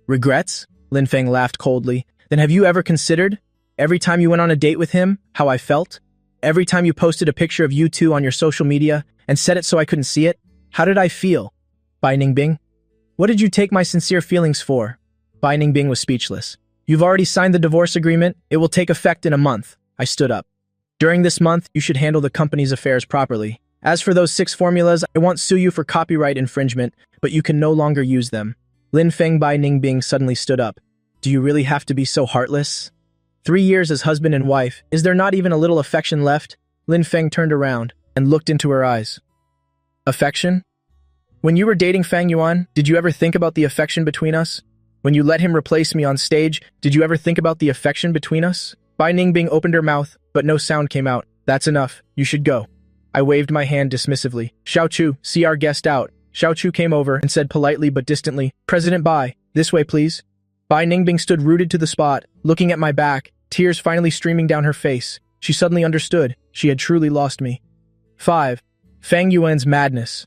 Regrets? Lin Feng laughed coldly. Then have you ever considered, every time you went on a date with him, how I felt? Every time you posted a picture of you two on your social media and said it so I couldn't see it? How did I feel? Bai Ningbing? What did you take my sincere feelings for? Bai Ningbing was speechless. You've already signed the divorce agreement. It will take effect in a month. I stood up. During this month, you should handle the company's affairs properly. As for those 6 formulas, I won't sue you for copyright infringement, but you can no longer use them. Lin Feng Bai Ningbing suddenly stood up. Do you really have to be so heartless? 3 years as husband and wife, is there not even a little affection left? Lin Feng turned around and looked into her eyes. Affection? When you were dating Feng Yuan, did you ever think about the affection between us? When you let him replace me on stage, did you ever think about the affection between us? Bai Ningbing opened her mouth, but no sound came out. That's enough. You should go. I waved my hand dismissively. Xiao Chu, see our guest out. Xiao Chu came over and said politely but distantly, President Bai, this way please. Bai Ningbing stood rooted to the spot, looking at my back, tears finally streaming down her face. She suddenly understood. She had truly lost me. 5. Feng Yuan's madness.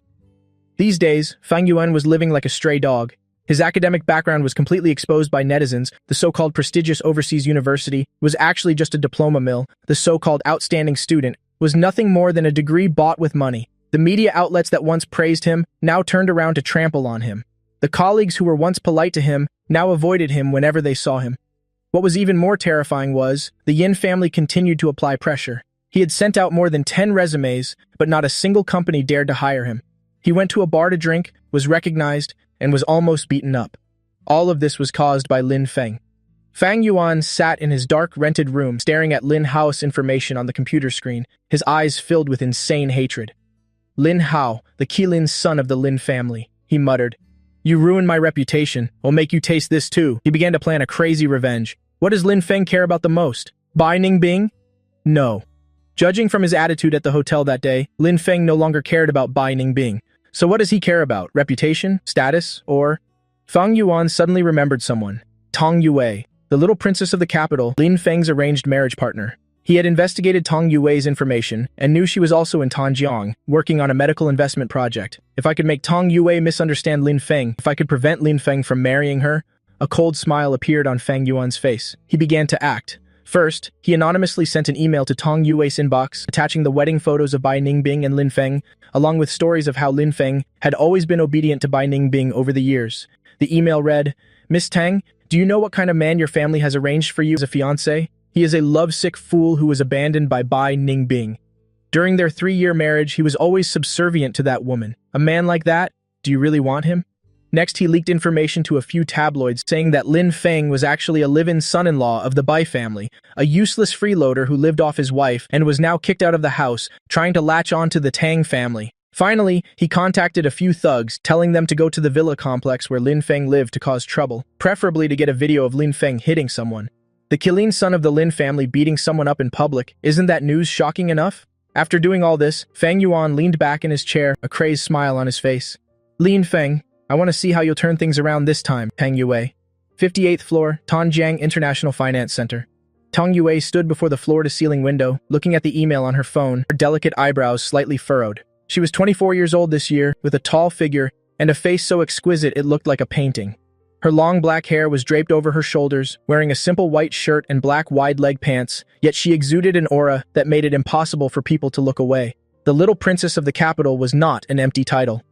These days, Feng Yuan was living like a stray dog. His academic background was completely exposed by netizens. The so-called prestigious overseas university was actually just a diploma mill. The so-called outstanding student was nothing more than a degree bought with money. The media outlets that once praised him now turned around to trample on him. The colleagues who were once polite to him now avoided him whenever they saw him. What was even more terrifying was, the Yin family continued to apply pressure. He had sent out more than 10 resumes, but not a single company dared to hire him. He went to a bar to drink, was recognized, and was almost beaten up. All of this was caused by Lin Feng. Fang Yuan sat in his dark, rented room, staring at Lin Hao's information on the computer screen, his eyes filled with insane hatred. Lin Hao, the Qilin's son of the Lin family, he muttered. You ruined my reputation. I'll make you taste this too. He began to plan a crazy revenge. What does Lin Feng care about the most? Bai Ningbing? No. Judging from his attitude at the hotel that day, Lin Feng no longer cared about Bai Ningbing. So what does he care about? Reputation? Status? Or? Fang Yuan suddenly remembered someone. Tong Yue, the little princess of the capital, Lin Feng's arranged marriage partner. He had investigated Tong Yue's information and knew she was also in Tanjiang, working on a medical investment project. If I could make Tong Yue misunderstand Lin Feng, if I could prevent Lin Feng from marrying her, a cold smile appeared on Fang Yuan's face. He began to act. First, he anonymously sent an email to Tong Yue's inbox, attaching the wedding photos of Bai Ningbing and Lin Feng, along with stories of how Lin Feng had always been obedient to Bai Ningbing over the years. The email read, Miss Tang, do you know what kind of man your family has arranged for you as a fiancé? He is a lovesick fool who was abandoned by Bai Ningbing. During their 3-year marriage, he was always subservient to that woman. A man like that? Do you really want him? Next, he leaked information to a few tabloids saying that Lin Feng was actually a live-in son-in-law of the Bai family, a useless freeloader who lived off his wife and was now kicked out of the house, trying to latch on to the Tang family. Finally, he contacted a few thugs, telling them to go to the villa complex where Lin Feng lived to cause trouble, preferably to get a video of Lin Feng hitting someone. The Qilin son of the Lin family beating someone up in public, isn't that news shocking enough? After doing all this, Fang Yuan leaned back in his chair, a crazed smile on his face. Lin Feng, I want to see how you'll turn things around this time, Tang Yue. 58th floor, Tanjiang International Finance Center. Tang Yue stood before the floor-to-ceiling window, looking at the email on her phone, her delicate eyebrows slightly furrowed. She was 24 years old this year, with a tall figure and a face so exquisite it looked like a painting. Her long black hair was draped over her shoulders, wearing a simple white shirt and black wide-leg pants, yet she exuded an aura that made it impossible for people to look away. The little princess of the capital was not an empty title.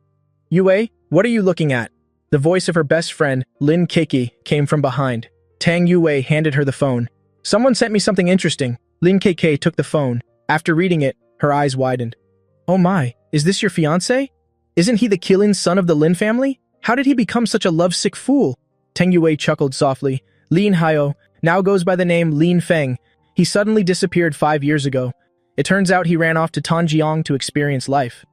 Yue, what are you looking at? The voice of her best friend, Lin Keiki, came from behind. Tang Yue handed her the phone. Someone sent me something interesting. Lin Keiki took the phone. After reading it, her eyes widened. Oh my, is this your fiancé? Isn't he the Qilin son of the Lin family? How did he become such a lovesick fool? Tang Yue chuckled softly. Lin Hao now goes by the name Lin Feng. He suddenly disappeared 5 years ago. It turns out he ran off to Tanjiang to experience life.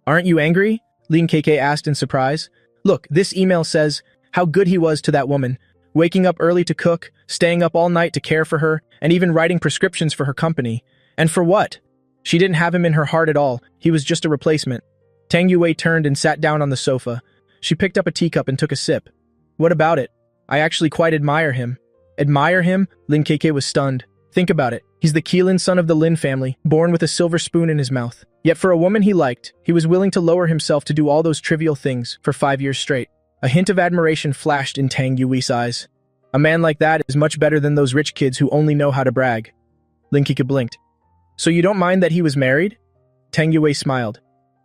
Aren't you angry? Lin Keiki asked in surprise. Look, this email says how good he was to that woman, waking up early to cook, staying up all night to care for her, and even writing prescriptions for her company. And for what? She didn't have him in her heart at all. He was just a replacement. Tang Yue turned and sat down on the sofa. She picked up a teacup and took a sip. What about it? I actually quite admire him. Admire him? Lin Keiki was stunned. Think about it. He's the Qilin son of the Lin family, born with a silver spoon in his mouth. Yet for a woman he liked, he was willing to lower himself to do all those trivial things for 5 years straight. A hint of admiration flashed in Tang Yue's eyes. A man like that is much better than those rich kids who only know how to brag. Lin Keiki blinked. So you don't mind that he was married? Tang Yue smiled.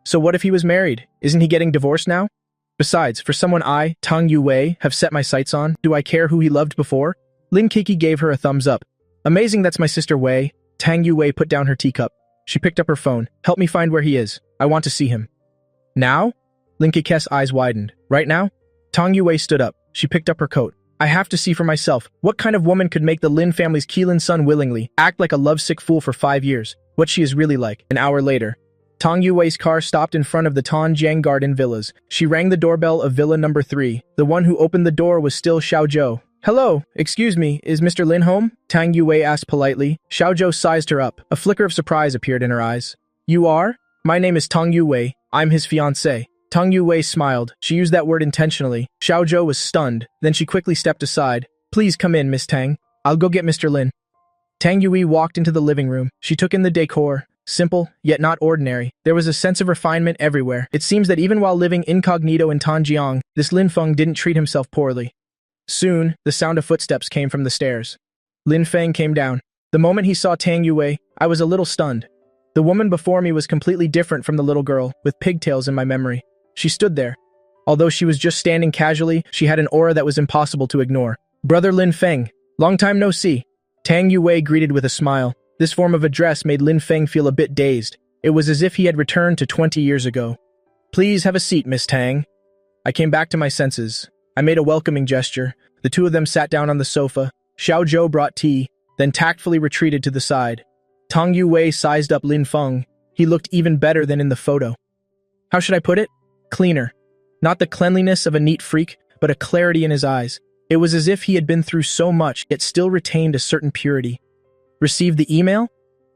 So what if he was married? Isn't he getting divorced now? Besides, for someone I, Tang Yue, have set my sights on, do I care who he loved before? Lin Keiki gave her a thumbs up. Amazing, that's my sister Wei. Tang Yue put down her teacup. She picked up her phone. Help me find where he is. I want to see him. Now? Lin Keiki's eyes widened. Right now? Tang Yue stood up. She picked up her coat. I have to see for myself. What kind of woman could make the Lin family's Qilin son willingly act like a lovesick fool for 5 years? What she is really like. An hour later, Tang Yue's car stopped in front of the Tanjiang Garden Villas. She rang the doorbell of Villa number 3. The one who opened the door was still Xiao Zhou. Hello, excuse me, is Mr. Lin home? Tang Yue asked politely. Xiao Zhou sized her up. A flicker of surprise appeared in her eyes. You are? My name is Tang Yue. I'm his fiancé. Tang Yue smiled. She used that word intentionally. Xiao Zhou was stunned. Then she quickly stepped aside. Please come in, Miss Tang. I'll go get Mr. Lin. Tang Yue walked into the living room. She took in the decor, simple, yet not ordinary. There was a sense of refinement everywhere. It seems that even while living incognito in Tanjiang, this Lin Feng didn't treat himself poorly. Soon, the sound of footsteps came from the stairs. Lin Feng came down. The moment he saw Tang Yue, I was a little stunned. The woman before me was completely different from the little girl, with pigtails in my memory. She stood there. Although she was just standing casually, she had an aura that was impossible to ignore. "Brother Lin Feng, long time no see." Tang Yue greeted with a smile. This form of address made Lin Feng feel a bit dazed. It was as if he had returned to 20 years ago. "Please have a seat, Miss Tang." I came back to my senses. I made a welcoming gesture. The two of them sat down on the sofa. Xiao Zhou brought tea, then tactfully retreated to the side. Tang Yue sized up Lin Feng. He looked even better than in the photo. How should I put it? Cleaner. Not the cleanliness of a neat freak, but a clarity in his eyes. It was as if he had been through so much, yet still retained a certain purity. "Received the email?"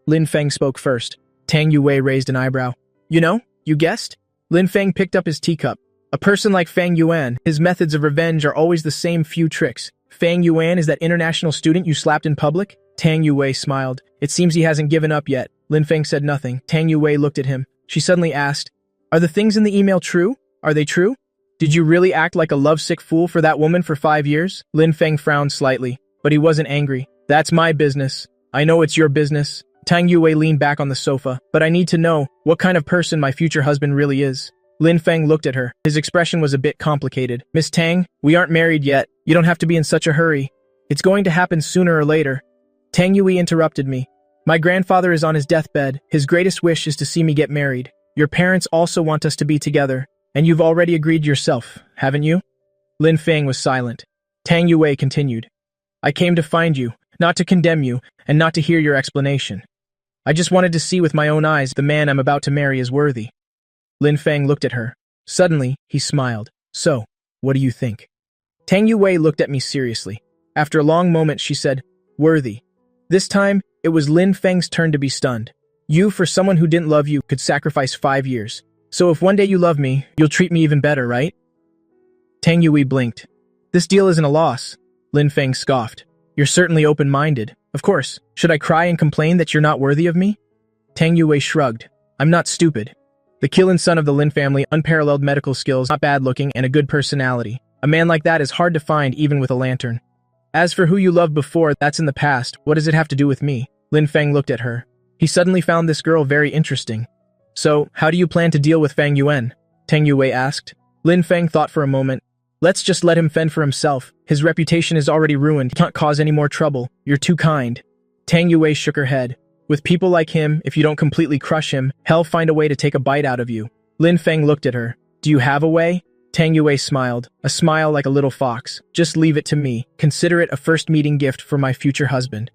Lin Feng spoke first. Tang Yue raised an eyebrow. "You know, you guessed?" Lin Feng picked up his teacup. A person like Fang Yuan, his methods of revenge are always the same few tricks. Fang Yuan is that international student you slapped in public? Tang Yue smiled. It seems he hasn't given up yet. Lin Feng said nothing. Tang Yue looked at him. She suddenly asked, "Are the things in the email true? Are they true? Did you really act like a lovesick fool for that woman for 5 years?" Lin Feng frowned slightly, but he wasn't angry. "That's my business. I know it's your business." Tang Yue leaned back on the sofa. "But I need to know what kind of person my future husband really is." Lin Feng looked at her. His expression was a bit complicated. "Miss Tang, we aren't married yet. You don't have to be in such a hurry. It's going to happen sooner or later." Tang Yue interrupted me. "My grandfather is on his deathbed. His greatest wish is to see me get married. Your parents also want us to be together, and you've already agreed yourself, haven't you?" Lin Feng was silent. Tang Yue continued. "I came to find you, not to condemn you, and not to hear your explanation. I just wanted to see with my own eyes the man I'm about to marry is worthy." Lin Feng looked at her. Suddenly, he smiled. "So, what do you think?" Tang Yue looked at me seriously. After a long moment, she said, "Worthy." This time, it was Lin Feng's turn to be stunned. "You, for someone who didn't love you, could sacrifice 5 years. So if one day you love me, you'll treat me even better, right?" Tang Yue blinked. "This deal isn't a loss." Lin Feng scoffed. "You're certainly open-minded. Of course. Should I cry and complain that you're not worthy of me?" Tang Yue shrugged. "I'm not stupid. The Qilin son of the Lin family, unparalleled medical skills, not bad-looking, and a good personality. A man like that is hard to find even with a lantern. As for who you loved before, that's in the past. What does it have to do with me?" Lin Feng looked at her. He suddenly found this girl very interesting. "So, how do you plan to deal with Fang Yuan?" Tang Yue asked. Lin Feng thought for a moment. "Let's just let him fend for himself. His reputation is already ruined. He can't cause any more trouble. You're too kind." Tang Yue shook her head. "With people like him, if you don't completely crush him, he'll find a way to take a bite out of you." Lin Feng looked at her. "Do you have a way?" Tang Yue smiled, a smile like a little fox. "Just leave it to me. Consider it a first meeting gift for my future husband."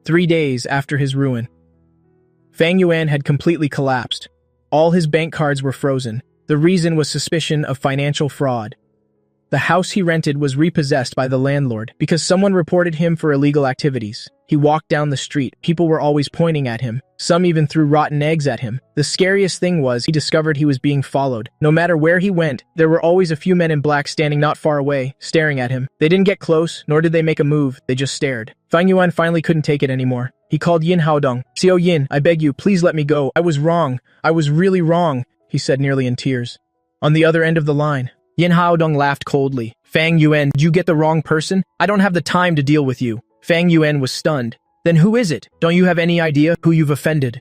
3 days after his ruin, Fang Yuan had completely collapsed. All his bank cards were frozen. The reason was suspicion of financial fraud. The house he rented was repossessed by the landlord because someone reported him for illegal activities. He walked down the street. People were always pointing at him. Some even threw rotten eggs at him. The scariest thing was he discovered he was being followed. No matter where he went, there were always a few men in black standing not far away, staring at him. They didn't get close, nor did they make a move. They just stared. Fang Yuan finally couldn't take it anymore. He called Yin Haodong. "Xiao Yin, I beg you, please let me go. I was wrong. I was really wrong," he said nearly in tears. On the other end of the line, Yin Haodong laughed coldly. "Fang Yuan, did you get the wrong person? I don't have the time to deal with you." Fang Yuan was stunned. "Then who is it? Don't you have any idea who you've offended?"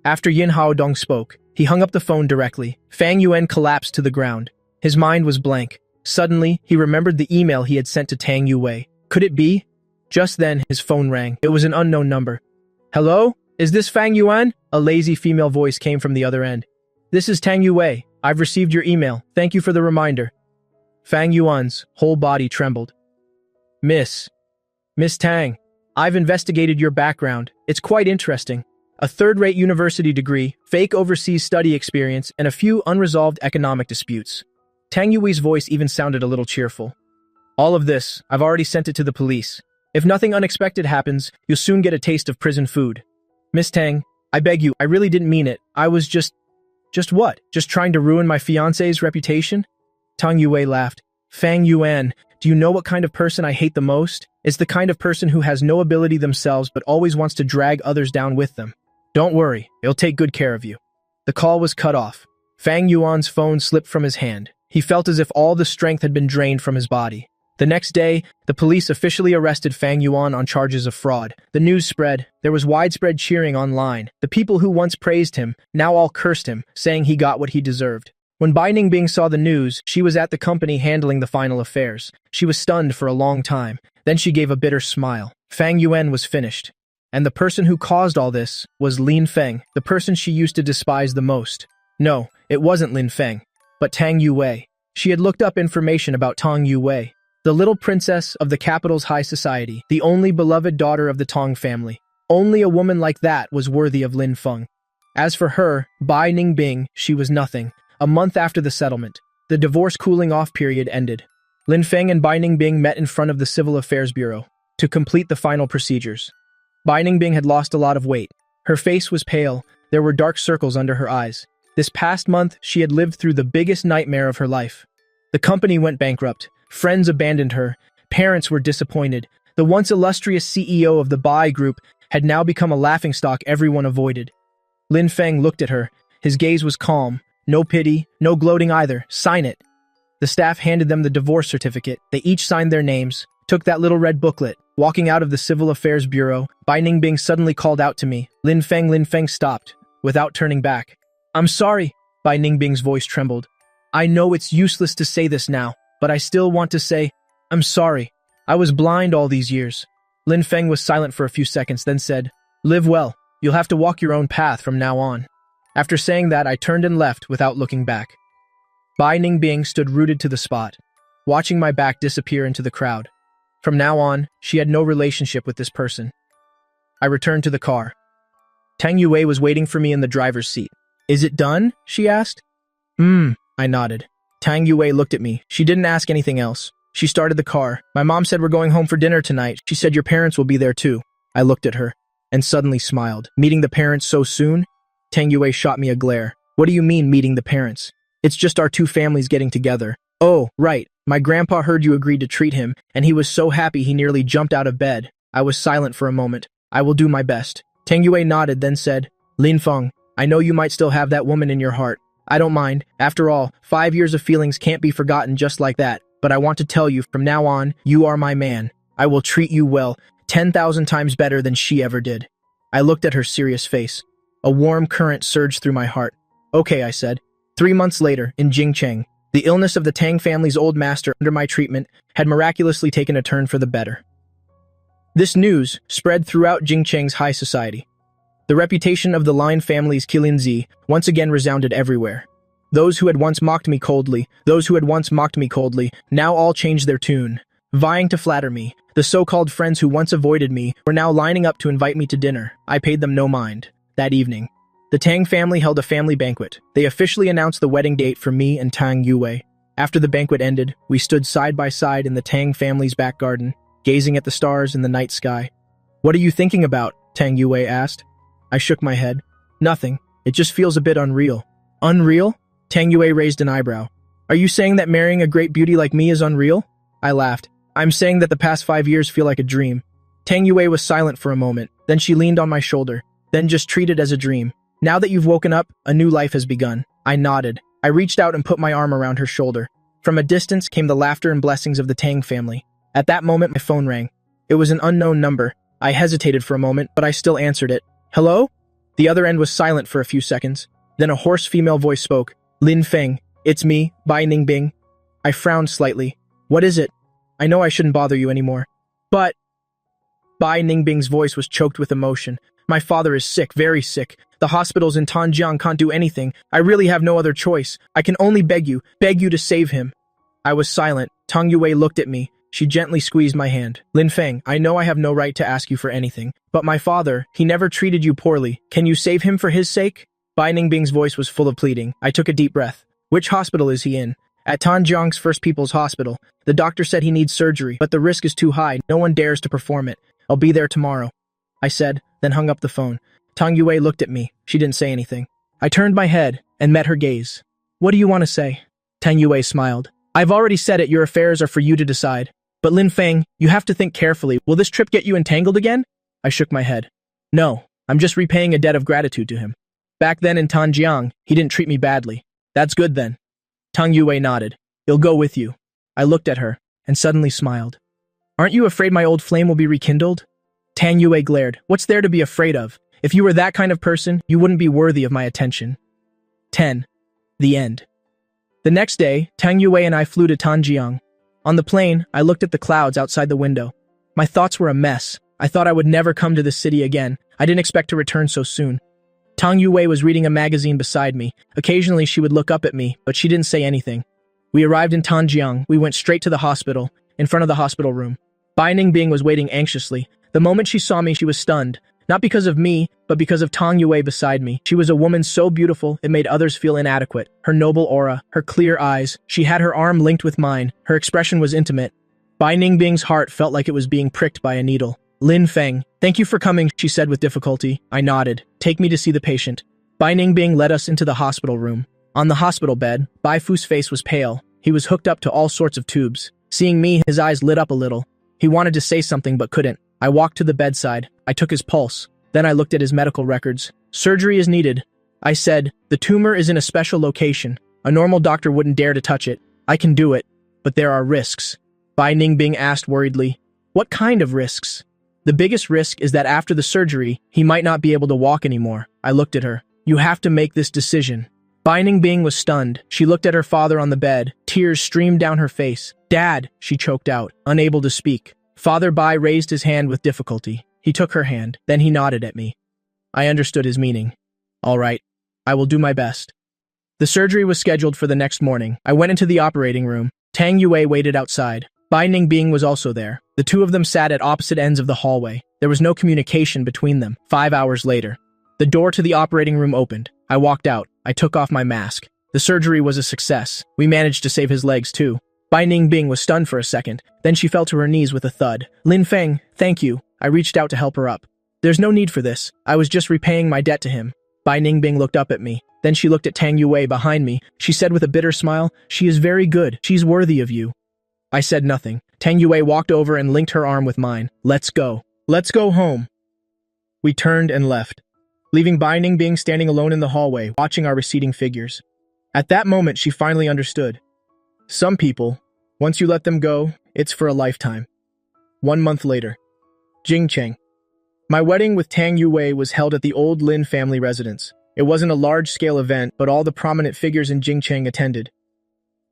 After Yin Haodong spoke, he hung up the phone directly. Fang Yuan collapsed to the ground. His mind was blank. Suddenly, he remembered the email he had sent to Tang Yue. Could it be? Just then, his phone rang. It was an unknown number. "Hello? Is this Fang Yuan?" A lazy female voice came from the other end. "This is Tang Yue. I've received your email. Thank you for the reminder." Fang Yuan's whole body trembled. Miss Tang, I've investigated your background. It's quite interesting. A third-rate university degree, fake overseas study experience, and a few unresolved economic disputes." Tang Yue's voice even sounded a little cheerful. "All of this, I've already sent it to the police. If nothing unexpected happens, you'll soon get a taste of prison food. Miss Tang, I beg you, I really didn't mean it. I was just what? Just trying to ruin my fiancé's reputation?" Tang Yue laughed. "Fang Yuan, do you know what kind of person I hate the most? It's the kind of person who has no ability themselves but always wants to drag others down with them. Don't worry, he'll take good care of you. The call was cut off. Fang Yuan's phone slipped from his hand. He felt as if all the strength had been drained from his body. The next day, the police officially arrested Fang Yuan on charges of fraud. The news spread. There was widespread cheering online. The people who once praised him now all cursed him, saying he got what he deserved. When Bai Ningbing saw the news, she was at the company handling the final affairs. She was stunned for a long time. Then she gave a bitter smile. Fang Yuan was finished. And the person who caused all this was Lin Feng, the person she used to despise the most. No, it wasn't Lin Feng, but Tang Yue. She had looked up information about Tang Yue, the little princess of the capital's high society, the only beloved daughter of the Tang family. Only a woman like that was worthy of Lin Feng. As for her, Bai Ningbing, she was nothing. A month after the settlement, the divorce cooling-off period ended. Lin Feng and Bai Ningbing met in front of the Civil Affairs Bureau to complete the final procedures. Bai Ningbing had lost a lot of weight. Her face was pale. There were dark circles under her eyes. This past month, she had lived through the biggest nightmare of her life. The company went bankrupt. Friends abandoned her. Parents were disappointed. The once illustrious CEO of the Bai Group had now become a laughingstock everyone avoided. Lin Feng looked at her. His gaze was calm. No pity, no gloating either. Sign it. The staff handed them the divorce certificate. They each signed their names, took that little red booklet. Walking out of the Civil Affairs Bureau, Bai Ningbing suddenly called out to me. Lin Feng stopped, without turning back. I'm sorry, Bai Ningbing's voice trembled. I know it's useless to say this now, but I still want to say, I'm sorry. I was blind all these years. Lin Feng was silent for a few seconds, then said, Live well. You'll have to walk your own path from now on. After saying that, I turned and left without looking back. Bai Ningbing stood rooted to the spot, watching my back disappear into the crowd. From now on, she had no relationship with this person. I returned to the car. Tang Yue was waiting for me in the driver's seat. Is it done? She asked. I nodded. Tang Yue looked at me. She didn't ask anything else. She started the car. My mom said we're going home for dinner tonight. She said your parents will be there too. I looked at her and suddenly smiled. Meeting the parents so soon? Tang Yue shot me a glare. What do you mean, meeting the parents? It's just our two families getting together. Oh, right. My grandpa heard you agreed to treat him, and he was so happy he nearly jumped out of bed. I was silent for a moment. I will do my best. Tang Yue nodded, then said, Lin Feng, I know you might still have that woman in your heart. I don't mind. After all, 5 years of feelings can't be forgotten just like that. But I want to tell you, from now on, you are my man. I will treat you well, 10,000 times better than she ever did. I looked at her serious face. A warm current surged through my heart. Okay, I said. 3 months later, in Jingcheng, the illness of the Tang family's old master under my treatment had miraculously taken a turn for the better. This news spread throughout Jingcheng's high society. The reputation of the Lin family's Qilinzi once again resounded everywhere. Those who had once mocked me coldly, now all changed their tune, vying to flatter me. The so-called friends who once avoided me were now lining up to invite me to dinner. I paid them no mind. That evening, the Tang family held a family banquet. They officially announced the wedding date for me and Tang Yue. After the banquet ended, we stood side by side in the Tang family's back garden, gazing at the stars in the night sky. What are you thinking about? Tang Yue asked. I shook my head. Nothing. It just feels a bit unreal. Unreal? Tang Yue raised an eyebrow. Are you saying that marrying a great beauty like me is unreal? I laughed. I'm saying that the past 5 years feel like a dream. Tang Yue was silent for a moment. Then she leaned on my shoulder. Then just treat it as a dream. Now that you've woken up, a new life has begun. I nodded. I reached out and put my arm around her shoulder. From a distance came the laughter and blessings of the Tang family. At that moment, my phone rang. It was an unknown number. I hesitated for a moment, but I still answered it. Hello? The other end was silent for a few seconds. Then a hoarse female voice spoke. Lin Feng, it's me, Bai Ningbing. I frowned slightly. What is it? I know I shouldn't bother you anymore. But... Bai Ningbing's voice was choked with emotion. My father is sick, very sick. The hospitals in Tanjiang can't do anything. I really have no other choice. I can only beg you to save him. I was silent. Tang Yue looked at me. She gently squeezed my hand. Lin Feng, I know I have no right to ask you for anything, but my father, he never treated you poorly. Can you save him for his sake? Bai Ningbing's voice was full of pleading. I took a deep breath. Which hospital is he in? At Tanjiang's First People's Hospital. The doctor said he needs surgery, but the risk is too high. No one dares to perform it. I'll be there tomorrow, I said, then hung up the phone. Tang Yue looked at me. She didn't say anything. I turned my head and met her gaze. What do you want to say? Tang Yue smiled. I've already said it, your affairs are for you to decide. But Lin Feng, you have to think carefully. Will this trip get you entangled again? I shook my head. No, I'm just repaying a debt of gratitude to him. Back then in Tanjiang, he didn't treat me badly. That's good then. Tang Yue nodded. He'll go with you. I looked at her and suddenly smiled. Aren't you afraid my old flame will be rekindled? Tang Yue glared. What's there to be afraid of? If you were that kind of person, you wouldn't be worthy of my attention. 10. The end. The next day, Tang Yue and I flew to Tanjiang. On the plane, I looked at the clouds outside the window. My thoughts were a mess. I thought I would never come to this city again. I didn't expect to return so soon. Tang Yue was reading a magazine beside me. Occasionally, she would look up at me, but she didn't say anything. We arrived in Tanjiang. We went straight to the hospital, in front of the hospital room. Bai Ningbing was waiting anxiously. The moment she saw me, she was stunned. Not because of me, but because of Tang Yue beside me. She was a woman so beautiful, it made others feel inadequate. Her noble aura, her clear eyes. She had her arm linked with mine. Her expression was intimate. Bai Ningbing's heart felt like it was being pricked by a needle. Lin Feng, thank you for coming, she said with difficulty. I nodded. Take me to see the patient. Bai Ningbing led us into the hospital room. On the hospital bed, Bai Fu's face was pale. He was hooked up to all sorts of tubes. Seeing me, his eyes lit up a little. He wanted to say something but couldn't. I walked to the bedside. I took his pulse. Then I looked at his medical records. Surgery is needed. I said, the tumor is in a special location. A normal doctor wouldn't dare to touch it. I can do it, but there are risks. Bai Ningbing asked worriedly. What kind of risks? The biggest risk is that after the surgery, he might not be able to walk anymore. I looked at her. You have to make this decision. Bai Ningbing was stunned. She looked at her father on the bed. Tears streamed down her face. Dad, she choked out, unable to speak. Father Bai raised his hand with difficulty. He took her hand. Then he nodded at me. I understood his meaning. All right. I will do my best. The surgery was scheduled for the next morning. I went into the operating room. Tang Yue waited outside. Bai Ningbing was also there. The two of them sat at opposite ends of the hallway. There was no communication between them. 5 hours later, the door to the operating room opened. I walked out. I took off my mask. The surgery was a success. We managed to save his legs too. Bai Ningbing was stunned for a second. Then she fell to her knees with a thud. Lin Feng, thank you. I reached out to help her up. There's no need for this. I was just repaying my debt to him. Bai Ningbing looked up at me. Then she looked at Tang Yue behind me. She said with a bitter smile, she is very good. She's worthy of you. I said nothing. Tang Yue walked over and linked her arm with mine. Let's go. Let's go home. We turned and left, leaving Bai Ningbing standing alone in the hallway, watching our receding figures. At that moment, she finally understood. Some people, once you let them go, it's for a lifetime. 1 month later. Jingcheng. My wedding with Tang Yue was held at the old Lin family residence. It wasn't a large-scale event, but all the prominent figures in Jingcheng attended.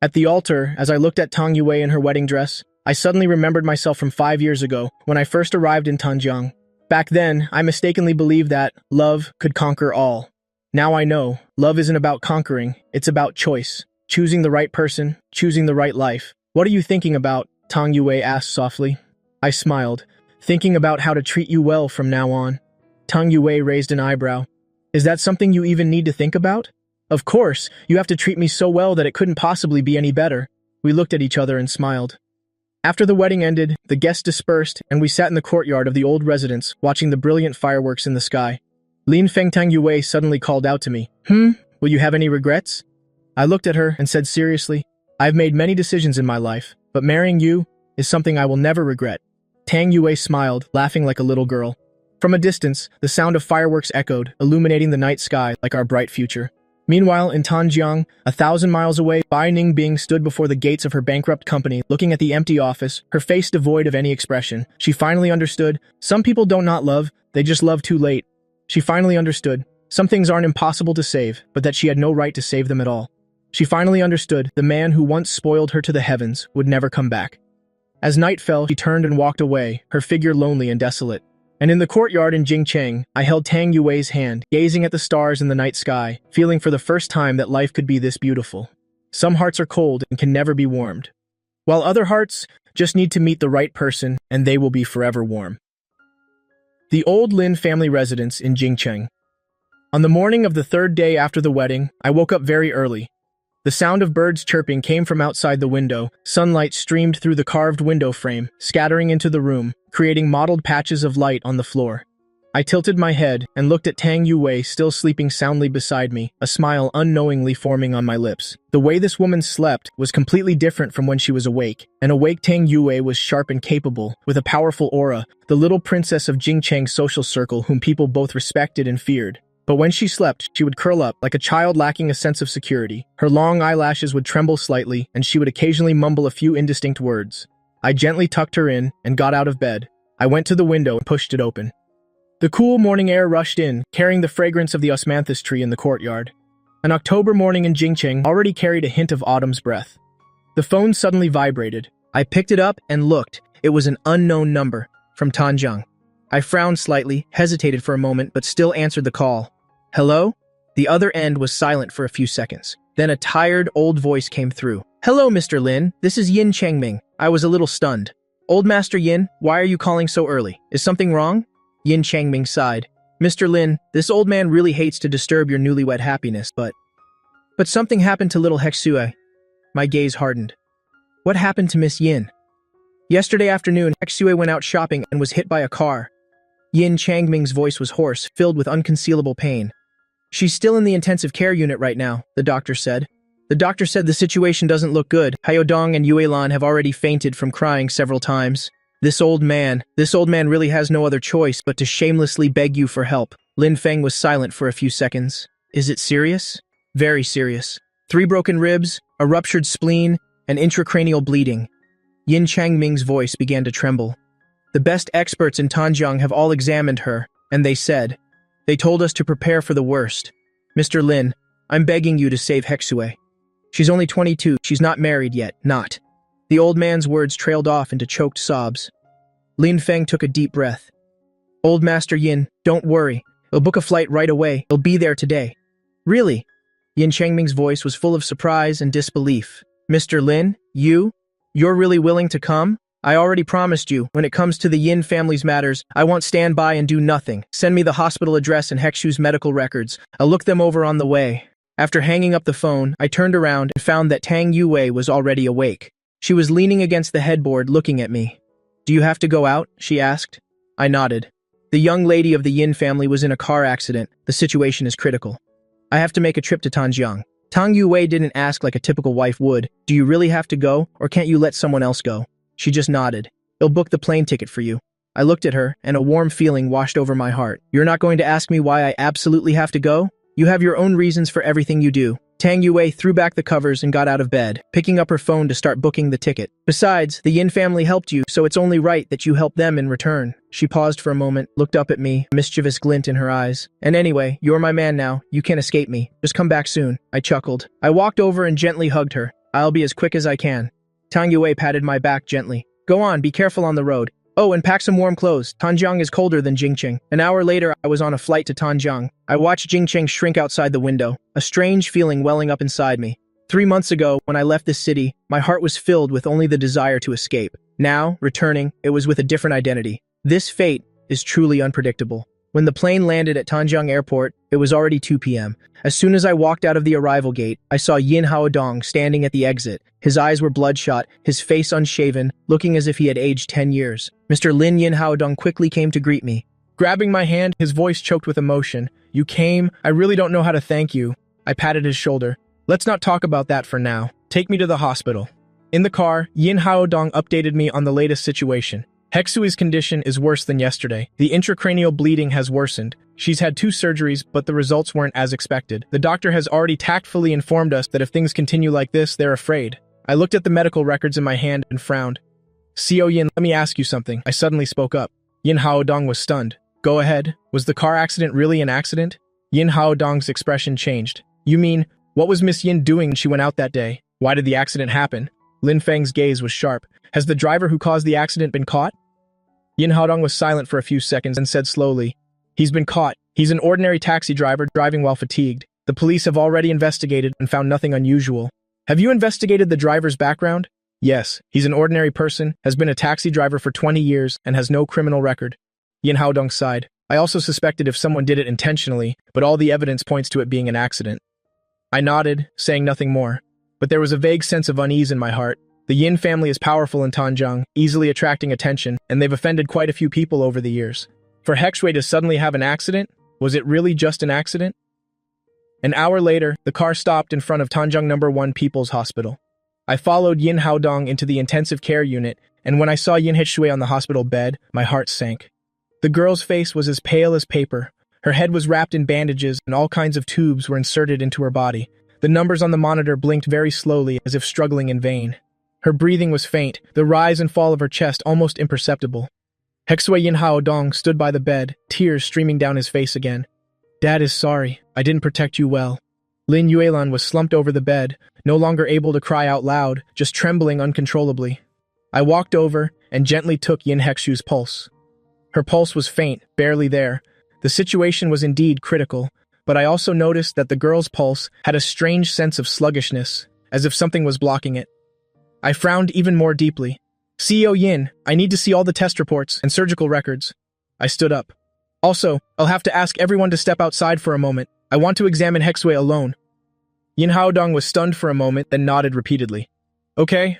At the altar, as I looked at Tang Yue in her wedding dress, I suddenly remembered myself from 5 years ago, when I first arrived in Tanjiang. Back then, I mistakenly believed that love could conquer all. Now I know, love isn't about conquering, it's about choice. Choosing the right person, choosing the right life. What are you thinking about? Tang Yue asked softly. I smiled, thinking about how to treat you well from now on. Tang Yue raised an eyebrow. Is that something you even need to think about? Of course, you have to treat me so well that it couldn't possibly be any better. We looked at each other and smiled. After the wedding ended, the guests dispersed, and we sat in the courtyard of the old residence, watching the brilliant fireworks in the sky. Lin Feng Tang Yue suddenly called out to me. Will you have any regrets? I looked at her and said seriously, I've made many decisions in my life, but marrying you is something I will never regret. Tang Yue smiled, laughing like a little girl. From a distance, the sound of fireworks echoed, illuminating the night sky like our bright future. Meanwhile, in Tanjiang, 1,000 miles away, Bai Ningbing stood before the gates of her bankrupt company, looking at the empty office, her face devoid of any expression. She finally understood. Some people don't not love, they just love too late. She finally understood. Some things aren't impossible to save, but that she had no right to save them at all. She finally understood the man who once spoiled her to the heavens would never come back. As night fell, she turned and walked away, her figure lonely and desolate. And in the courtyard in Jingcheng, I held Tang Yue's hand, gazing at the stars in the night sky, feeling for the first time that life could be this beautiful. Some hearts are cold and can never be warmed, while other hearts just need to meet the right person and they will be forever warm. The old Lin family residence in Jingcheng. On the morning of the 3rd day after the wedding, I woke up very early. The sound of birds chirping came from outside the window. Sunlight streamed through the carved window frame, scattering into the room, creating mottled patches of light on the floor. I tilted my head and looked at Tang Yue still sleeping soundly beside me, a smile unknowingly forming on my lips. The way this woman slept was completely different from when she was awake. An awake Tang Yue was sharp and capable, with a powerful aura, the little princess of Jingcheng's social circle whom people both respected and feared. But when she slept, she would curl up like a child lacking a sense of security. Her long eyelashes would tremble slightly, and she would occasionally mumble a few indistinct words. I gently tucked her in and got out of bed. I went to the window and pushed it open. The cool morning air rushed in, carrying the fragrance of the osmanthus tree in the courtyard. An October morning in Jingcheng already carried a hint of autumn's breath. The phone suddenly vibrated. I picked it up and looked. It was an unknown number, from Tanjiang. I frowned slightly, hesitated for a moment, but still answered the call. Hello? The other end was silent for a few seconds. Then a tired, old voice came through. Hello, Mr. Lin. This is Yin Changming. I was a little stunned. Old Master Yin, why are you calling so early? Is something wrong? Yin Changming sighed. Mr. Lin, this old man really hates to disturb your newlywed happiness, but something happened to little Hexue. My gaze hardened. What happened to Miss Yin? Yesterday afternoon, Hexue went out shopping and was hit by a car. Yin Changming's voice was hoarse, filled with unconcealable pain. She's still in the intensive care unit right now, the doctor said. The doctor said the situation doesn't look good. Haodong and Yuelan have already fainted from crying several times. This old man really has no other choice but to shamelessly beg you for help. Lin Feng was silent for a few seconds. Is it serious? Very serious. 3 broken ribs, a ruptured spleen, and intracranial bleeding. Yin Changming's voice began to tremble. The best experts in Tanjiang have all examined her, and they told us to prepare for the worst. Mr. Lin, I'm begging you to save Hexue. She's only 22, she's not married yet, not. The old man's words trailed off into choked sobs. Lin Feng took a deep breath. Old Master Yin, don't worry. I'll book a flight right away. I'll be there today. Really? Yin Changming's voice was full of surprise and disbelief. Mr. Lin, you're really willing to come? I already promised you, when it comes to the Yin family's matters, I won't stand by and do nothing. Send me the hospital address and Hexue's medical records. I'll look them over on the way. After hanging up the phone, I turned around and found that Tang Yue was already awake. She was leaning against the headboard looking at me. Do you have to go out? She asked. I nodded. The young lady of the Yin family was in a car accident. The situation is critical. I have to make a trip to Tanjiang. Tang Yue didn't ask like a typical wife would. Do you really have to go, or can't you let someone else go? She just nodded. I'll book the plane ticket for you. I looked at her, and a warm feeling washed over my heart. You're not going to ask me why I absolutely have to go? You have your own reasons for everything you do. Tang Yue threw back the covers and got out of bed, picking up her phone to start booking the ticket. Besides, the Yin family helped you, so it's only right that you help them in return. She paused for a moment, looked up at me, a mischievous glint in her eyes. And anyway, you're my man now. You can't escape me. Just come back soon. I chuckled. I walked over and gently hugged her. I'll be as quick as I can. Tang Yue patted my back gently. Go on, be careful on the road. Oh, and pack some warm clothes. Tanjiang is colder than Jingcheng. An hour later, I was on a flight to Tanjiang. I watched Jingcheng shrink outside the window, a strange feeling welling up inside me. 3 months ago, when I left this city, my heart was filled with only the desire to escape. Now, returning, it was with a different identity. This fate is truly unpredictable. When the plane landed at Tanjiang Airport, it was already 2 p.m. As soon as I walked out of the arrival gate, I saw Yin Haodong standing at the exit. His eyes were bloodshot, his face unshaven, looking as if he had aged 10 years. Mr. Lin Yin Haodong quickly came to greet me. Grabbing my hand, his voice choked with emotion. You came? I really don't know how to thank you. I patted his shoulder. Let's not talk about that for now. Take me to the hospital. In the car, Yin Haodong updated me on the latest situation. Hexue's condition is worse than yesterday. The intracranial bleeding has worsened. She's had 2 surgeries, but the results weren't as expected. The doctor has already tactfully informed us that if things continue like this, they're afraid. I looked at the medical records in my hand and frowned. Xiao Yin, let me ask you something. I suddenly spoke up. Yin Haodong was stunned. Go ahead. Was the car accident really an accident? Yin Haodong's expression changed. You mean, what was Miss Yin doing when she went out that day? Why did the accident happen? Lin Feng's gaze was sharp. Has the driver who caused the accident been caught? Yin Haodong was silent for a few seconds and said slowly, He's been caught. He's an ordinary taxi driver driving while fatigued. The police have already investigated and found nothing unusual. Have you investigated the driver's background? Yes, he's an ordinary person, has been a taxi driver for 20 years, and has no criminal record. Yin Haodong sighed. I also suspected if someone did it intentionally, but all the evidence points to it being an accident. I nodded, saying nothing more. But there was a vague sense of unease in my heart. The Yin family is powerful in Tanjiang, easily attracting attention, and they've offended quite a few people over the years. For Hexway to suddenly have an accident? Was it really just an accident? An hour later, the car stopped in front of Tanjung No. 1 People's Hospital. I followed Yin Haodong into the intensive care unit, and when I saw Yin Hexway on the hospital bed, my heart sank. The girl's face was as pale as paper. Her head was wrapped in bandages, and all kinds of tubes were inserted into her body. The numbers on the monitor blinked very slowly, as if struggling in vain. Her breathing was faint, the rise and fall of her chest almost imperceptible. Hexway Yin Haodong stood by the bed, tears streaming down his face again. Dad is sorry. I didn't protect you well. Lin Yuelan was slumped over the bed, no longer able to cry out loud, just trembling uncontrollably. I walked over and gently took Yin Hexu's pulse. Her pulse was faint, barely there. The situation was indeed critical, but I also noticed that the girl's pulse had a strange sense of sluggishness, as if something was blocking it. I frowned even more deeply. CEO Yin, I need to see all the test reports and surgical records. I stood up. Also, I'll have to ask everyone to step outside for a moment. I want to examine Hexway alone. Yin Haodong was stunned for a moment, then nodded repeatedly. Okay,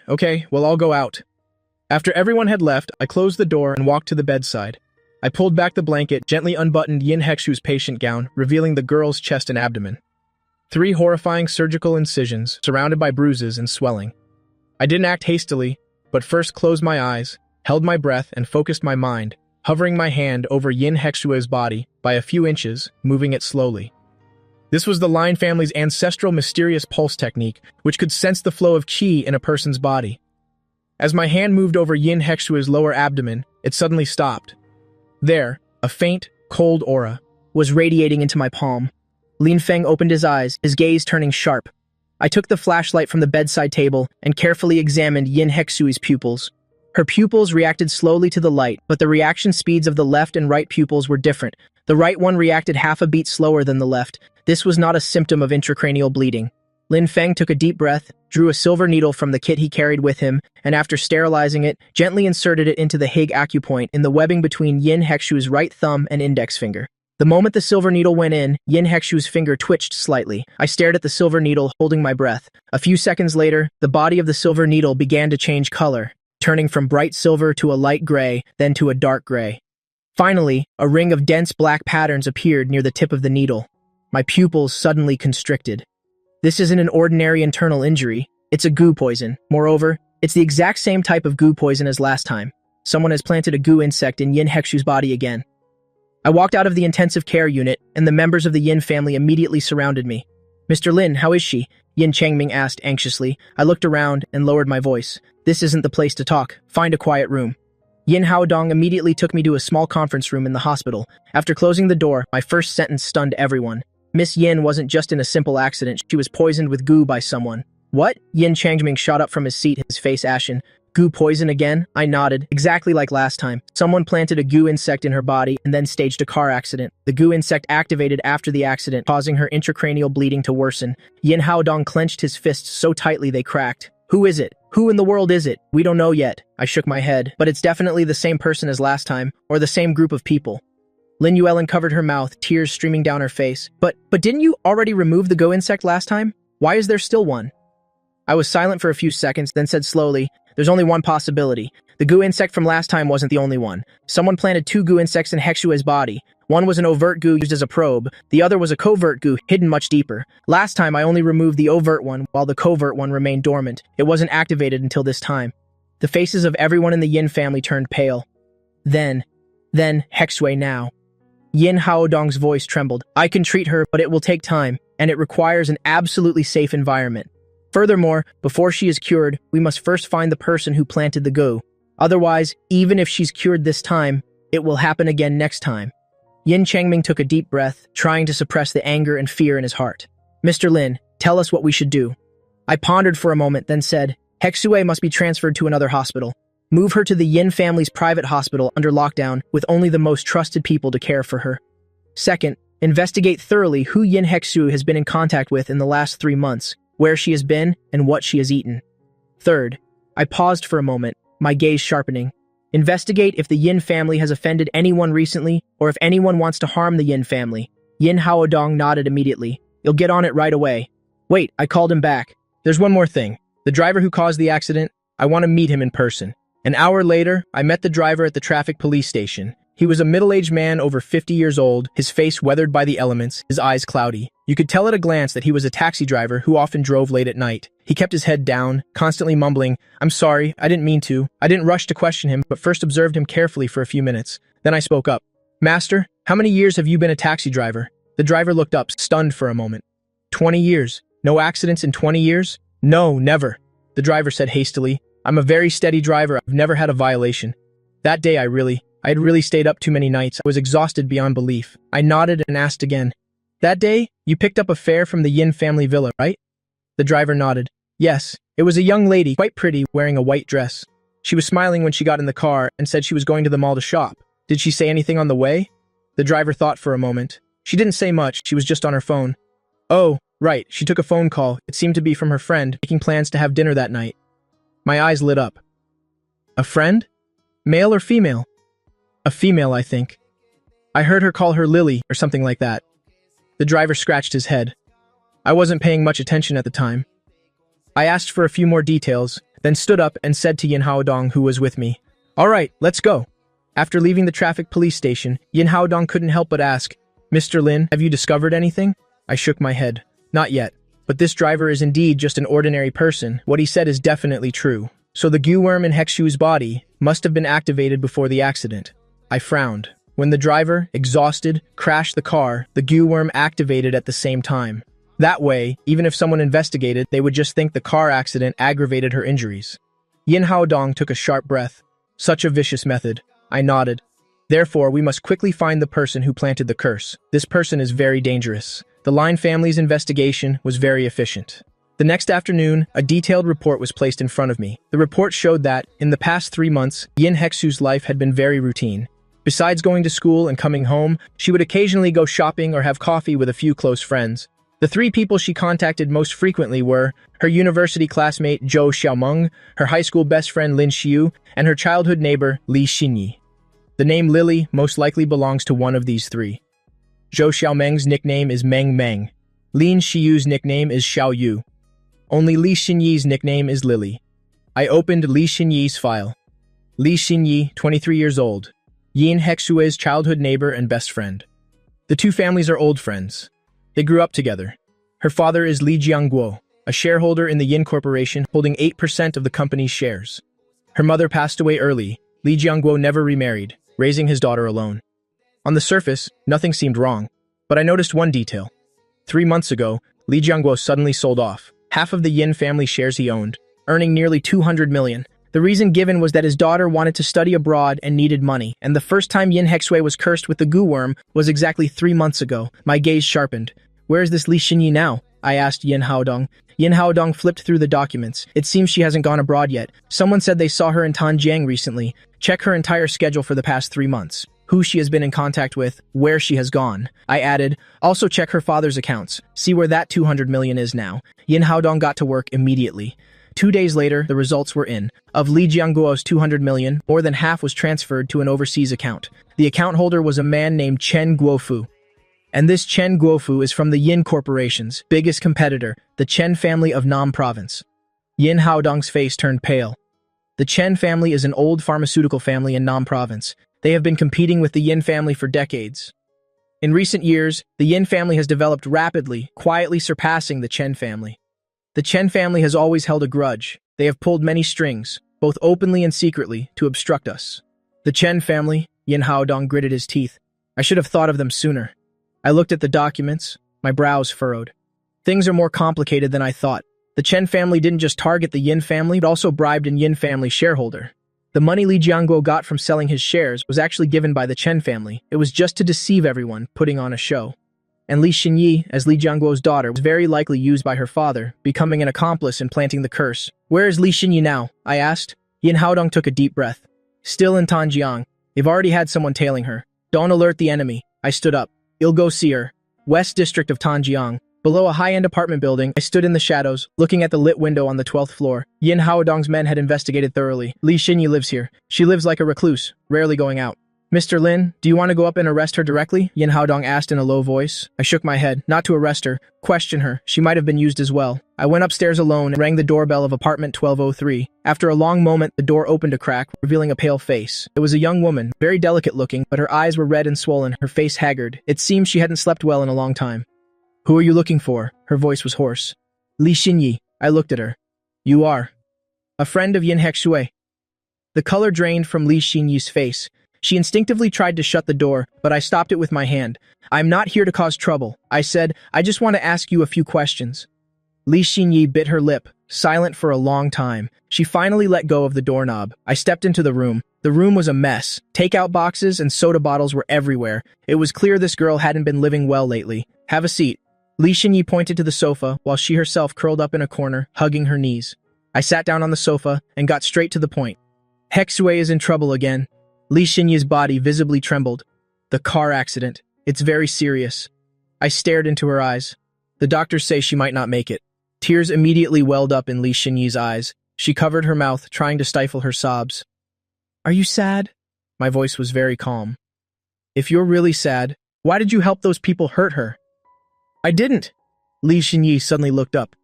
well I'll go out. After everyone had left, I closed the door and walked to the bedside. I pulled back the blanket, gently unbuttoned Yin Hexu's patient gown, revealing the girl's chest and abdomen. 3 horrifying surgical incisions, surrounded by bruises and swelling. I didn't act hastily, but first closed my eyes, held my breath, and focused my mind, hovering my hand over Yin Hexue's body by a few inches, moving it slowly. This was the Lion family's ancestral mysterious pulse technique, which could sense the flow of qi in a person's body. As my hand moved over Yin Hexue's lower abdomen, it suddenly stopped. There, a faint, cold aura was radiating into my palm. Lin Feng opened his eyes, his gaze turning sharp. I took the flashlight from the bedside table and carefully examined Yin Hexue's pupils. Her pupils reacted slowly to the light, but the reaction speeds of the left and right pupils were different. The right one reacted half a beat slower than the left. This was not a symptom of intracranial bleeding. Lin Feng took a deep breath, drew a silver needle from the kit he carried with him, and after sterilizing it, gently inserted it into the Hig acupoint in the webbing between Yin Hexue's right thumb and index finger. The moment the silver needle went in, Yin Hexue's finger twitched slightly. I stared at the silver needle, holding my breath. A few seconds later, the body of the silver needle began to change color, turning from bright silver to a light gray, then to a dark gray. Finally, a ring of dense black patterns appeared near the tip of the needle. My pupils suddenly constricted. This isn't an ordinary internal injury. It's a goo poison. Moreover, it's the exact same type of goo poison as last time. Someone has planted a goo insect in Yin Hexue's body again. I walked out of the intensive care unit, and the members of the Yin family immediately surrounded me. Mr. Lin, how is she? Yin Changming asked anxiously. I looked around and lowered my voice. This isn't the place to talk. Find a quiet room. Yin Haodong immediately took me to a small conference room in the hospital. After closing the door, my first sentence stunned everyone. Miss Yin wasn't just in a simple accident, she was poisoned with goo by someone. What? Yin Changming shot up from his seat, his face ashen. Goo poison again? I nodded, exactly like last time. Someone planted a goo insect in her body and then staged a car accident. The goo insect activated after the accident, causing her intracranial bleeding to worsen. Yin Haodong clenched his fists so tightly they cracked. Who is it? Who in the world is it? We don't know yet. I shook my head, but it's definitely the same person as last time, or the same group of people. Lin Yuelan covered her mouth, tears streaming down her face. But didn't you already remove the goo insect last time? Why is there still one? I was silent for a few seconds, then said slowly, there's only one possibility. The goo insect from last time wasn't the only one. Someone planted 2 goo insects in Hexue's body. One was an overt goo used as a probe. The other was a covert goo hidden much deeper. Last time I only removed the overt one, while the covert one remained dormant. It wasn't activated until this time. The faces of everyone in the Yin family turned pale. Then Hexue now. Yin Haodong's voice trembled. I can treat her, but it will take time, and it requires an absolutely safe environment. Furthermore, before she is cured, we must first find the person who planted the goo. Otherwise, even if she's cured this time, it will happen again next time. Yin Changming took a deep breath, trying to suppress the anger and fear in his heart. Mr. Lin, tell us what we should do. I pondered for a moment, then said, Hexue must be transferred to another hospital. Move her to the Yin family's private hospital under lockdown with only the most trusted people to care for her. Second, investigate thoroughly who Yin Hexue has been in contact with in the last 3 months, where she has been, and what she has eaten. Third, I paused for a moment, my gaze sharpening. Investigate if the Yin family has offended anyone recently, or if anyone wants to harm the Yin family. Yin Haodong nodded immediately. You'll get on it right away. Wait, I called him back. There's one more thing. The driver who caused the accident, I want to meet him in person. An hour later, I met the driver at the traffic police station. He was a middle-aged man over 50 years old, his face weathered by the elements, his eyes cloudy. You could tell at a glance that he was a taxi driver who often drove late at night. He kept his head down, constantly mumbling, "I'm sorry, I didn't mean to." I didn't rush to question him, but first observed him carefully for a few minutes. Then I spoke up. "Master, how many years have you been a taxi driver?" The driver looked up, stunned for a moment. 20 years. No accidents in 20 years? No, never. The driver said hastily, "I'm a very steady driver. I've never had a violation." That day I had really stayed up too many nights. I was exhausted beyond belief. I nodded and asked again. "That day, you picked up a fare from the Yin family villa, right?" The driver nodded. "Yes, it was a young lady, quite pretty, wearing a white dress. She was smiling when she got in the car and said she was going to the mall to shop. Did she say anything on the way?" The driver thought for a moment. "She didn't say much, she was just on her phone." "Oh, right, she took a phone call. It seemed to be from her friend, making plans to have dinner that night." My eyes lit up. "A friend? Male or female?" "A female, I think. I heard her call her Lily or something like that." The driver scratched his head. I wasn't paying much attention at the time. I asked for a few more details, then stood up and said to Yin Haodong, who was with me, "All right, let's go." After leaving the traffic police station, Yin Haodong couldn't help but ask, "Mr. Lin, have you discovered anything?" I shook my head. "Not yet. But this driver is indeed just an ordinary person. What he said is definitely true. So the goo worm in Hexu's body must have been activated before the accident." I frowned. When the driver, exhausted, crashed the car, the goo worm activated at the same time. That way, even if someone investigated, they would just think the car accident aggravated her injuries. Yin Haodong took a sharp breath. "Such a vicious method." I nodded. "Therefore, we must quickly find the person who planted the curse. This person is very dangerous." The Lin family's investigation was very efficient. The next afternoon, a detailed report was placed in front of me. The report showed that, in the past 3 months, Yin Hexu's life had been very routine. Besides going to school and coming home, she would occasionally go shopping or have coffee with a few close friends. The 3 people she contacted most frequently were her university classmate Zhou Xiaomeng, her high school best friend Lin Xiu, and her childhood neighbor Li Xinyi. The name Lily most likely belongs to one of these 3. Zhou Xiaomeng's nickname is Meng Meng. Lin Xiu's nickname is Xiao Yu. Only Li Xinyi's nickname is Lily. I opened Li Xinyi's file. Li Xinyi, 23 years old. Yin Hexue's childhood neighbor and best friend. The 2 families are old friends. They grew up together. Her father is Li Jiangguo, a shareholder in the Yin Corporation holding 8% of the company's shares. Her mother passed away early. Li Jiangguo never remarried, raising his daughter alone. On the surface, nothing seemed wrong, but I noticed one detail. 3 months ago, Li Jiangguo suddenly sold off half of the Yin family shares he owned, earning nearly 200 million. The reason given was that his daughter wanted to study abroad and needed money, and the first time Yin Hexue was cursed with the goo worm was exactly 3 months ago. My gaze sharpened. "Where is this Li Xinyi now?" I asked Yin Haodong. Yin Haodong flipped through the documents. "It seems she hasn't gone abroad yet. Someone said they saw her in Tanjiang recently. Check her entire schedule for the past 3 months. Who she has been in contact with, where she has gone." I added, "Also check her father's accounts. See where that 200 million is now." Yin Haodong got to work immediately. 2 days later, the results were in. Of Li Jiangguo's 200 million, more than half was transferred to an overseas account. The account holder was a man named Chen Guofu. And this Chen Guofu is from the Yin Corporation's biggest competitor, the Chen family of Nam Province. Yin Haodong's face turned pale. The Chen family is an old pharmaceutical family in Nam Province. They have been competing with the Yin family for decades. In recent years, the Yin family has developed rapidly, quietly surpassing the Chen family. The Chen family has always held a grudge. They have pulled many strings, both openly and secretly, to obstruct us. The Chen family, Yin Haodong gritted his teeth. I should have thought of them sooner. I looked at the documents, my brows furrowed. Things are more complicated than I thought. The Chen family didn't just target the Yin family, but also bribed a Yin family shareholder. The money Li Jiangguo got from selling his shares was actually given by the Chen family. It was just to deceive everyone, putting on a show. And Li Xinyi, as Li Jiangguo's daughter, was very likely used by her father, becoming an accomplice in planting the curse. "Where is Li Xinyi now?" I asked. Yin Haodong took a deep breath. "Still in Tanjiang. They've already had someone tailing her. Don't alert the enemy." I stood up. "You'll go see her." West District of Tanjiang. Below a high-end apartment building, I stood in the shadows, looking at the lit window on the 12th floor. Yin Haodong's men had investigated thoroughly. Li Xinyi lives here. She lives like a recluse, rarely going out. Mr. Lin, do you want to go up and arrest her directly? Yin Haodong asked in a low voice. I shook my head. Not to arrest her. Question her. She might have been used as well. I went upstairs alone and rang the doorbell of apartment 1203. After a long moment, the door opened a crack, revealing a pale face. It was a young woman, very delicate looking, but her eyes were red and swollen, her face haggard. It seemed she hadn't slept well in a long time. Who are you looking for? Her voice was hoarse. Li Xinyi. I looked at her. You are a friend of Yin Hexue. The color drained from Li Xinyi's face. She instinctively tried to shut the door, but I stopped it with my hand. I'm not here to cause trouble. I said, I just want to ask you a few questions. Li Xinyi bit her lip, silent for a long time. She finally let go of the doorknob. I stepped into the room. The room was a mess. Takeout boxes and soda bottles were everywhere. It was clear this girl hadn't been living well lately. Have a seat. Li Xinyi pointed to the sofa, while she herself curled up in a corner, hugging her knees. I sat down on the sofa and got straight to the point. Hexue is in trouble again. Li Xinyi's body visibly trembled. The car accident. It's very serious. I stared into her eyes. The doctors say she might not make it. Tears immediately welled up in Li Xinyi's eyes. She covered her mouth, trying to stifle her sobs. Are you sad? My voice was very calm. If you're really sad, why did you help those people hurt her? I didn't. Li Xinyi suddenly looked up.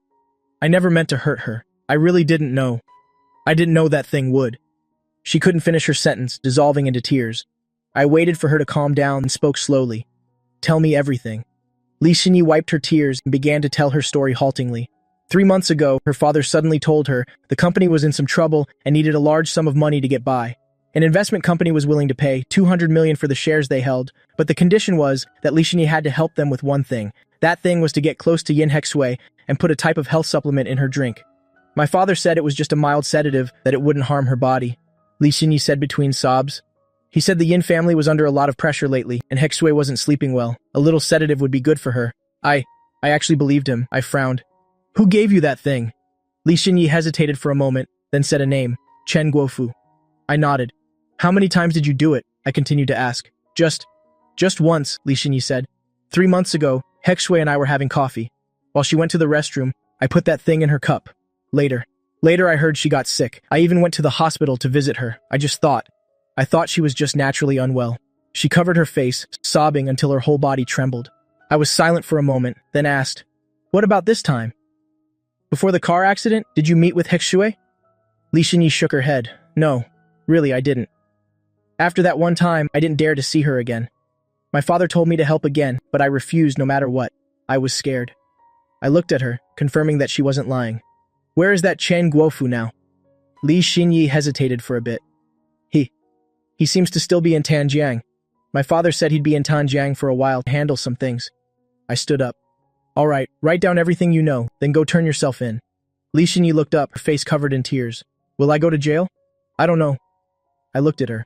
I never meant to hurt her. I really didn't know. I didn't know that thing would. She couldn't finish her sentence, dissolving into tears. I waited for her to calm down and spoke slowly. Tell me everything. Li Xinyi wiped her tears and began to tell her story haltingly. 3 months ago, her father suddenly told her the company was in some trouble and needed a large sum of money to get by. An investment company was willing to pay $200 million for the shares they held, but the condition was that Li Xinyi had to help them with one thing. That thing was to get close to Yin Hexue and put a type of health supplement in her drink. My father said it was just a mild sedative, that it wouldn't harm her body. Li Xinyi said between sobs. He said the Yin family was under a lot of pressure lately, and Hexue wasn't sleeping well. A little sedative would be good for her. I actually believed him. I frowned. Who gave you that thing? Li Xinyi hesitated for a moment, then said a name. Chen Guofu. I nodded. How many times did you do it? I continued to ask. Just once, Li Xinyi said. 3 months ago, Hexue and I were having coffee. While she went to the restroom, I put that thing in her cup. Later, I heard she got sick. I even went to the hospital to visit her. I thought she was just naturally unwell. She covered her face, sobbing until her whole body trembled. I was silent for a moment, then asked, What about this time? Before the car accident, did you meet with Hexue? Li Xinyi shook her head. No, really, I didn't. After that one time, I didn't dare to see her again. My father told me to help again, but I refused no matter what. I was scared. I looked at her, confirming that she wasn't lying. Where is that Chen Guofu now? Li Xinyi hesitated for a bit. He seems to still be in Tanjiang. My father said he'd be in Tanjiang for a while to handle some things. I stood up. All right, write down everything you know, then go turn yourself in. Li Xinyi looked up, her face covered in tears. Will I go to jail? I don't know. I looked at her.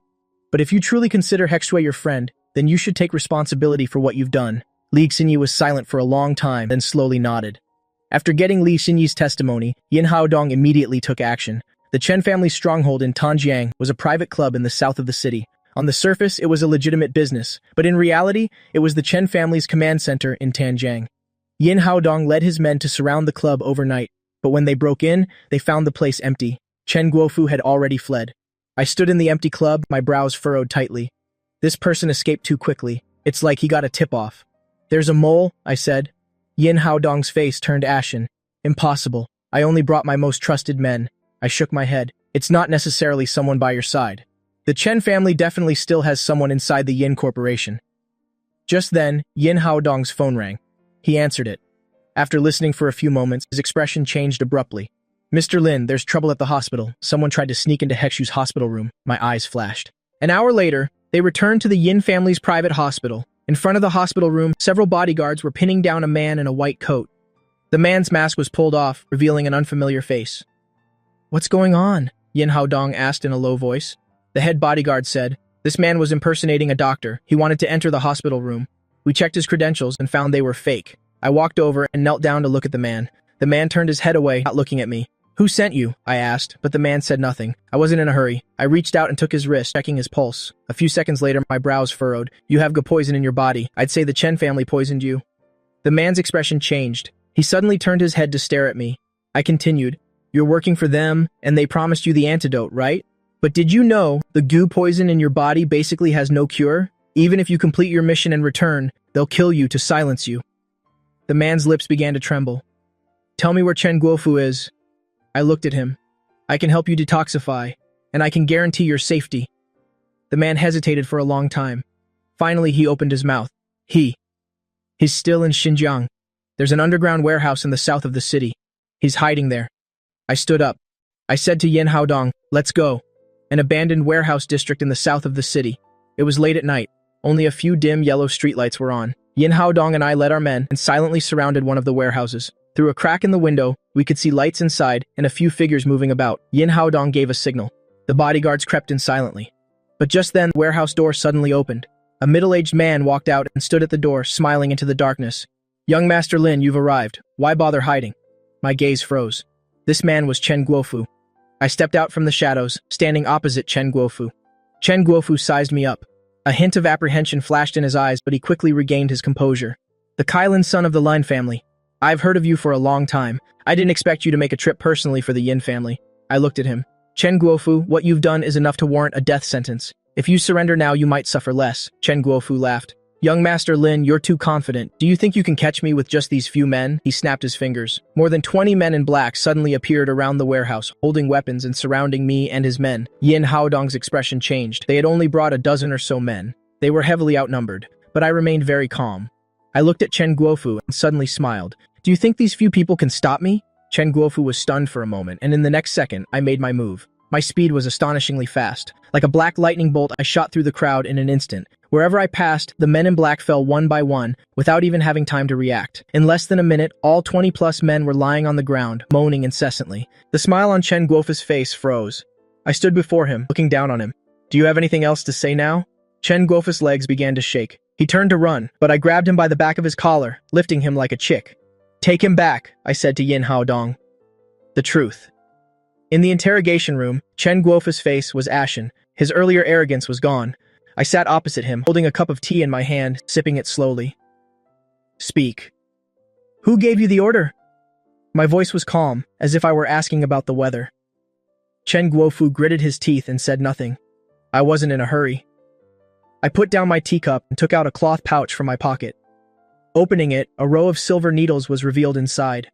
But if you truly consider Hexue your friend, then you should take responsibility for what you've done. Li Xinyi was silent for a long time, then slowly nodded. After getting Li Xinyi's testimony, Yin Haodong immediately took action. The Chen family's stronghold in Tanjiang was a private club in the south of the city. On the surface, it was a legitimate business, but in reality, it was the Chen family's command center in Tanjiang. Yin Haodong led his men to surround the club overnight, but when they broke in, they found the place empty. Chen Guofu had already fled. I stood in the empty club, my brows furrowed tightly. This person escaped too quickly. It's like he got a tip-off. There's a mole, I said. Yin Haodong's face turned ashen. Impossible. I only brought my most trusted men. I shook my head. It's not necessarily someone by your side. The Chen family definitely still has someone inside the Yin Corporation. Just then, Yin Haodong's phone rang. He answered it. After listening for a few moments, his expression changed abruptly. Mr. Lin, there's trouble at the hospital. Someone tried to sneak into Hexue's hospital room. My eyes flashed. An hour later, they returned to the Yin family's private hospital. In front of the hospital room, several bodyguards were pinning down a man in a white coat. The man's mask was pulled off, revealing an unfamiliar face. What's going on? Yin Haodong asked in a low voice. The head bodyguard said, This man was impersonating a doctor. He wanted to enter the hospital room. We checked his credentials and found they were fake. I walked over and knelt down to look at the man. The man turned his head away, not looking at me. Who sent you? I asked, but the man said nothing. I wasn't in a hurry. I reached out and took his wrist, checking his pulse. A few seconds later, my brows furrowed. You have poison in your body. I'd say the Chen family poisoned you. The man's expression changed. He suddenly turned his head to stare at me. I continued, You're working for them, and they promised you the antidote, right? But did you know the goo poison in your body basically has no cure? Even if you complete your mission and return, they'll kill you to silence you. The man's lips began to tremble. Tell me where Chen Guofu is. I looked at him. I can help you detoxify, and I can guarantee your safety. The man hesitated for a long time. Finally, he opened his mouth. He's still in Xinjiang. There's an underground warehouse in the south of the city. He's hiding there. I stood up. I said to Yin Haodong, let's go. An abandoned warehouse district in the south of the city. It was late at night. Only a few dim yellow streetlights were on. Yin Haodong and I led our men and silently surrounded one of the warehouses. Through a crack in the window, we could see lights inside and a few figures moving about. Yin Haodong gave a signal. The bodyguards crept in silently. But just then, the warehouse door suddenly opened. A middle-aged man walked out and stood at the door, smiling into the darkness. Young Master Lin, you've arrived. Why bother hiding? My gaze froze. This man was Chen Guofu. I stepped out from the shadows, standing opposite Chen Guofu. Chen Guofu sized me up. A hint of apprehension flashed in his eyes, but he quickly regained his composure. The Kailan son of the Lin family. I've heard of you for a long time. I didn't expect you to make a trip personally for the Yin family. I looked at him. Chen Guofu, what you've done is enough to warrant a death sentence. If you surrender now, you might suffer less. Chen Guofu laughed. Young Master Lin, you're too confident. Do you think you can catch me with just these few men? He snapped his fingers. More than 20 men in black suddenly appeared around the warehouse, holding weapons and surrounding me and his men. Yin Haodong's expression changed. They had only brought a dozen or so men. They were heavily outnumbered, but I remained very calm. I looked at Chen Guofu and suddenly smiled. Do you think these few people can stop me? Chen Guofu was stunned for a moment, and in the next second, I made my move. My speed was astonishingly fast. Like a black lightning bolt, I shot through the crowd in an instant. Wherever I passed, the men in black fell one by one, without even having time to react. In less than a minute, all 20-plus men were lying on the ground, moaning incessantly. The smile on Chen Guofu's face froze. I stood before him, looking down on him. Do you have anything else to say now? Chen Guofu's legs began to shake. He turned to run, but I grabbed him by the back of his collar, lifting him like a chick. Take him back, I said to Yin Haodong. The truth. In the interrogation room, Chen Guofu's face was ashen. His earlier arrogance was gone. I sat opposite him, holding a cup of tea in my hand, sipping it slowly. Speak. Who gave you the order? My voice was calm, as if I were asking about the weather. Chen Guofu gritted his teeth and said nothing. I wasn't in a hurry. I put down my teacup and took out a cloth pouch from my pocket. Opening it, a row of silver needles was revealed inside.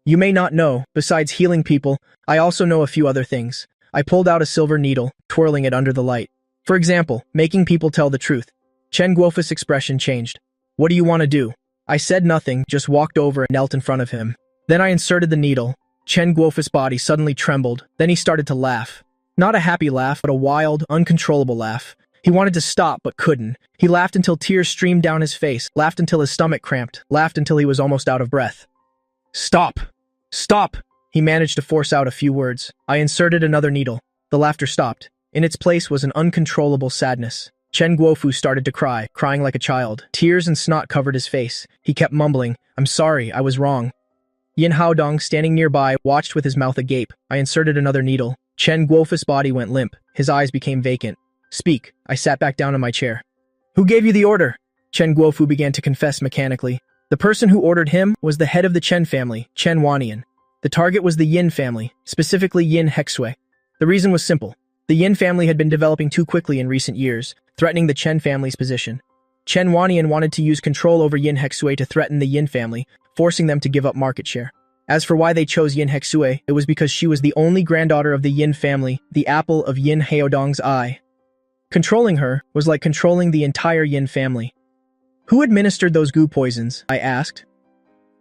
You may not know, besides healing people, I also know a few other things. I pulled out a silver needle, twirling it under the light. For example, making people tell the truth. Chen Guofu's expression changed. What do you want to do? I said nothing, just walked over and knelt in front of him. Then I inserted the needle. Chen Guofu's body suddenly trembled. Then he started to laugh. Not a happy laugh, but a wild, uncontrollable laugh. He wanted to stop, but couldn't. He laughed until tears streamed down his face, laughed until his stomach cramped, laughed until he was almost out of breath. Stop! Stop! He managed to force out a few words. I inserted another needle. The laughter stopped. In its place was an uncontrollable sadness. Chen Guofu started to cry, crying like a child. Tears and snot covered his face. He kept mumbling, I'm sorry, I was wrong. Yin Haodong, standing nearby, watched with his mouth agape. I inserted another needle. Chen Guofu's body went limp. His eyes became vacant. Speak. I sat back down in my chair. Who gave you the order? Chen Guofu began to confess mechanically. The person who ordered him was the head of the Chen family, Chen Wannian. The target was the Yin family, specifically Yin Hexue. The reason was simple. The Yin family had been developing too quickly in recent years, threatening the Chen family's position. Chen Wannian wanted to use control over Yin Hexue to threaten the Yin family, forcing them to give up market share. As for why they chose Yin Hexue, it was because she was the only granddaughter of the Yin family, the apple of Yin Haodong's eye. Controlling her was like controlling the entire Yin family. Who administered those goo poisons? I asked.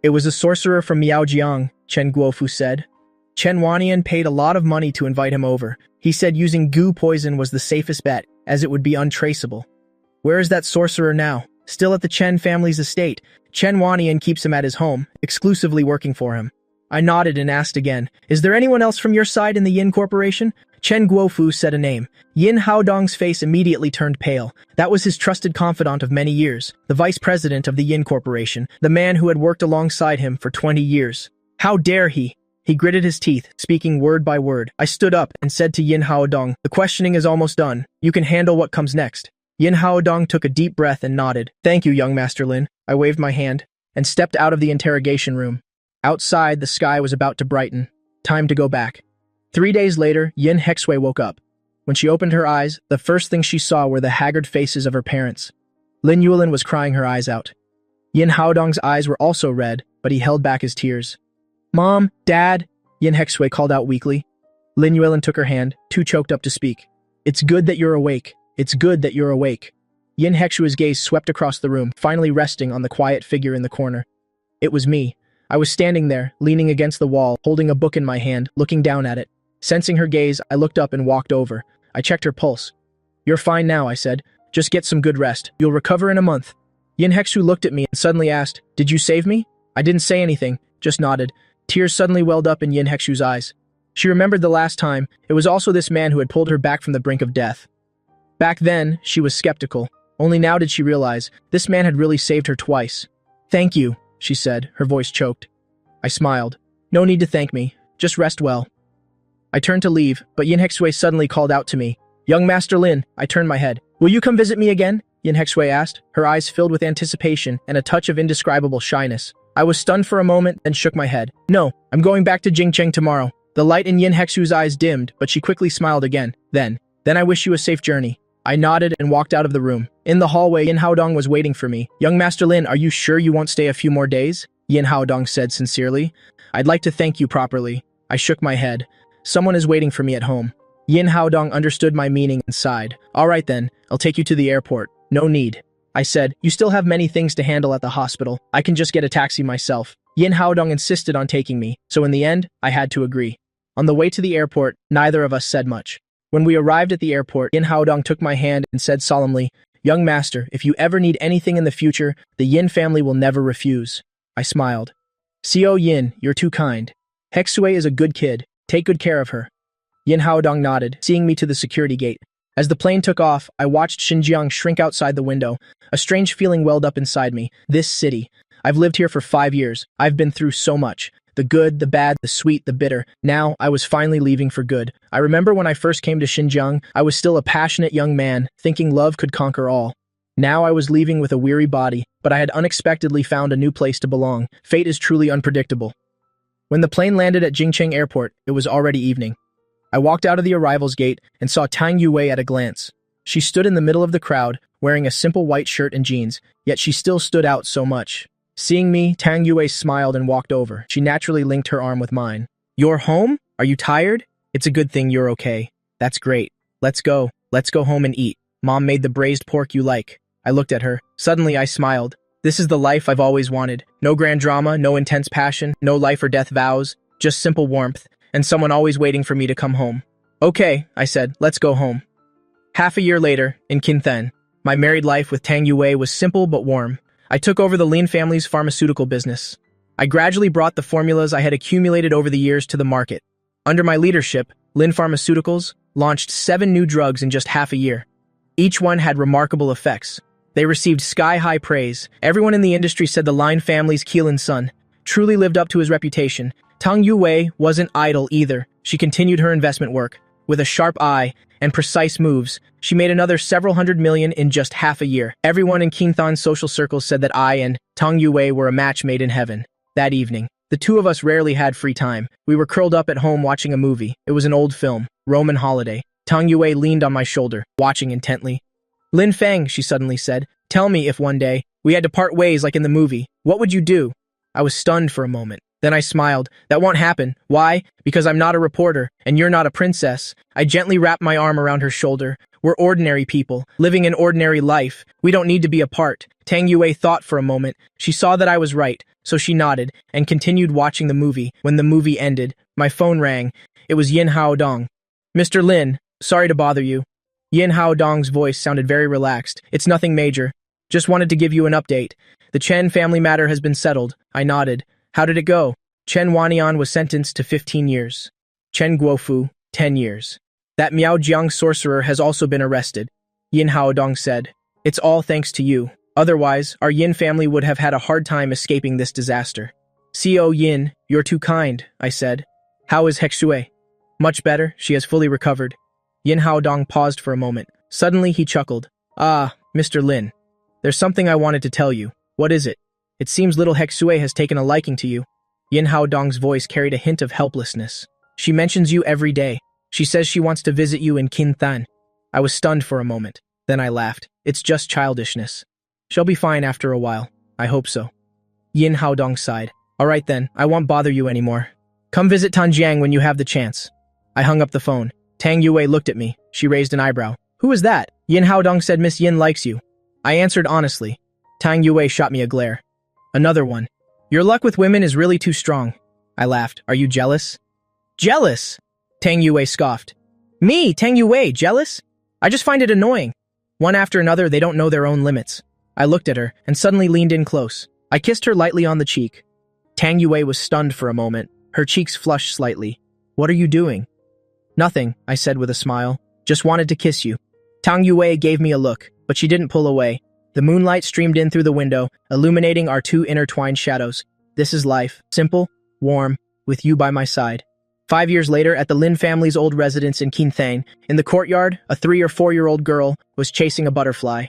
It was a sorcerer from Miaojiang, Chen Guofu said. Chen Wannian paid a lot of money to invite him over. He said using goo poison was the safest bet, as it would be untraceable. Where is that sorcerer now? Still at the Chen family's estate. Chen Wannian keeps him at his home, exclusively working for him. I nodded and asked again, is there anyone else from your side in the Yin Corporation? Chen Guofu said a name. Yin Haodong's face immediately turned pale. That was his trusted confidant of many years, the vice president of the Yin Corporation, the man who had worked alongside him for 20 years. How dare he? He gritted his teeth, speaking word by word. I stood up and said to Yin Haodong, the questioning is almost done. You can handle what comes next. Yin Haodong took a deep breath and nodded. Thank you, young Master Lin. I waved my hand and stepped out of the interrogation room. Outside, the sky was about to brighten. Time to go back. 3 days later, Yin Hexue woke up. When she opened her eyes, the first thing she saw were the haggard faces of her parents. Lin Yulin was crying her eyes out. Yin Haodong's eyes were also red, but he held back his tears. "Mom, Dad," Yin Hexue called out weakly. Lin Yulin took her hand, too choked up to speak. "It's good that you're awake. It's good that you're awake." Yin Hexue's gaze swept across the room, finally resting on the quiet figure in the corner. It was me. I was standing there, leaning against the wall, holding a book in my hand, looking down at it. Sensing her gaze, I looked up and walked over. I checked her pulse. "You're fine now," I said. "Just get some good rest. You'll recover in a month." Yin Hexu looked at me and suddenly asked, "Did you save me?" I didn't say anything, just nodded. Tears suddenly welled up in Yin Hexu's eyes. She remembered the last time. It was also this man who had pulled her back from the brink of death. Back then, she was skeptical. Only now did she realize this man had really saved her twice. "Thank you," she said, her voice choked. I smiled. "No need to thank me. Just rest well." I turned to leave, but Yin Hexue suddenly called out to me. "Young Master Lin," I turned my head. "Will you come visit me again?" Yin Hexue asked, her eyes filled with anticipation and a touch of indescribable shyness. I was stunned for a moment, then shook my head. "No, I'm going back to Jingcheng tomorrow." The light in Yin Hexu's eyes dimmed, but she quickly smiled again. Then I wish you a safe journey." I nodded and walked out of the room. In the hallway, Yin Haodong was waiting for me. "Young Master Lin, are you sure you won't stay a few more days?" Yin Haodong said sincerely. "I'd like to thank you properly." I shook my head. "Someone is waiting for me at home." Yin Haodong understood my meaning and sighed. "All right then, I'll take you to the airport." "No need." I said, "You still have many things to handle at the hospital. I can just get a taxi myself." Yin Haodong insisted on taking me, so in the end, I had to agree. On the way to the airport, neither of us said much. When we arrived at the airport, Yin Haodong took my hand and said solemnly, "Young master, if you ever need anything in the future, the Yin family will never refuse." I smiled. "Seo Yin, you're too kind. Hexue is a good kid. Take good care of her." Yin Haodong nodded, seeing me to the security gate. As the plane took off, I watched Xinjiang shrink outside the window. A strange feeling welled up inside me. This city. I've lived here for 5 years. I've been through so much. The good, the bad, the sweet, the bitter. Now, I was finally leaving for good. I remember when I first came to Xinjiang, I was still a passionate young man, thinking love could conquer all. Now I was leaving with a weary body, but I had unexpectedly found a new place to belong. Fate is truly unpredictable. When the plane landed at Jingcheng Airport, it was already evening. I walked out of the arrivals gate and saw Tang Yue at a glance. She stood in the middle of the crowd, wearing a simple white shirt and jeans, yet she still stood out so much. Seeing me, Tang Yue smiled and walked over. She naturally linked her arm with mine. "You're home? Are you tired? It's a good thing you're okay." "That's great. Let's go. Let's go home and eat. Mom made the braised pork you like." I looked at her. Suddenly I smiled. This is the life I've always wanted. No grand drama, no intense passion, no life or death vows, just simple warmth, and someone always waiting for me to come home. "Okay," I said, "let's go home." Half a year later, in Qinten, my married life with Tang Yue was simple but warm. I took over the Lin family's pharmaceutical business. I gradually brought the formulas I had accumulated over the years to the market. Under my leadership, Lin Pharmaceuticals launched 7 new drugs in just half a year. Each one had remarkable effects. They received sky-high praise. Everyone in the industry said the Lin family's Keelan son truly lived up to his reputation. Tang Yue wasn't idle either. She continued her investment work. With a sharp eye and precise moves, she made another several hundred million in just half a year. Everyone in Qintan's social circles said that I and Tang Yue were a match made in heaven. That evening, the two of us rarely had free time. We were curled up at home watching a movie. It was an old film, Roman Holiday. Tang Yue leaned on my shoulder, watching intently. "Lin Feng," she suddenly said, "tell me if one day we had to part ways like in the movie, what would you do?" I was stunned for a moment. Then I smiled. "That won't happen." "Why?" "Because I'm not a reporter, and you're not a princess." I gently wrapped my arm around her shoulder. "We're ordinary people, living an ordinary life. We don't need to be apart." Tang Yue thought for a moment. She saw that I was right, so she nodded and continued watching the movie. When the movie ended, my phone rang. It was Yin Haodong. "Mr. Lin, sorry to bother you." Yin Haodong's voice sounded very relaxed. "It's nothing major. Just wanted to give you an update. The Chen family matter has been settled." I nodded. "How did it go?" "Chen Wanian was sentenced to 15 years. Chen Guofu, 10 years. That Miao Jiang sorcerer has also been arrested," Yin Haodong said. "It's all thanks to you. Otherwise, our Yin family would have had a hard time escaping this disaster." "Seo Yin, you're too kind," I said. "How is Hexue?" "Much better. She has fully recovered." Yin Haodong paused for a moment. Suddenly he chuckled. "Ah, Mr. Lin. There's something I wanted to tell you." "What is it?" "It seems little Hexue has taken a liking to you." Yin Haodong's voice carried a hint of helplessness. "She mentions you every day. She says she wants to visit you in Kintan. I was stunned for a moment. Then I laughed. It's just childishness. She'll be fine after a while. I hope so. Yin Haodong sighed. All right then, I won't bother you anymore. Come visit Tanjiang when you have the chance. I hung up the phone. Tang Yue looked at me. She raised an eyebrow. Who is that? Yin Haodong said Miss Yin likes you. I answered honestly. Tang Yue shot me a glare. Another one. Your luck with women is really too strong. I laughed. Are you jealous? Jealous? Tang Yue scoffed. Me, Tang Yue, jealous? I just find it annoying. One after another, they don't know their own limits. I looked at her and suddenly leaned in close. I kissed her lightly on the cheek. Tang Yue was stunned for a moment. Her cheeks flushed slightly. What are you doing? Nothing, I said with a smile. Just wanted to kiss you. Tang Yue gave me a look, but she didn't pull away. The moonlight streamed in through the window, illuminating our two intertwined shadows. This is life. Simple, warm, with you by my side. 5 years later, at the Lin family's old residence in Kintan, in the courtyard, a 3 or 4-year-old girl was chasing a butterfly.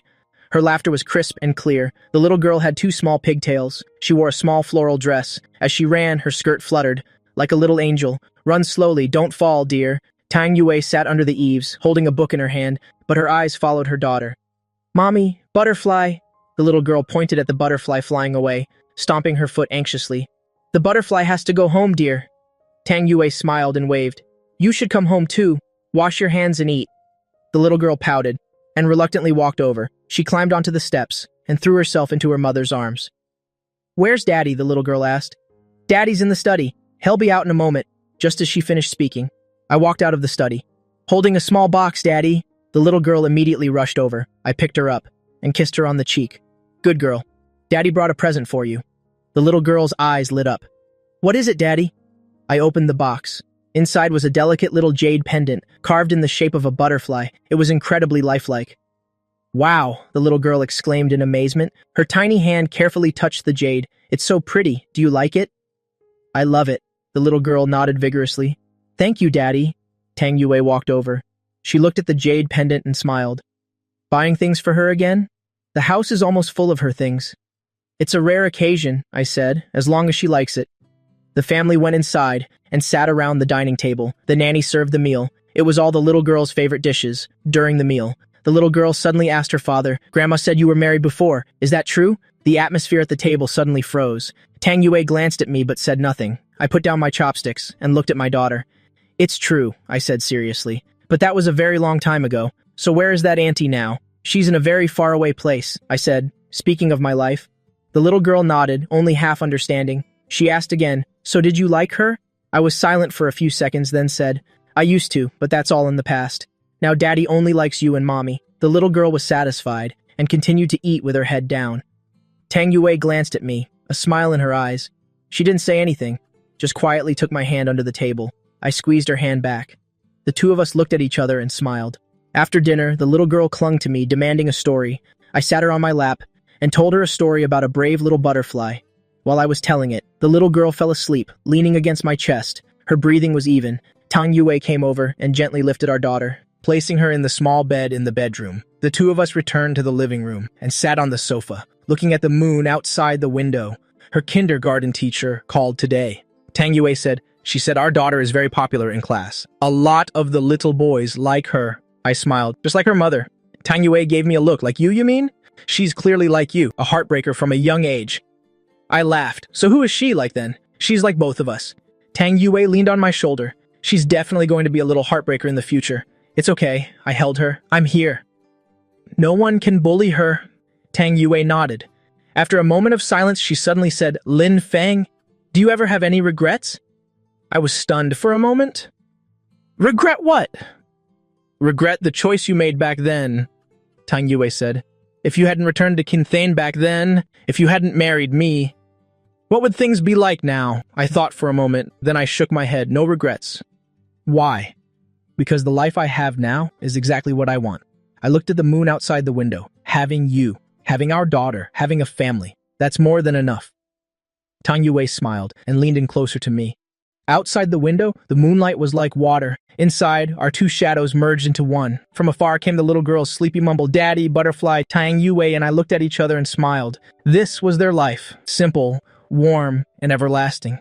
Her laughter was crisp and clear. The little girl had 2 small pigtails. She wore a small floral dress. As she ran, her skirt fluttered. Like a little angel. Run slowly, don't fall, dear. Tang Yue sat under the eaves, holding a book in her hand, but her eyes followed her daughter. Mommy, butterfly. The little girl pointed at the butterfly flying away, stomping her foot anxiously. The butterfly has to go home, dear. Tang Yue smiled and waved. You should come home too. Wash your hands and eat. The little girl pouted and reluctantly walked over. She climbed onto the steps and threw herself into her mother's arms. Where's Daddy? The little girl asked. Daddy's in the study. He'll be out in a moment. Just as she finished speaking, I walked out of the study. Holding a small box, Daddy. The little girl immediately rushed over. I picked her up and kissed her on the cheek. Good girl. Daddy brought a present for you. The little girl's eyes lit up. What is it, Daddy? I opened the box. Inside was a delicate little jade pendant, carved in the shape of a butterfly. It was incredibly lifelike. Wow, the little girl exclaimed in amazement. Her tiny hand carefully touched the jade. It's so pretty. Do you like it? I love it. The little girl nodded vigorously. Thank you, Daddy. Tang Yue walked over. She looked at the jade pendant and smiled. Buying things for her again? The house is almost full of her things. It's a rare occasion, I said, as long as she likes it. The family went inside and sat around the dining table. The nanny served the meal. It was all the little girl's favorite dishes. During the meal, the little girl suddenly asked her father, Grandma said you were married before. Is that true? The atmosphere at the table suddenly froze. Tang Yue glanced at me but said nothing. I put down my chopsticks and looked at my daughter. It's true, I said seriously. But that was a very long time ago. So where is that auntie now? She's in a very faraway place, I said, speaking of my life. The little girl nodded, only half understanding. She asked again, so did you like her? I was silent for a few seconds, then said, I used to, but that's all in the past. Now Daddy only likes you and Mommy. The little girl was satisfied and continued to eat with her head down. Tang Yue glanced at me, a smile in her eyes. She didn't say anything, just quietly took my hand under the table. I squeezed her hand back. The two of us looked at each other and smiled. After dinner, the little girl clung to me, demanding a story. I sat her on my lap and told her a story about a brave little butterfly. While I was telling it, the little girl fell asleep, leaning against my chest. Her breathing was even. Tang Yue came over and gently lifted our daughter, placing her in the small bed in the bedroom. The two of us returned to the living room and sat on the sofa, looking at the moon outside the window. Her kindergarten teacher called today. Tang Yue said, she said our daughter is very popular in class. A lot of the little boys like her. I smiled, just like her mother. Tang Yue gave me a look. Like you mean? She's clearly like you, a heartbreaker from a young age. I laughed. So who is she like then? She's like both of us. Tang Yue leaned on my shoulder. She's definitely going to be a little heartbreaker in the future. It's okay. I held her. I'm here. No one can bully her. Tang Yue nodded. After a moment of silence, she suddenly said, Lin Feng, do you ever have any regrets? I was stunned for a moment. Regret what? Regret the choice you made back then, Tang Yue said. If you hadn't returned to Kintan back then, if you hadn't married me, what would things be like now? I thought for a moment, then I shook my head. No regrets. Why? Because the life I have now is exactly what I want. I looked at the moon outside the window. Having you, having our daughter, having a family. That's more than enough. Tang Yue smiled and leaned in closer to me. Outside the window, the moonlight was like water. Inside, our two shadows merged into one. From afar came the little girl's sleepy mumble, Daddy, butterfly, Tang Yue, and I looked at each other and smiled. This was their life. Simple, warm, and everlasting.